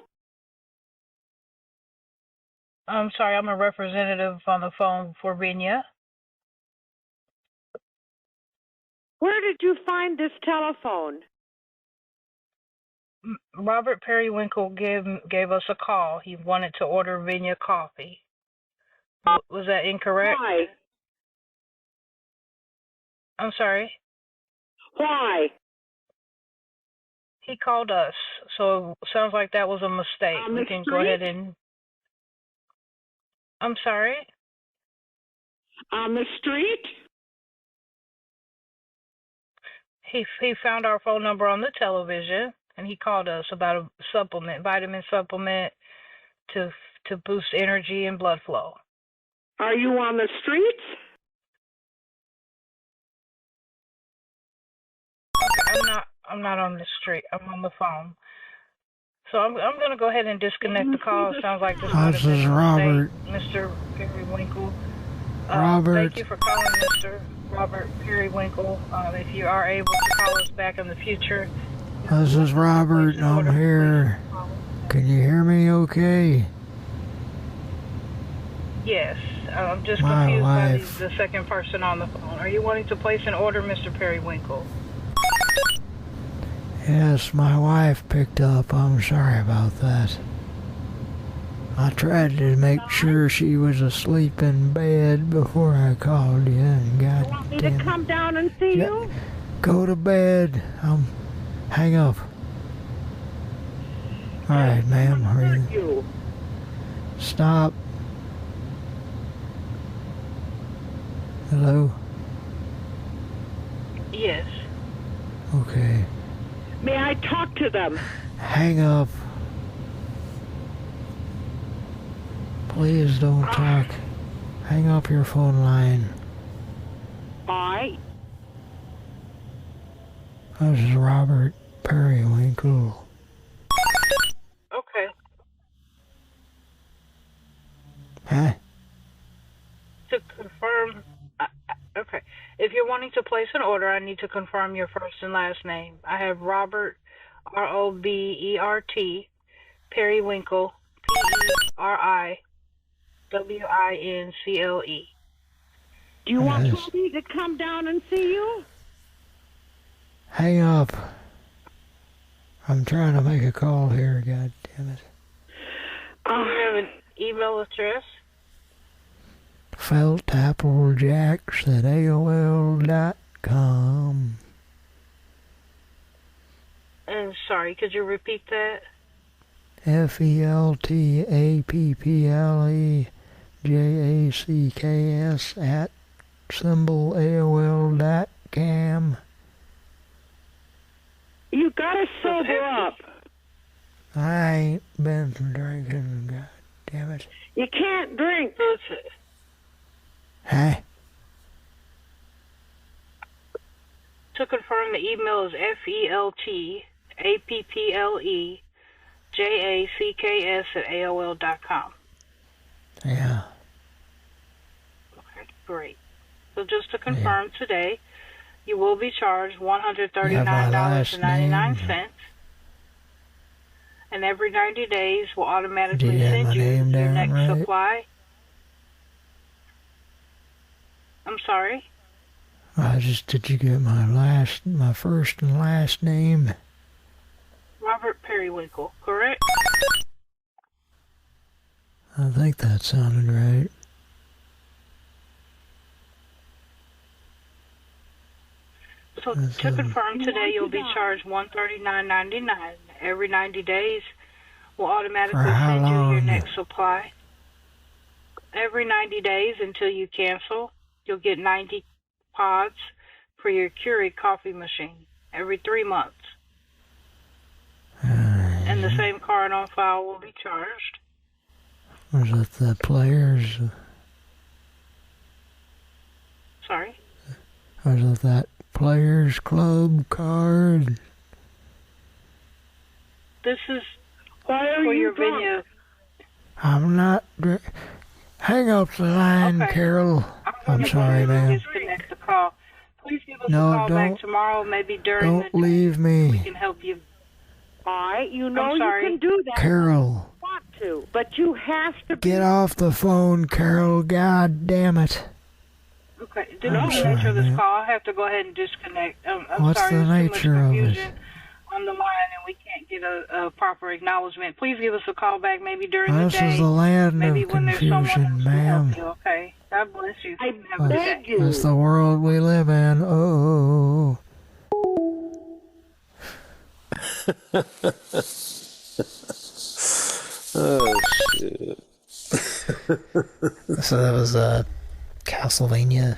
I'm sorry, I'm a representative on the phone for Vinia. Where did you find this telephone? Robert Periwinkle gave us a call. He wanted to order Vinia coffee. Was that incorrect? Why? I'm sorry? Why? He called us, so it sounds like that was a mistake. On the We can street? go ahead and... I'm sorry? On the street? He found our phone number on the television, and he called us about a supplement, vitamin supplement to boost energy and blood flow. Are you on the streets? I'm not on the street. I'm on the phone. So I'm going to go ahead and disconnect the call. It sounds like this is Robert. Mr. Periwinkle. Robert. Thank you for calling, Mr. Robert Periwinkle. If you are able to call us back in the future. This is Robert. I'm here. Can you hear me okay? Yes. I'm just My confused wife. by the second person on the phone. Are you wanting to place an order, Mr. Periwinkle? Yes, my wife picked up. I'm sorry about that. I tried to make sure she was asleep in bed before I called you, and You want me to come down and see you? Go to bed. Hang up. All right, ma'am. Hurry. Stop. Hello? Yes. Okay. May I talk to them? Hang up. Please don't talk. Hang up your phone line. Alright. This is Robert Periwinkle. Okay. Huh? To confirm... okay. If you're wanting to place an order, I need to confirm your first and last name. I have Robert, R-O-B-E-R-T, Periwinkle, P-E-R-I-W-I-N-C-L-E. Do you want me to come down and see you? Hang up. I'm trying to make a call here, god damn it. Do you have an email address? feltappleJacks@AOL.com. And sorry, could you repeat that? FELTAPPLEJACKS@AOL.com. You gotta sober up. I ain't been drinking, god damn it. You can't drink. Huh? To confirm, the email is FELTAPPLEJACKS@AOL.com. Yeah. Okay, great. So just to confirm, today you will be charged $139.99. And every 90 days we'll automatically send you your next supply. I'm sorry? Did you get my first and last name? Robert Periwinkle, correct? I think that sounded right. So to confirm, today you'll be charged $139.99. Every 90 days we'll automatically send you your next supply. Every 90 days until you cancel, you'll get 90 pods for your Keurig coffee machine every 3 months. And the same card on file will be charged. Was it the Players? Sorry? Was it that Players Club card? This is for your Vinia. I'm not... Hang up the line, Okay. Carol. I'm I'm sorry, ma'am. Disconnect the call. Please give us No, a call don't- back tomorrow, maybe during the Don't leave me. we can help you. All right, you know I'm you sorry. can do that. Carol. If you want to, but you have to Get off the phone, Carol. God damn it. Okay, due to the nature of this call, I have to go ahead and disconnect. I'm What's sorry, the there's too much nature of it? confusion on the line, and we can't get a proper acknowledgement. Please give us a call back, maybe during the This day. is the land maybe of when there's someone else confusion, to help ma'am. you. Okay, God bless you. Have a good day. It's the world we live in. Oh. Oh, shit. So that was a Castlevania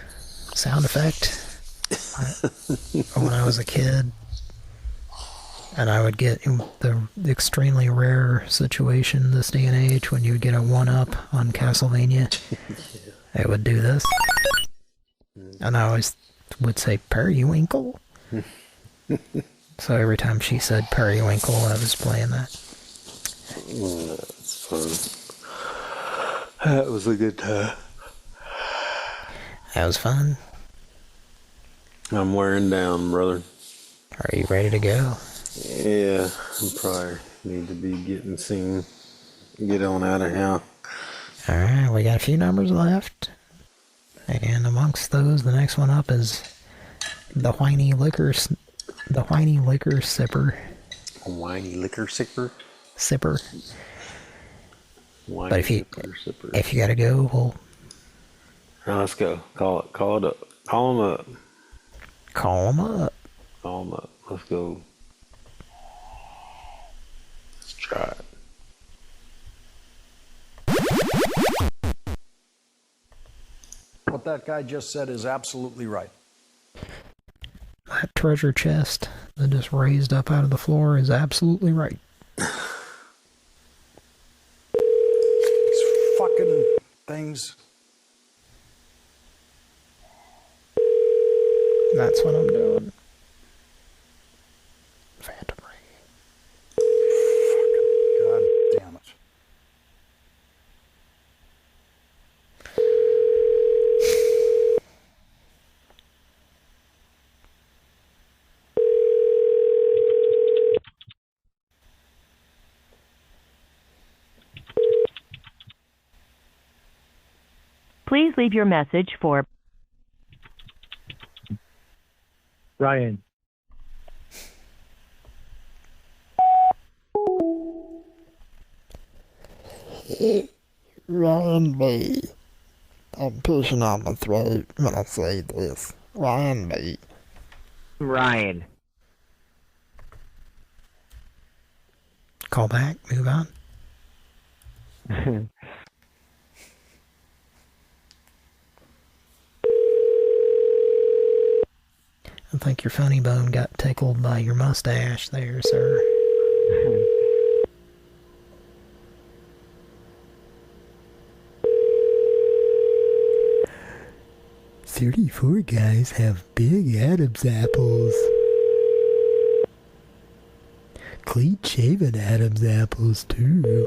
sound effect when I was a kid. And I would get the extremely rare situation this day and age when you would get a 1-up on Castlevania. It would do this. And I always would say, Periwinkle? So every time she said Periwinkle, I was playing that. That's fun. That was a good time. That was fun. I'm wearing down, brother. Are you ready to go? Yeah, I probably need to be getting seen. Get on out of here. Alright, we got a few numbers left. And amongst those, the next one up is the whiny liquor sipper. A whiny liquor sipper? Sipper. Whiny But if you liquor sipper. if you gotta go, we'll Now let's go. Call it up. Call him up. call them up. Call him up. Let's go. Let's try it. What that guy just said is absolutely right. That treasure chest that just raised up out of the floor is absolutely right. These fucking things. That's what I'm doing. Phantom God damn it. Please leave your message for Ryan. Ryan B. I'm pushing on my throat when I say this. Ryan B. Ryan. Call back, move on. I think your funny bone got tickled by your mustache there, sir. 34 guys have big Adam's apples. Clean-shaven Adam's apples, too.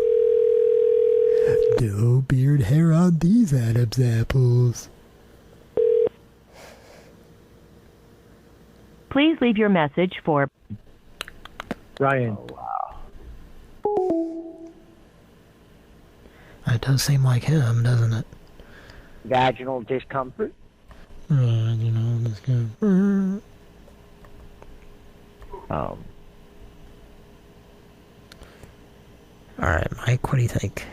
No beard hair on these Adam's apples. Please leave your message for Ryan. That does seem like him, doesn't it? Vaginal discomfort. Discomfort. Alright, Mike, what do you think?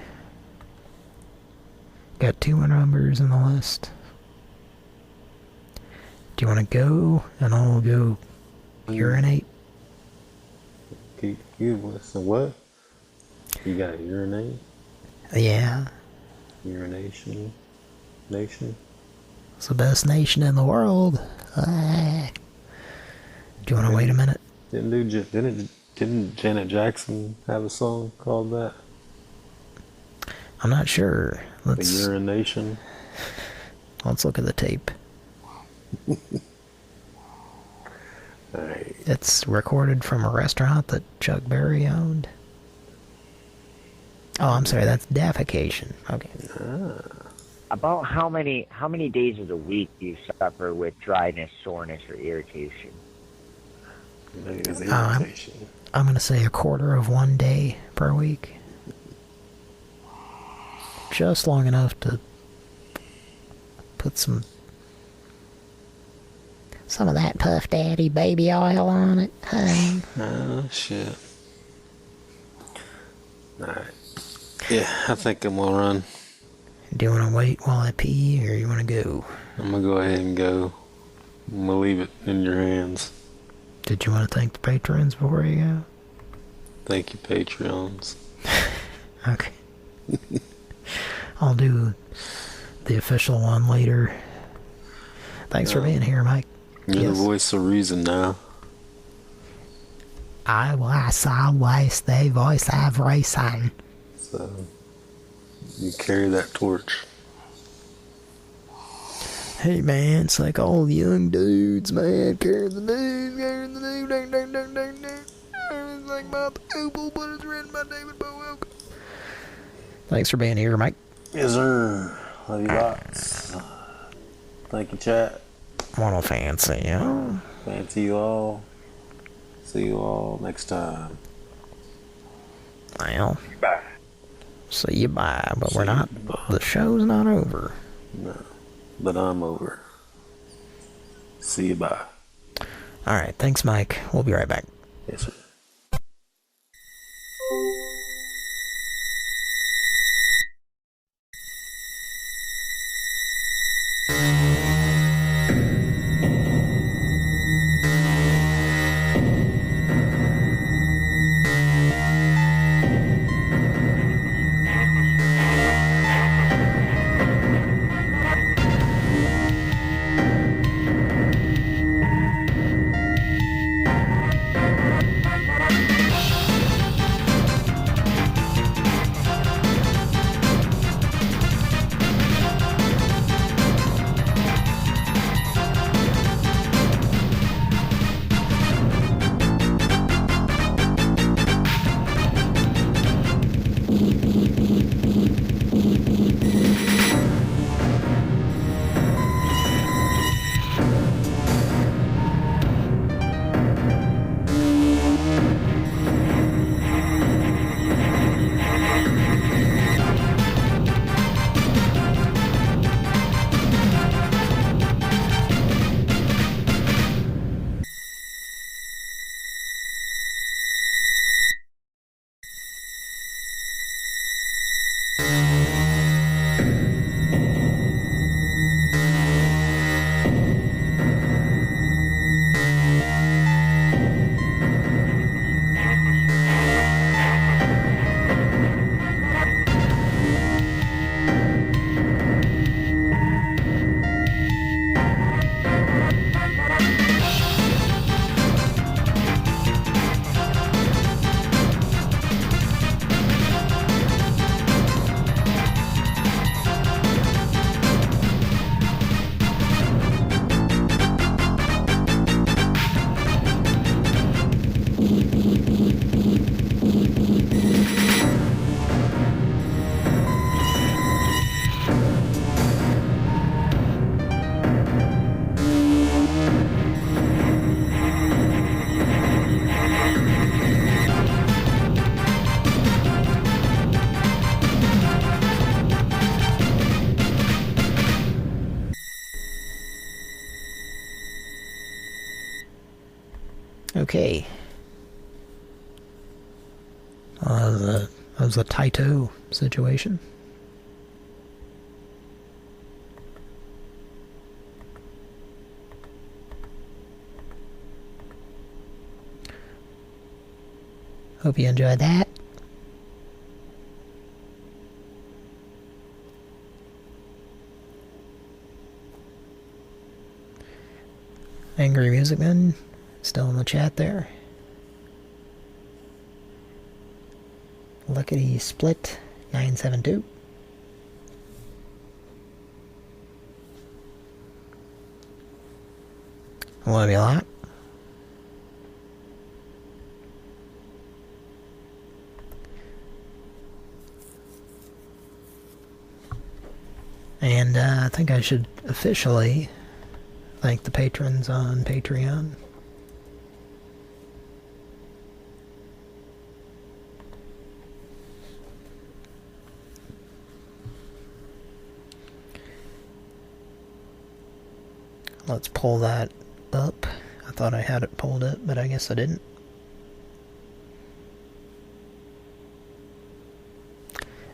Got 2 more numbers in the list. Do you want to go? And I'll go urinate. So what? You got to urinate? Yeah. Urination? Nation? It's the best nation in the world. Ah. Do you want to wait a minute? Didn't Janet Jackson have a song called that? I'm not sure. The urination? Let's look at the tape. Right. It's recorded from a restaurant that Chuck Berry owned. Oh, I'm sorry, that's defecation. Okay. About how many days of the week do you suffer with dryness, soreness, or irritation? Maybe it's irritation. I'm going to say a quarter of 1 day per week. Just long enough to put some of that Puff Daddy baby oil on it, honey. Oh, shit. Alright. Yeah, I think I'm gonna run. Do you want to wait while I pee, or you want to go? I'm gonna go ahead and go. I'm gonna leave it in your hands. Did you want to thank the patrons before you go? Thank you, Patreons. Okay. I'll do the official one later. Thanks for being here, Mike. You're the voice of reason now. I was always the voice of reason. So, you carry that torch. Hey, man, it's like all the young dudes, man, carrying the news, dang, dang, dang, dang, dang. It's like about the Opal, but it's written by David Bowie. Thanks for being here, Mike. Yes, sir. Love you lots. Thank you, chat. Wanna fancy, yeah? Fancy you all. See you all next time. Well, bye. See you bye, but we're not. The show's not over. No, but I'm over. See you bye. Alright, thanks, Mike. We'll be right back. Yes, sir. Okay. That was a Taito situation. Hope you enjoyed that. Angry Music Man, still in the chat there. Lickety Split 972. Love you a lot. And I think I should officially thank the patrons on Patreon. Let's pull that up. I thought I had it pulled up, but I guess I didn't.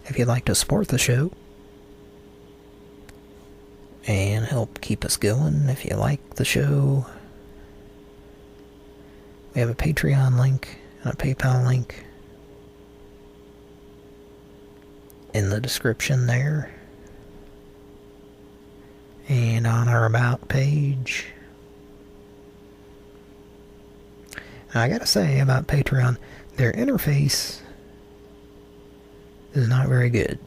If you'd like to support the show and help keep us going, if you like the show, we have a Patreon link and a PayPal link in the description there. And on our About page. Now, I gotta say about Patreon, their interface is not very good.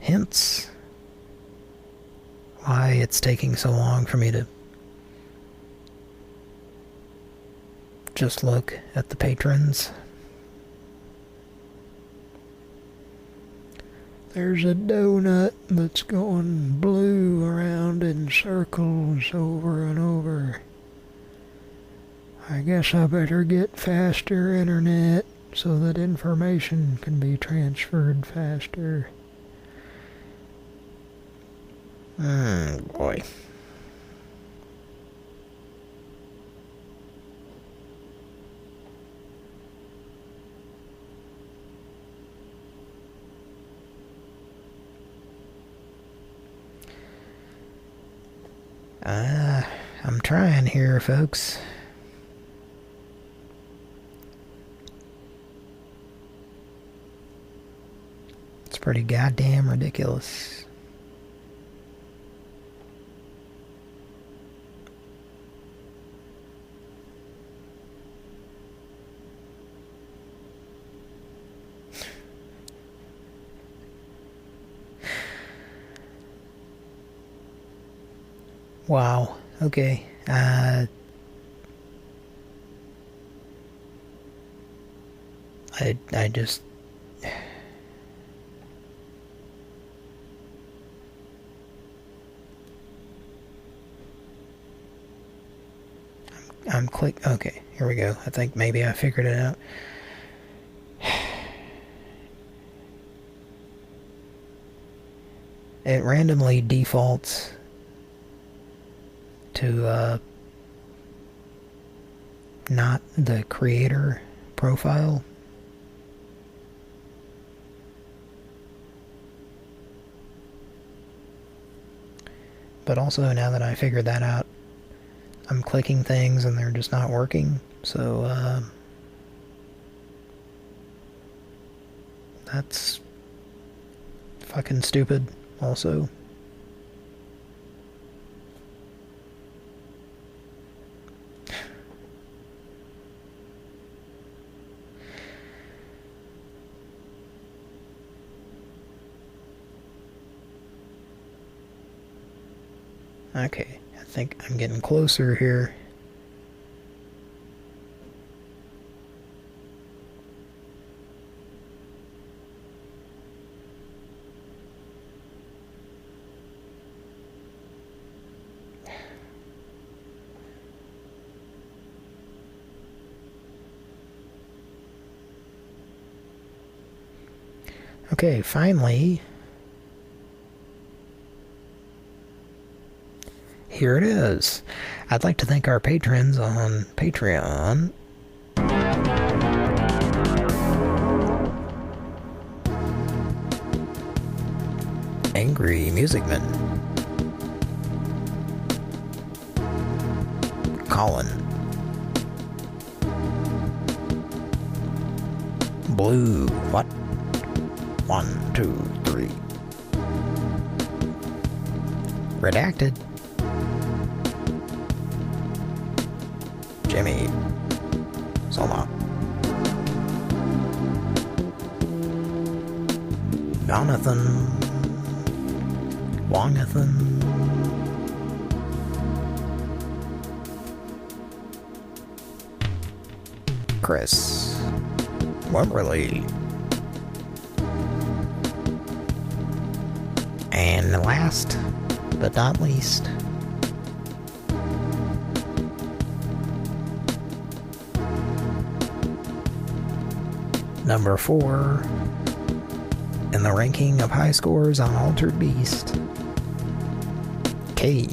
Hence why it's taking so long for me to just look at the patrons. There's a donut that's going blue around in circles over and over. I guess I better get faster internet so that information can be transferred faster. Oh boy. I'm trying here, folks. It's pretty goddamn ridiculous. Wow. Okay. I just... I'm click... Okay, here we go. I think maybe I figured it out. It randomly defaults to not the creator profile. But also, now that I figured that out, I'm clicking things and they're just not working, so that's fucking stupid also. Okay, I think I'm getting closer here. Okay, finally, here it is. I'd like to thank our patrons on Patreon. Angry Musicman, Colin, Blue, what? 1, 2, 3. Redacted. Jimmy. Soma. Jonathan. Wongathan. Chris. Wimberly. And last but not least, number 4 in the ranking of high scores on Altered Beast, K.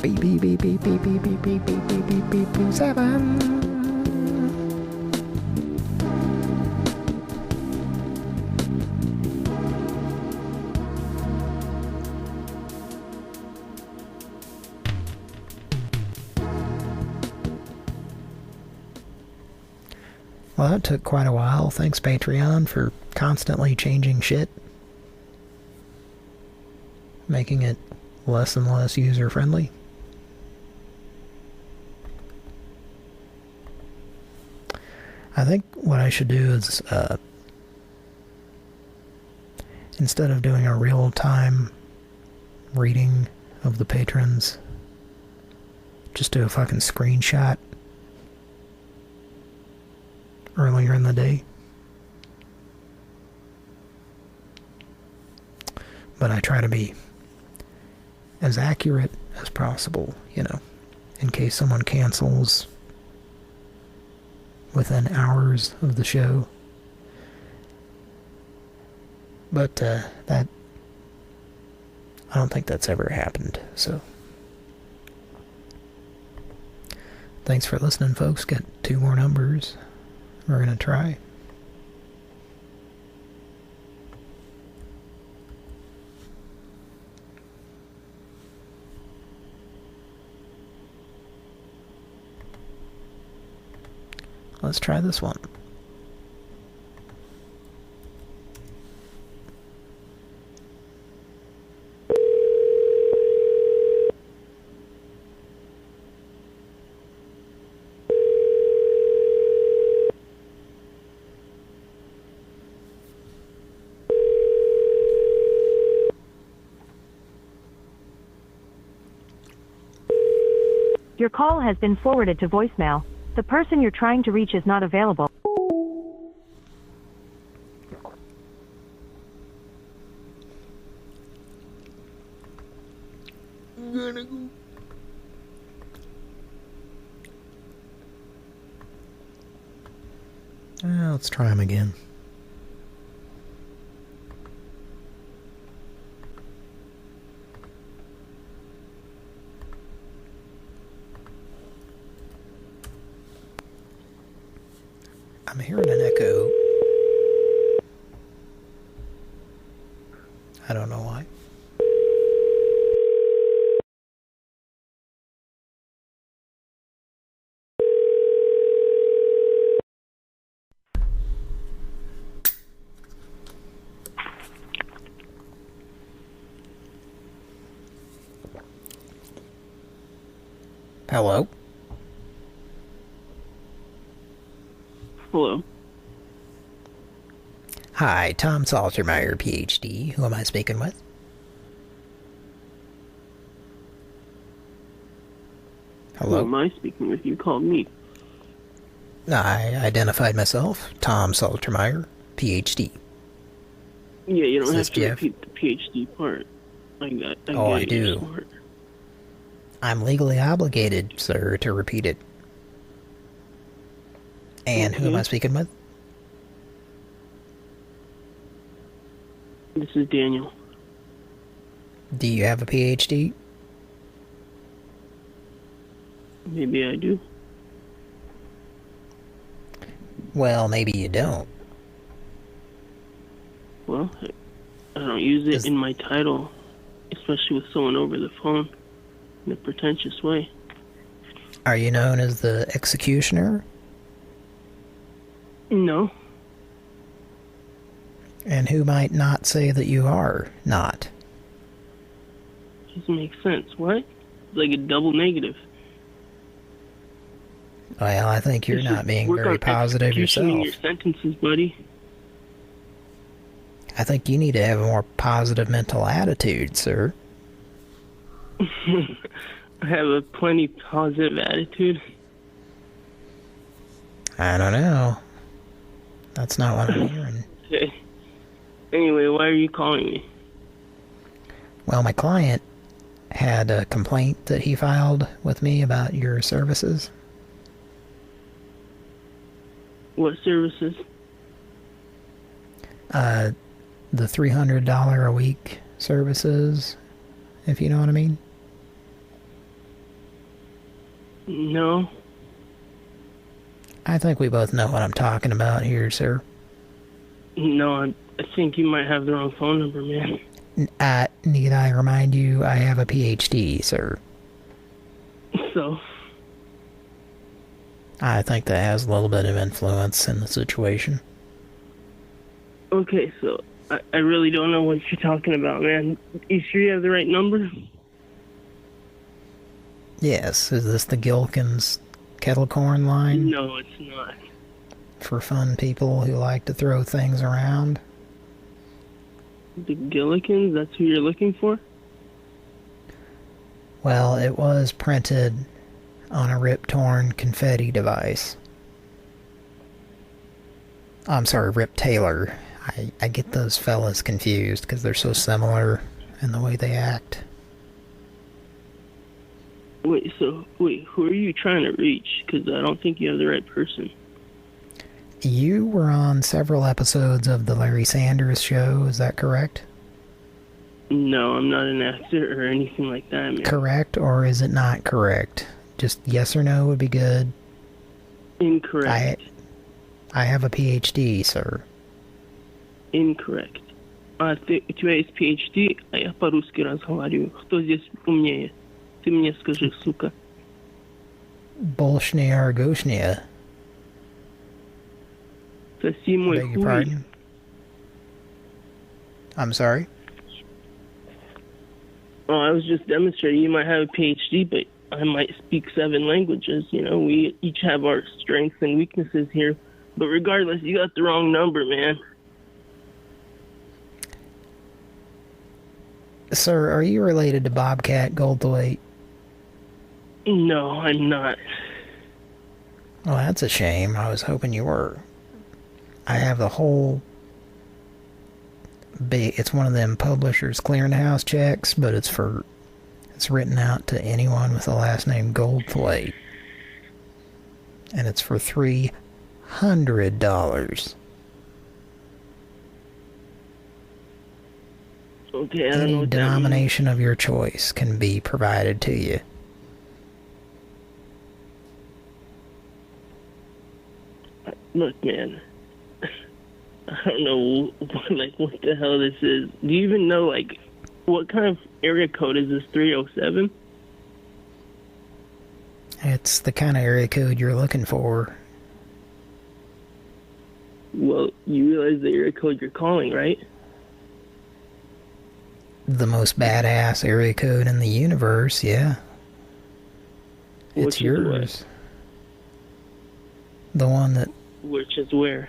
Beep beep beep beep beep beep beep beep beep beep beep beep beep 7. Well, that took quite a while. Thanks, Patreon, for constantly changing shit. Making it less and less user-friendly. I think what I should do is, instead of doing a real-time reading of the patrons, just do a fucking screenshot earlier in the day. But I try to be as accurate as possible, you know, in case someone cancels within hours of the show. But that, I don't think that's ever happened, so thanks for listening, folks. Got 2 more numbers we're gonna try. Let's try this one. Your call has been forwarded to voicemail. The person you're trying to reach is not available. I'm gonna go. Let's try him again. I'm hearing an echo. I don't know why. Hello? Hello. Hi, Tom Saltermeyer, PhD. Who am I speaking with? Hello? Who am I speaking with? You called me. I identified myself. Tom Saltermeyer, PhD. Yeah, you don't Is have this to Jeff? repeat the PhD part. I do. Smart. I'm legally obligated, sir, to repeat it. And who am I speaking with? This is Daniel. Do you have a PhD? Maybe I do. Well, maybe you don't. Well, I don't use it in my title, especially with someone over the phone in a pretentious way. Are you known as the executioner? No. And who might not say that you are not? Doesn't make sense. What? It's like a double negative. Well, I think you're not being very positive yourself. Your sentences, buddy. I think you need to have a more positive mental attitude, sir. I have a plenty positive attitude. I don't know. That's not what I'm hearing. Okay. Anyway, why are you calling me? Well, my client had a complaint that he filed with me about your services. What services? The $300 a week services, if you know what I mean. No. I think we both know what I'm talking about here, sir. No, I think you might have the wrong phone number, man. Need I remind you, I have a PhD, sir. So? I think that has a little bit of influence in the situation. Okay, so I really don't know what you're talking about, man. You sure you have the right number? Yes, is this the Gilkins kettle corn line? No, it's not. For fun people who like to throw things around? The Gillikins? That's who you're looking for? Well, it was printed on a rip-torn confetti device. I'm sorry, Rip Taylor. I get those fellas confused because they're so similar in the way they act. Wait, who are you trying to reach? Because I don't think you have the right person. You were on several episodes of The Larry Sanders Show, is that correct? No, I'm not an actor or anything like that, man. Correct, or is it not correct? Just yes or no would be good. Incorrect. I have a PhD, sir. Incorrect. А у тебя есть PhD, а я по-русски разговариваю. Кто здесь умнее? Ты мне скажи, сука. Bolshnia or Goshnia? Соси мой Beg your хуй. pardon? I'm sorry? Oh, I was just demonstrating. You might have a PhD, but I might speak 7 languages. You know, we each have our strengths and weaknesses here. But regardless, you got the wrong number, man. Sir, are you related to Bobcat Goldthwait? No, I'm not. Well, that's a shame. I was hoping you were. I have the whole... It's one of them publishers' clearinghouse checks, but it's written out to anyone with the last name Goldthwait. And it's for $300. Okay, I don't know Any what denomination of your choice can be provided to you. Look, man. I don't know, what the hell this is. Do you even know, what kind of area code is this 307? It's the kind of area code you're looking for. Well, you realize the area code you're calling, right? The most badass area code in the universe, yeah. It's yours. The one that... Which is where?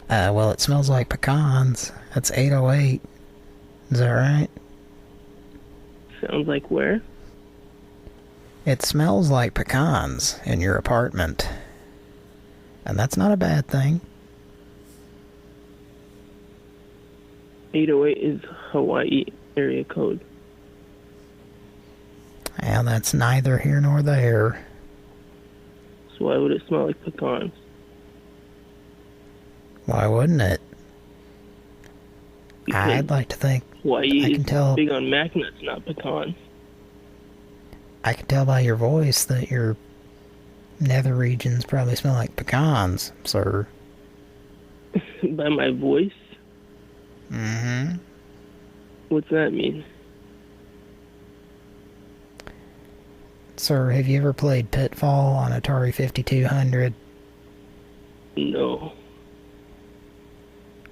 Well, it smells like pecans. That's 808. Is that right? Sounds like where? It smells like pecans in your apartment. And that's not a bad thing. 808 is Hawaii area code. And that's neither here nor there. So why would it smell like pecans? Why wouldn't it? Because I'd like to think... Hawaii I can tell... big on mac nuts, not pecans. I can tell by your voice that your nether regions probably smell like pecans, sir. By my voice? Mm-hmm. What's that mean? Sir, have you ever played Pitfall on Atari 5200? No.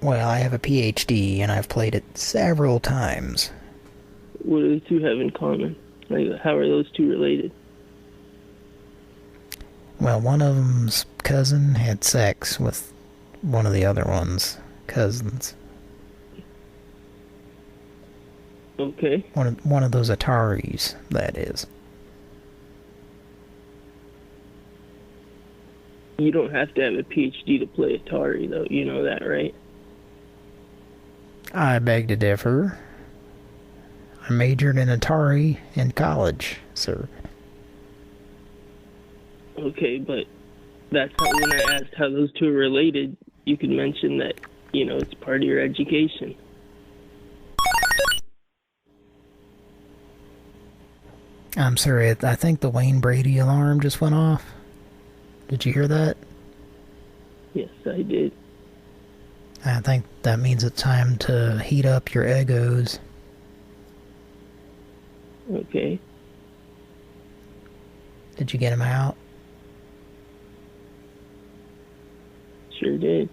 Well, I have a PhD, and I've played it several times. What do the two have in common? How are those two related? Well, one of them's cousin had sex with one of the other one's cousins. Okay. One of those Ataris, that is. You don't have to have a PhD to play Atari, though. You know that, right? I beg to differ. I majored in Atari in college, sir. Okay, but that's how, when I asked how those two are related, you could mention that, it's part of your education. I'm sorry, I think the Wayne Brady alarm just went off. Did you hear that? Yes, I did. I think that means it's time to heat up your Eggos. Okay. Did you get them out? Sure did.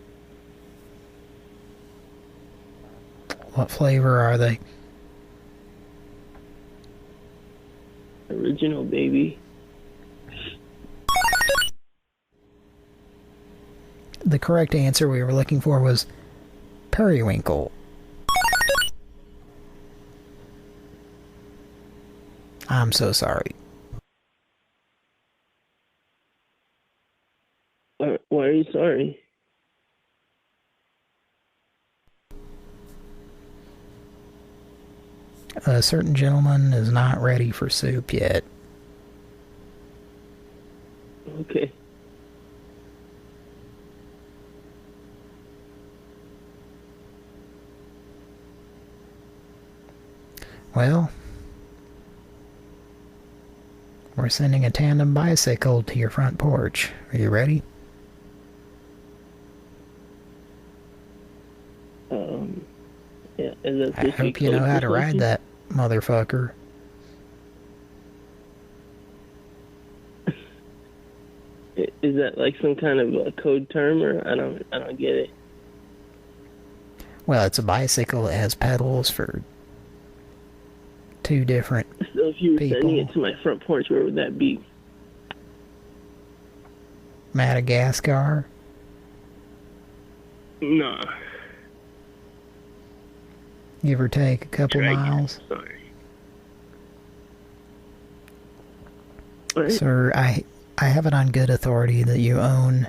What flavor are they? Original, baby. The correct answer we were looking for was periwinkle. I'm so sorry. Why are you sorry? A certain gentleman is not ready for soup yet. Okay. Well, we're sending a tandem bicycle to your front porch. Are you ready? Yeah, is that I hope you know how to ride that motherfucker. Is that like some kind of a code term, or I don't get it. Well, it's a bicycle that has pedals for two different So if you were people. sending it to my front porch, where would that be? Madagascar. No. Give or take a couple miles. Sorry. Sir, I have it on good authority that you own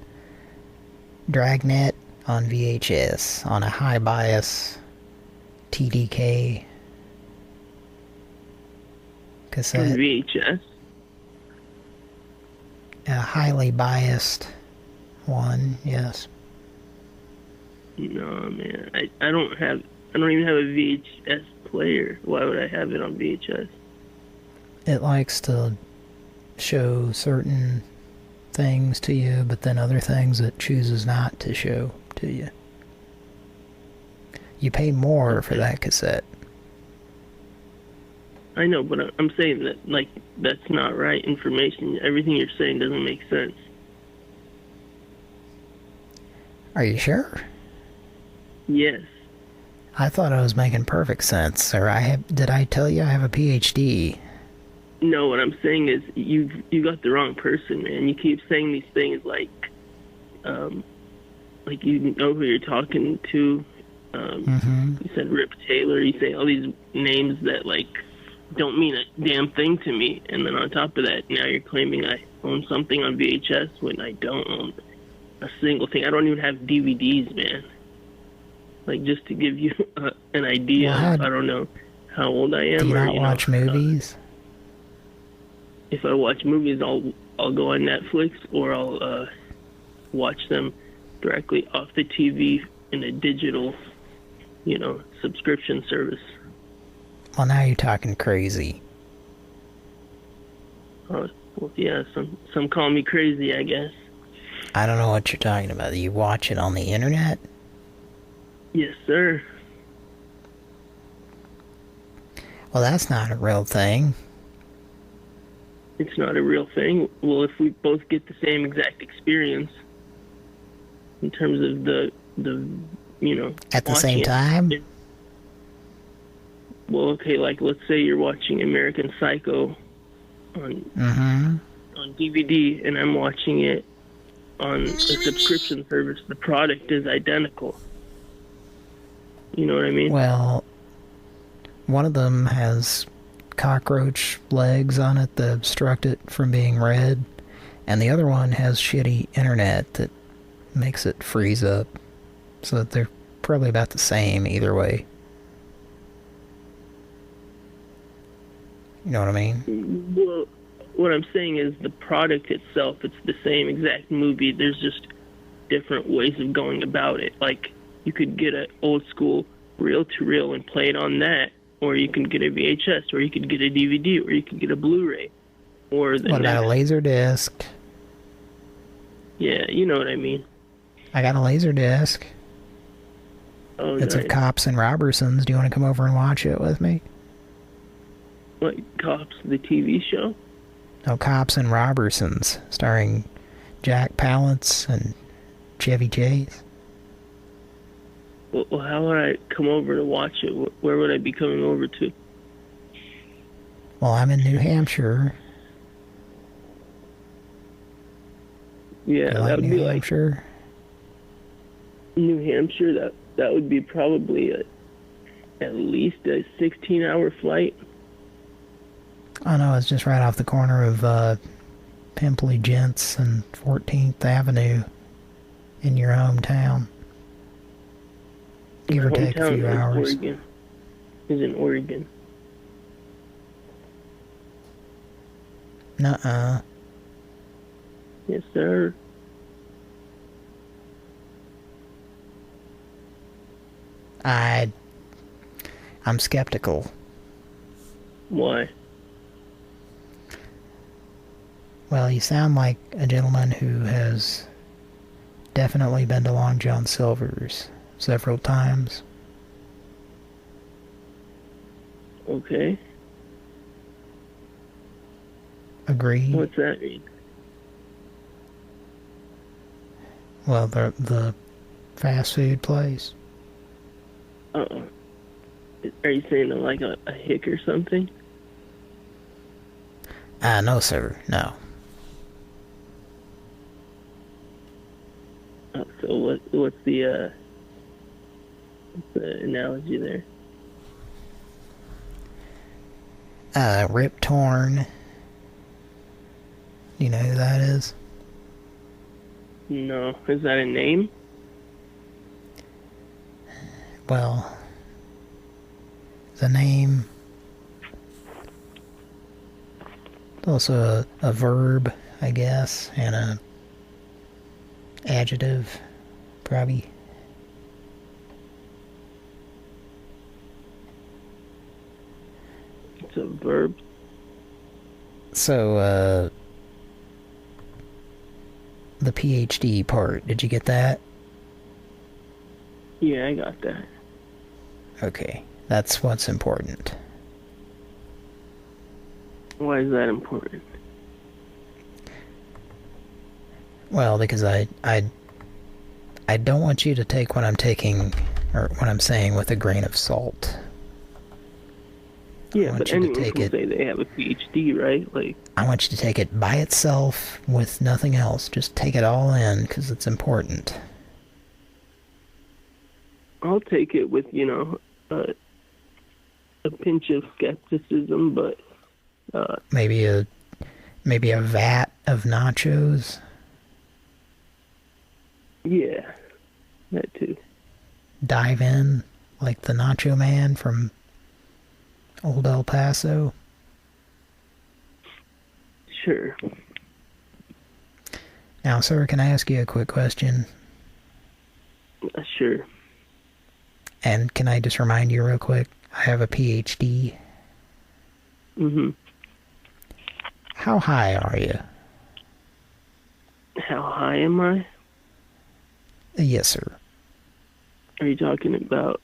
Dragnet on VHS on a high bias TDK cassette. VHS? A highly biased one, yes. No, man. I don't even have a VHS player. Why would I have it on VHS? It likes to show certain things to you, but then other things it chooses not to show to you. You pay more for that cassette. I know, but I'm saying that, like, that's not right information. Everything you're saying doesn't make sense. Are you sure? Yes. I thought I was making perfect sense, sir. Did I tell you I have a PhD? No, what I'm saying is you got the wrong person, man. You keep saying these things like you know who you're talking to. You said Rip Taylor. You say all these names that like don't mean a damn thing to me, and then on top of that, now you're claiming I own something on VHS when I don't own a single thing. I don't even have DVDs, man. Like, just to give you an idea, I don't know how old I am. Do you not watch movies? If I watch movies, I'll go on Netflix, or I'll watch them directly off the TV in a digital, subscription service. Well, now you're talking crazy. Well, yeah, some call me crazy, I guess. I don't know what you're talking about. You watch it on the internet? Yes, sir. Well, that's not a real thing. It's not a real thing. Well, if we both get the same exact experience in terms of the at the same time? Well, okay, like let's say you're watching American Psycho on DVD, and I'm watching it on a subscription service. The product is identical. You know what I mean? Well, one of them has cockroach legs on it that obstruct it from being read, and the other one has shitty internet that makes it freeze up. So they're probably about the same either way. You know what I mean? Well, what I'm saying is the product itself, it's the same exact movie. There's just different ways of going about it. Like, you could get an old school reel-to-reel and play it on that, or you can get a VHS, or you could get a DVD, or you could get a Blu-ray. Or What about a laser disc? Yeah, you know what I mean. I got a laser disc. Oh, It's nice. of Cops and Robertsons. Do you want to come over and watch it with me? What, Cops, the TV show? No, Cops and Robertsons, starring Jack Palance and Chevy Chase. Well, how would I come over to watch it? Where would I be coming over to? Well, I'm in New Hampshire. Yeah, that would New be Hampshire? New Hampshire. That would be probably at least a 16-hour flight. Oh no, it's just right off the corner of Pimpley Gents and 14th Avenue in your hometown. Give or take a few hours. Oregon. Is in Oregon. Nuh-uh. Yes, sir. I'm skeptical. Why? Well, you sound like a gentleman who has definitely been to Long John Silver's several times. Okay. Agree? What's that mean? Well, the fast food place. Uh-oh. Are you saying like a hick or something? No, sir. No. So what's the analogy there? Rip Torn. You know who that is? No. Is that a name? Well, the name. It's also a verb, I guess, and a adjective, probably. It's a verb. So, the PhD part, did you get that? Yeah, I got that. Okay, that's what's important. Why is that important? Well, because I don't want you to take what I'm taking, or what I'm saying, with a grain of salt. Yeah, but anyone can say they have a PhD, right? Like, I want you to take it by itself with nothing else. Just take it all in, because it's important. I'll take it with, a pinch of skepticism, but maybe a vat of nachos. Yeah, that too. Dive in like the Nacho Man from Old El Paso. Sure. Now, sir, can I ask you a quick question? Sure. And can I just remind you real quick? I have a PhD. Mm-hmm. How high are you? How high am I? Yes, sir. Are you talking about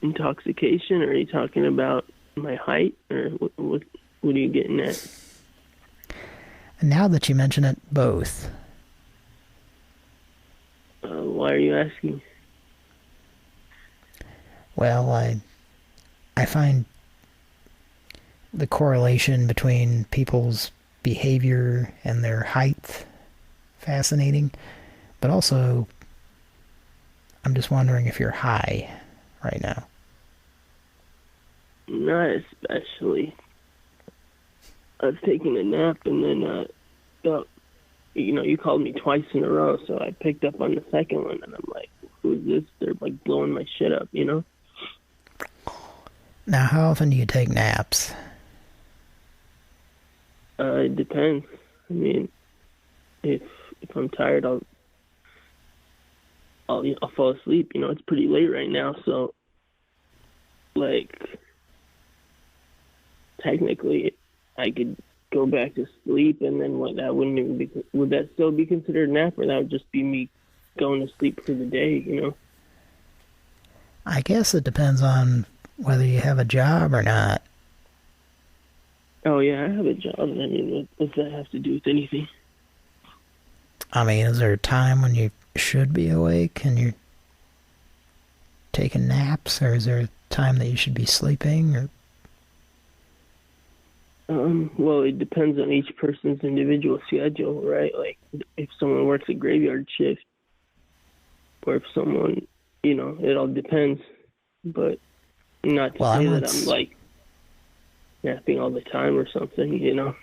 intoxication, or are you talking about my height, or what are you getting at? And now that you mention it, both. Why are you asking? Well, I find the correlation between people's behavior and their height fascinating, but also I'm just wondering if you're high right now. Not especially. I was taking a nap, and then you called me twice in a row, so I picked up on the second one, and I'm like, who's this? They're like blowing my shit up, Now, how often do you take naps? It depends. I mean, if I'm tired, I'll fall asleep. You know, it's pretty late right now, so like technically, I could go back to sleep, and then would that still be considered a nap, or that would just be me going to sleep for the day? You know. I guess it depends on whether you have a job or not. Oh yeah, I have a job. I mean, what does that have to do with anything? I mean, is there a time when you should be awake and you're taking naps, or is there a time that you should be sleeping? Or well, it depends on each person's individual schedule, right? Like, if someone works a graveyard shift, or if someone, you know, it all depends. But not to say that I'm like napping all the time or something, you know.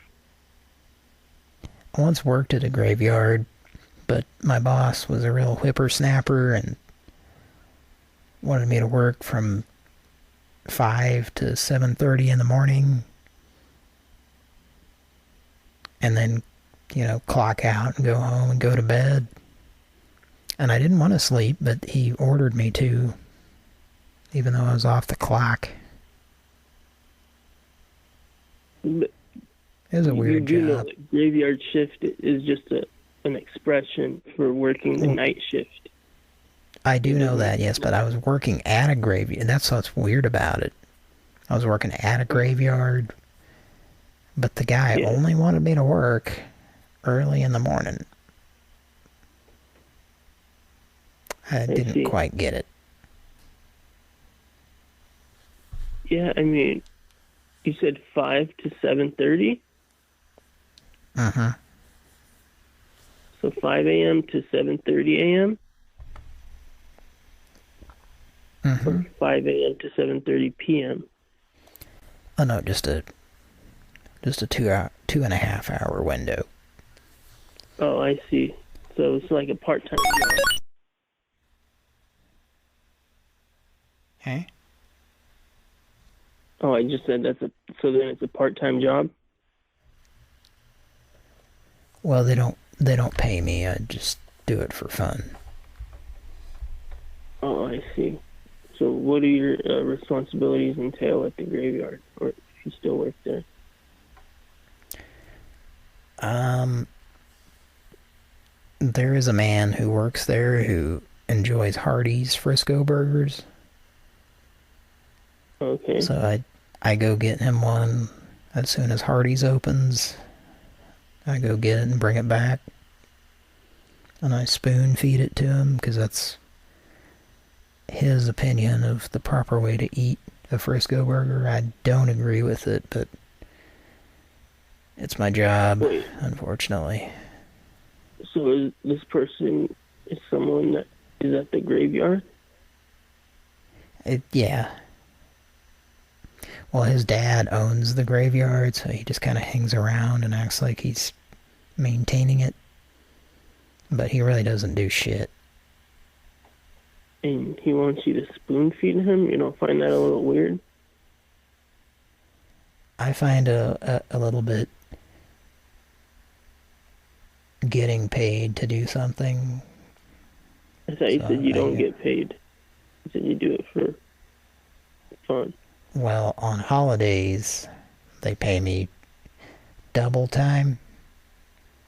I once worked at a graveyard, but my boss was a real whippersnapper and wanted me to work from 5 to 7:30 in the morning, and then, you know, clock out and go home and go to bed. And I didn't want to sleep, but he ordered me to, even though I was off the clock. But it was a weird you job. know that graveyard shift is just an expression for working the night shift. I do know that, yes, but I was working at a graveyard. That's what's weird about it. I was working at a graveyard, but the guy only wanted me to work early in the morning. I didn't quite get it. Yeah, I mean, you said 5 to 7:30? Uh-huh. So 5 a.m. to 7:30 a.m.? Or 5 a.m. to 7:30 p.m.? Oh no, just a 2.5 hour window. Oh, I see. So it's like a part-time job. Okay. Oh, I just said so then it's a part-time job? Well, they don't pay me. I just do it for fun. Oh, I see. So what do your responsibilities entail at the graveyard, or if you still work there? There is a man who works there who enjoys Hardee's Frisco burgers. Okay. So I go get him one as soon as Hardee's opens. I go get it and bring it back. And I spoon feed it to him because that's his opinion of the proper way to eat a Frisco burger. I don't agree with it, but it's my job, unfortunately. So is this person someone that is at the graveyard? Yeah. Well, his dad owns the graveyard, so he just kind of hangs around and acts like he's maintaining it. But he really doesn't do shit. And he wants you to spoon feed him? You don't find that a little weird? I find a little bit getting paid to do something. I thought you said you don't get paid. You said you do it for fun. Well, on holidays, they pay me double time,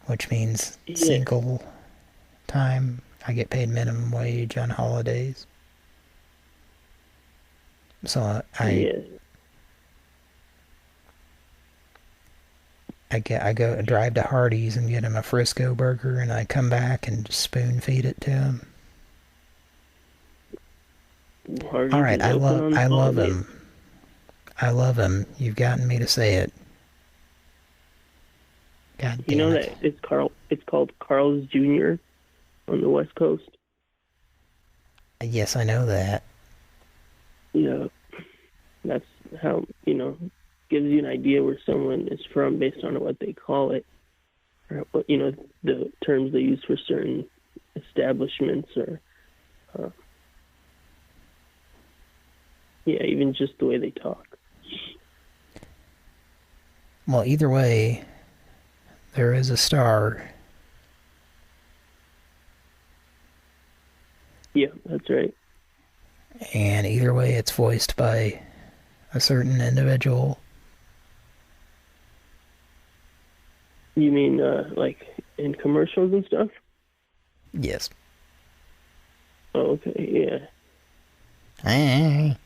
which means single time. I get paid minimum wage on holidays. So I drive to Hardee's and get him a Frisco burger, and I come back and just spoon feed it to him. All right, I love him. I love him. You've gotten me to say it. God damn You know it. that it's called Carl's Jr. on the West Coast? Yes, I know that. Yeah. That's how, gives you an idea where someone is from based on what they call it. Or what, the terms they use for certain establishments or Yeah, even just the way they talk. Well, either way, there is a star. Yeah, that's right. And either way, it's voiced by a certain individual. You mean, like, in commercials and stuff? Yes. Oh, okay, yeah. Hey.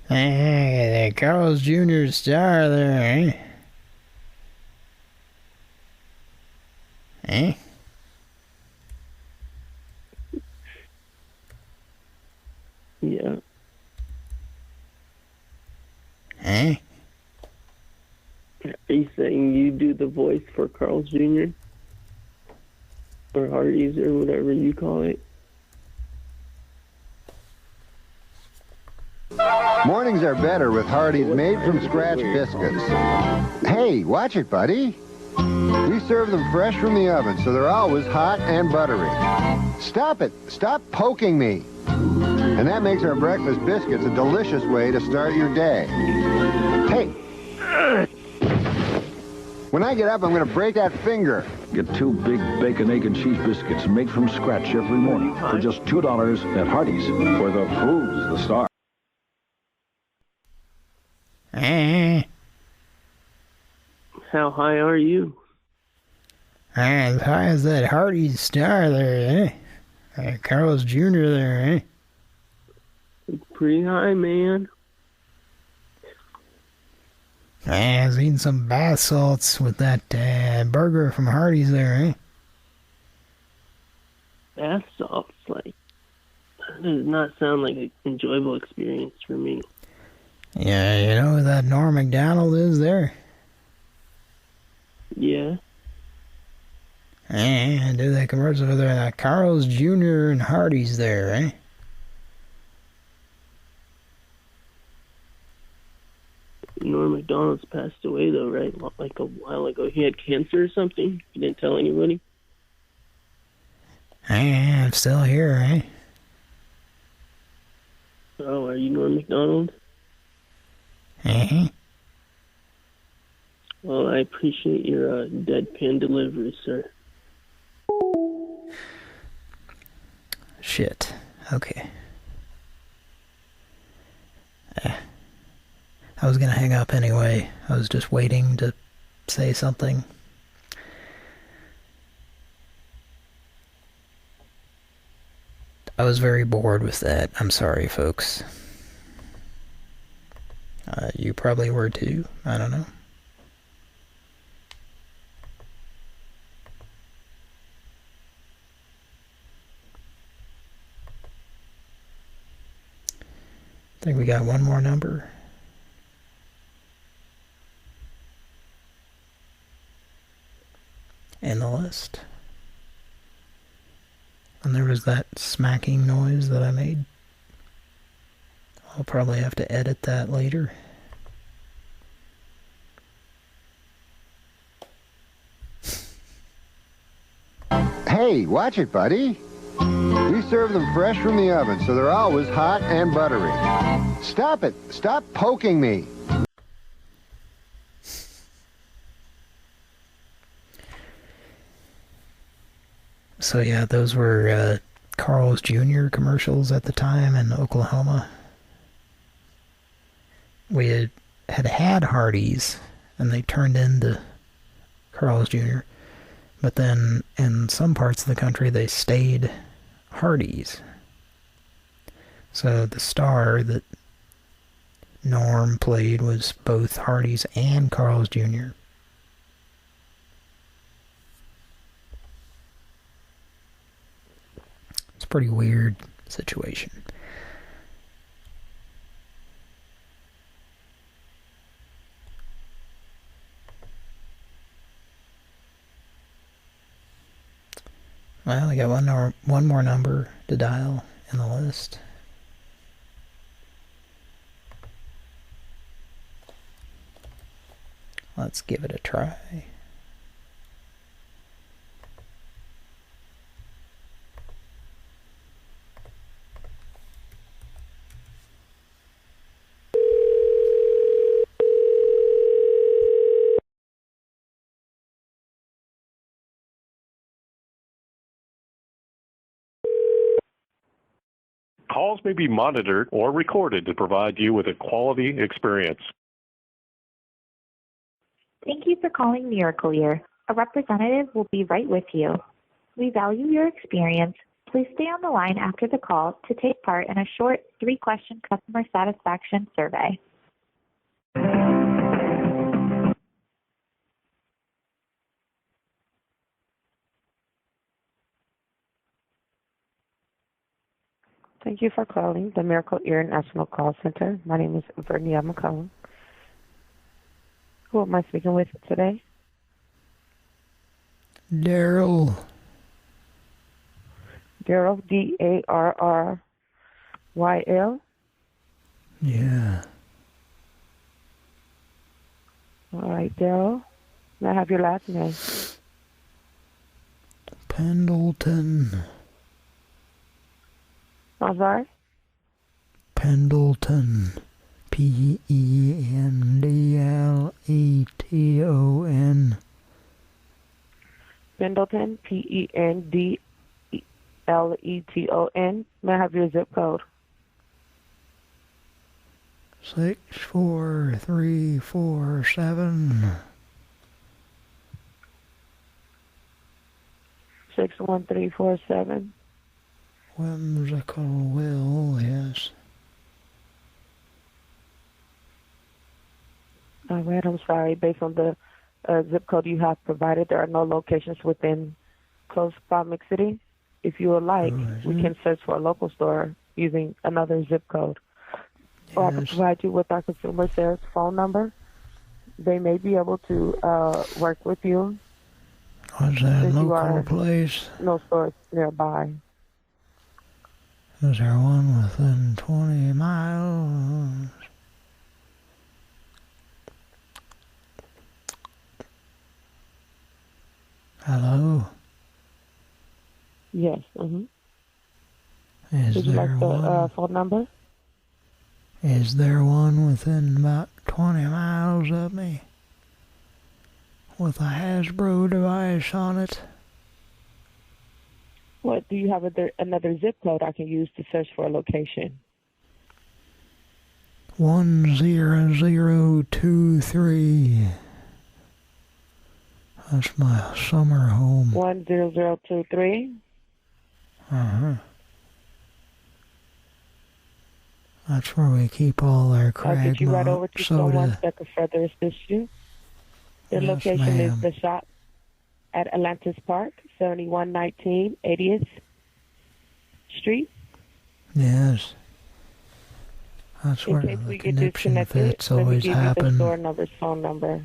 Hey, Carl's Jr. star there, eh? Eh? Yeah. Eh? Are you saying you do the voice for Carl's Jr.? Or Hardee's or whatever you call it? Mornings are better with Hardee's made-from-scratch biscuits. Hey, watch it, buddy. We serve them fresh from the oven, so they're always hot and buttery. Stop it. Stop poking me. And that makes our breakfast biscuits a delicious way to start your day. Hey. When I get up, I'm going to break that finger. Get 2 big bacon, egg, and cheese biscuits made from scratch every morning for just $2 at Hardee's, where the food's the star. How high are you? As high as that Hardee's star there, eh? Carl's Jr. there, eh? It's pretty high, man. I was eating some bath salts with that burger from Hardee's there, eh? Bath salts, like, that does not sound like an enjoyable experience for me. Yeah, you know who that Norm Macdonald is there? Yeah. And do that commercial with there, Carl's Jr. and Hardee's there, eh? Norm Macdonald's passed away, though, right? Like a while ago. He had cancer or something? He didn't tell anybody? I'm still here, eh? Oh, are you Norm Macdonald? Uh-huh. Well, I appreciate your deadpan delivery, sir. Shit. Okay. I was gonna hang up anyway. I was just waiting to say something. I was very bored with that. I'm sorry, folks. You probably were too. I don't know. I think we got one more number. In the list. And there was that smacking noise that I made. I'll probably have to edit that later. Hey, watch it, buddy. We serve them fresh from the oven, so they're always hot and buttery. Stop it. Stop poking me. So yeah, those were Carl's Jr. commercials at the time in Oklahoma. We had Hardee's, and they turned into Carl's Jr., but then in some parts of the country they stayed Hardee's. So the star that Norm played was both Hardee's and Carl's Jr. It's a pretty weird situation. Well, we got one more number to dial in the list. Let's give it a try. Calls may be monitored or recorded to provide you with a quality experience. Thank you for calling Miracle Year. A representative will be right with you. We value your experience. Please stay on the line after the call to take part in a short 3-question customer satisfaction survey. Thank you for calling the Miracle Ear National Call Center. My name is Vernia McCollum. Who am I speaking with today? Daryl. Daryl, D-A-R-R-Y-L? Yeah. All right, Daryl. May I have your last name? Pendleton. I'm sorry? Pendleton. Pendleton. Pendleton, Pendleton. May I have your zip code? 64347. 61347. Whimsical Will, yes. All right, I'm sorry. Based on the zip code you have provided, there are no locations within close proximity. If you would like, we can search for a local store using another zip code. Or I can provide you with our consumer sales phone number. They may be able to work with you. What's that local place? No stores nearby. Is there one within 20 miles? Hello? Yes, mm-hmm. Is Would you there like the one? phone number? Is there one within about 20 miles of me? With a Hasbro device on it? What, do you have another zip code I can use to search for a location? 10023. That's my summer home. 10023? Uh-huh. That's where we keep all our I'll get you right over Cragmont to someone soda. that can further assist you. The Yes, location ma'am. is the shop at Atlantis Park, 7119 80th Street. Yes. That's In where case the we get connection disconnected, fits let me always give you the happen. store number's phone number.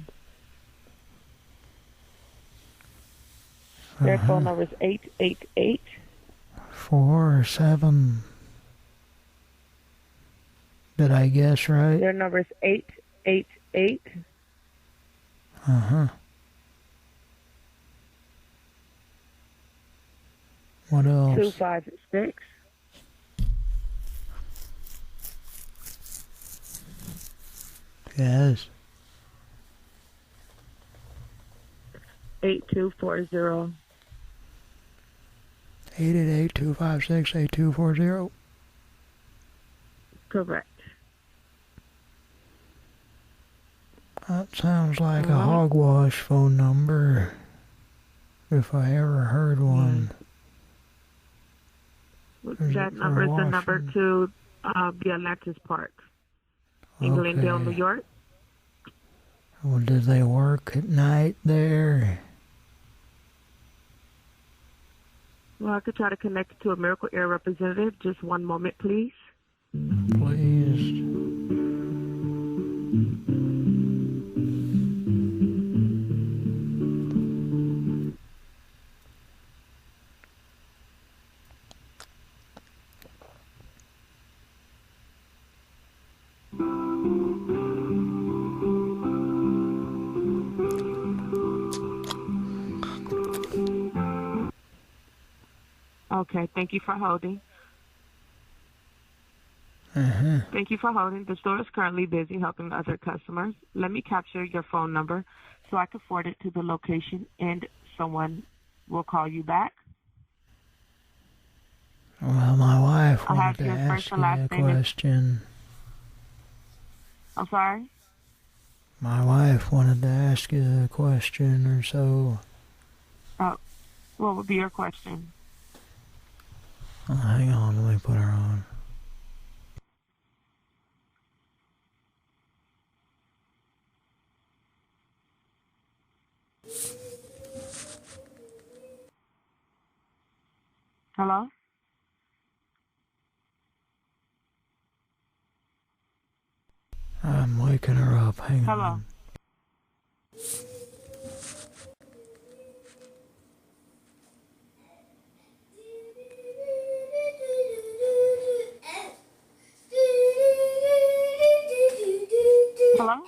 Their phone number is 888 47. Did I guess right? Their number is 888 Uh-huh. What else? 256 Yes. 8240. 888-256-8240. Correct. That sounds like a hogwash phone number, if I ever heard one. That number is the number to the Atlantis Park in Glendale, New York. Well, do they work at night there? Well, I could try to connect you to a Miracle Air representative. Just one moment, please. Please. Okay, thank you for holding. Thank you for holding. The store is currently busy helping other customers. Let me capture your phone number so I can forward it to the location and someone will call you back. Well, my wife I have wanted to your ask first you and last a name. question. I'm sorry? My wife wanted to ask you a question or so. Oh, what would be your question? Oh, hang on, let me put her on. Hello? I'm waking her up. Hang Hello? on. Hello?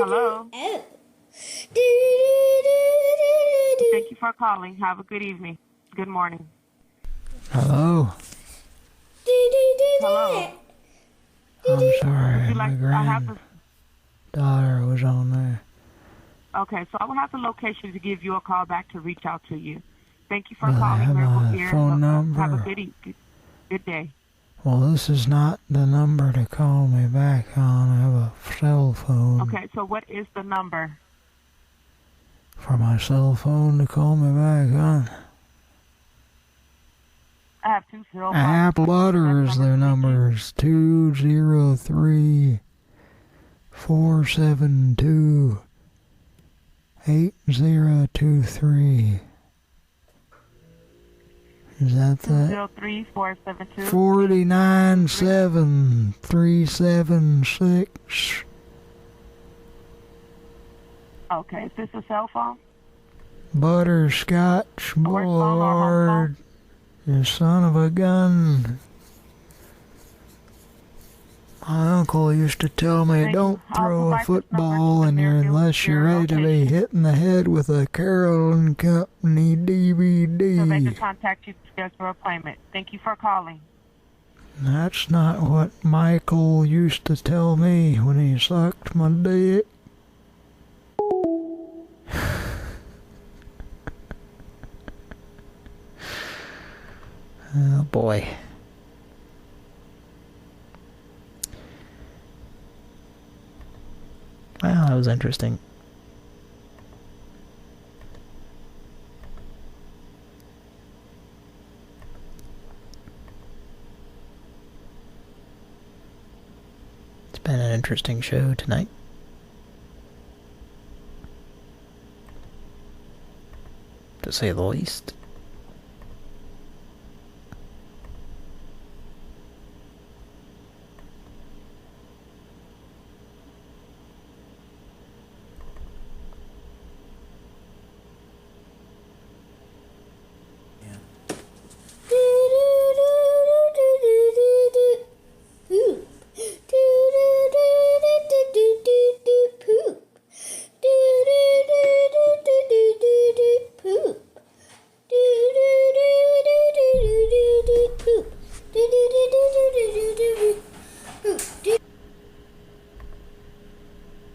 Hello? Thank you for calling. Have a good evening. Good morning. Hello? Hello? I'm sorry, Would you my like, I have granddaughter was on there. okay, so I will have the location to give you a call back to reach out to you. Thank you for Will I calling have Miracle a Ear. phone Have a number? good day. Well, this is not the number to call me back on. I have a cell phone. Okay, so what is the number? For my cell phone to call me back on. I have 2 cell phones. Apple Butters, their numbers 203-472-8023. Is that that? 203-472. 497376. Okay, is this a cell phone? Butterscotch Boulevard. You son of a gun. My uncle used to tell me, don't throw a football in there unless you're ready to be hit in the head with a Carolyn Company So they DVD. can contact you to schedule an appointment. Thank you for calling. That's not what Michael used to tell me when he sucked my dick. Oh boy. Well, that was interesting. It's been an interesting show tonight. To say the least.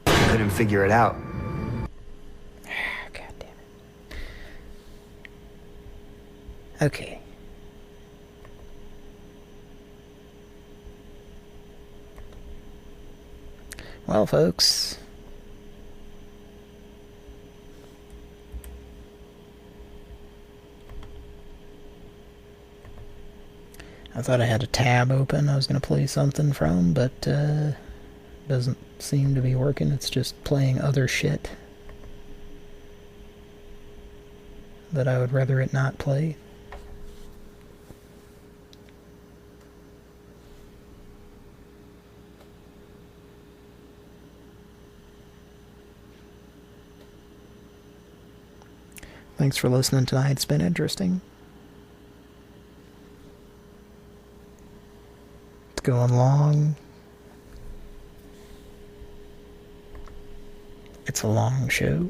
Couldn't figure it out. God damn it. Okay. Well, folks. I thought I had a tab open I was going to play something from, but doesn't seem to be working. It's just playing other shit that I would rather it not play. Thanks for listening tonight. It's been interesting. It's going long. It's a long show.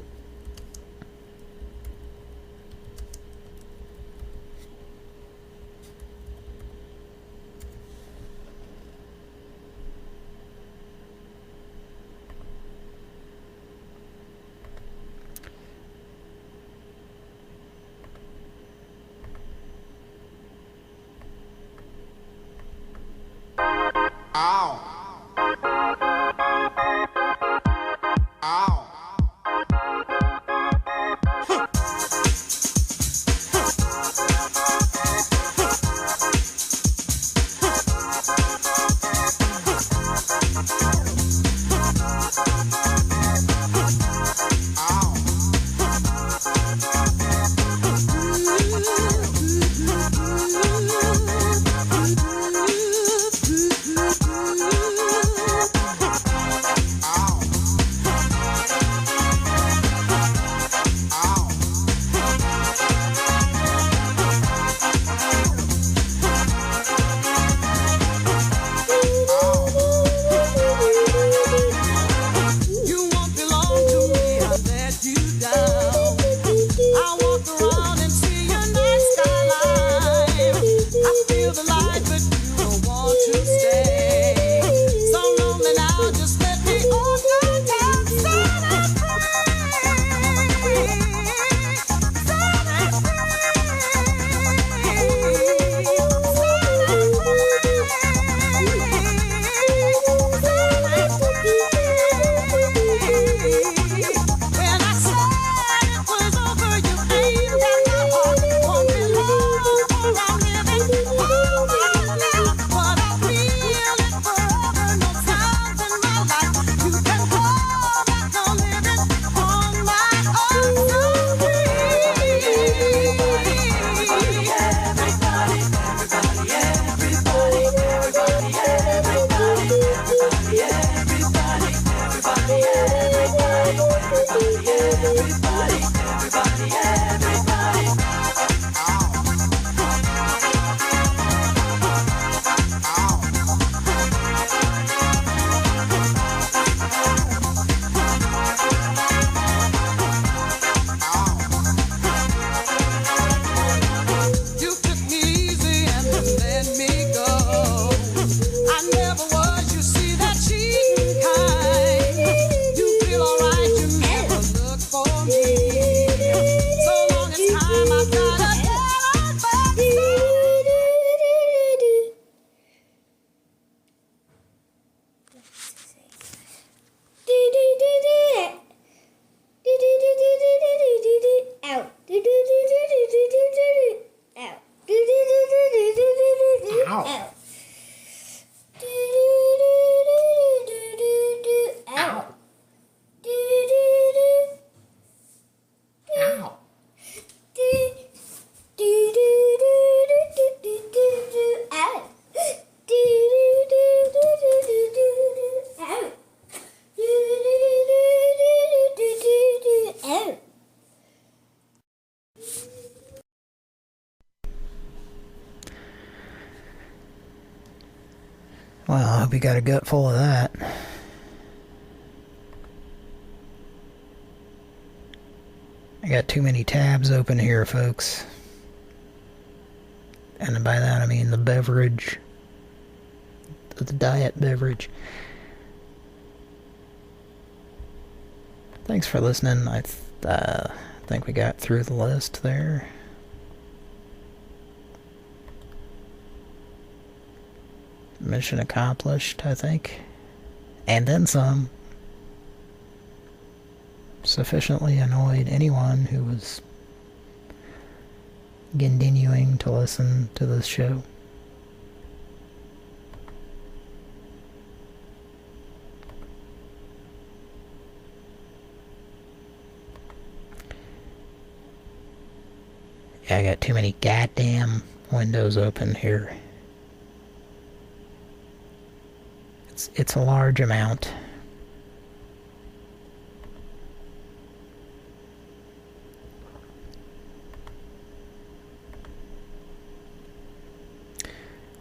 Well, I hope you got a gut full of that. I got too many tabs open here, folks. And by that I mean the beverage. The diet beverage. Thanks for listening. I think we got through the list there. Mission accomplished, I think. And then some. Sufficiently annoyed anyone who was continuing to listen to this show. Yeah, I got too many goddamn windows open here. It's a large amount.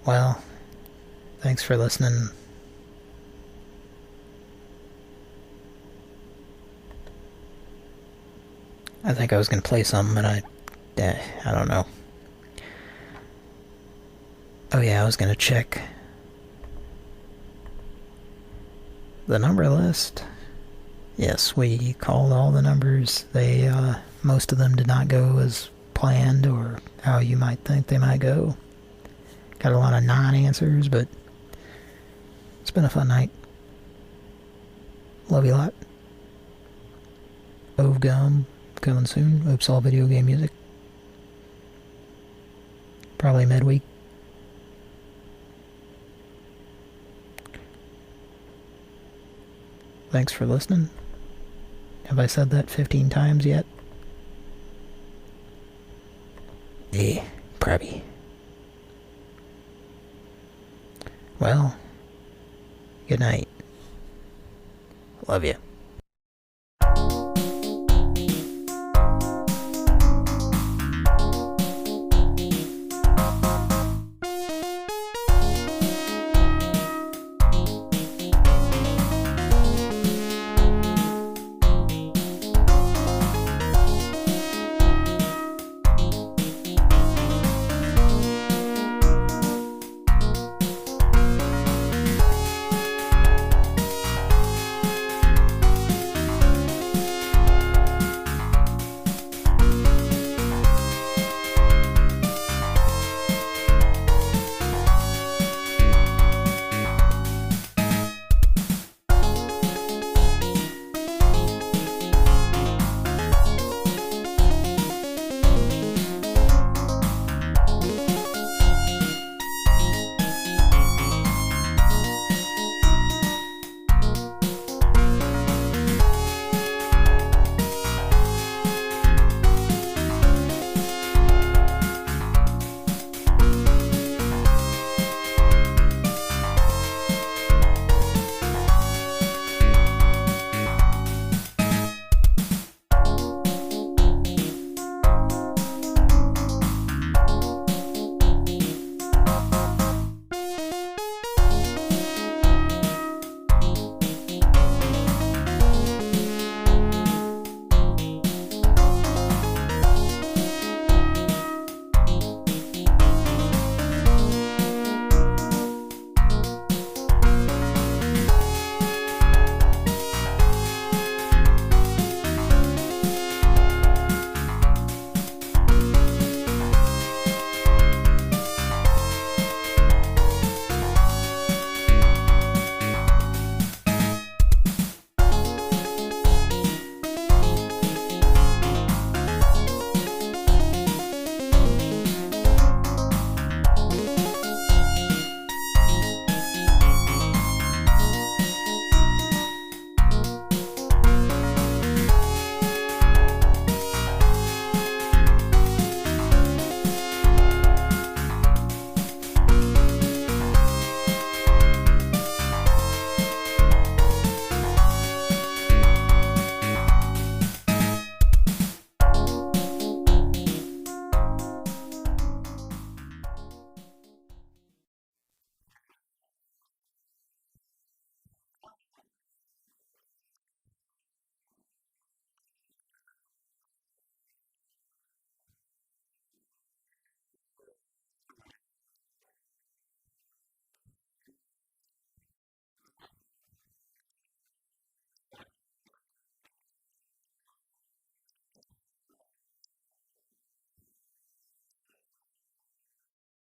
Well, thanks for listening. I think I was going to play something, but I don't know. Oh yeah, I was going to check the number list. Yes, we called all the numbers. They, most of them did not go as planned or how you might think they might go. Got a lot of non-answers, but it's been a fun night. Love you a lot. Ove Gum coming soon. Oops, all video game music. Probably midweek. Thanks for listening. Have I said that 15 times yet? Yeah, probably. Well, good night. Love you.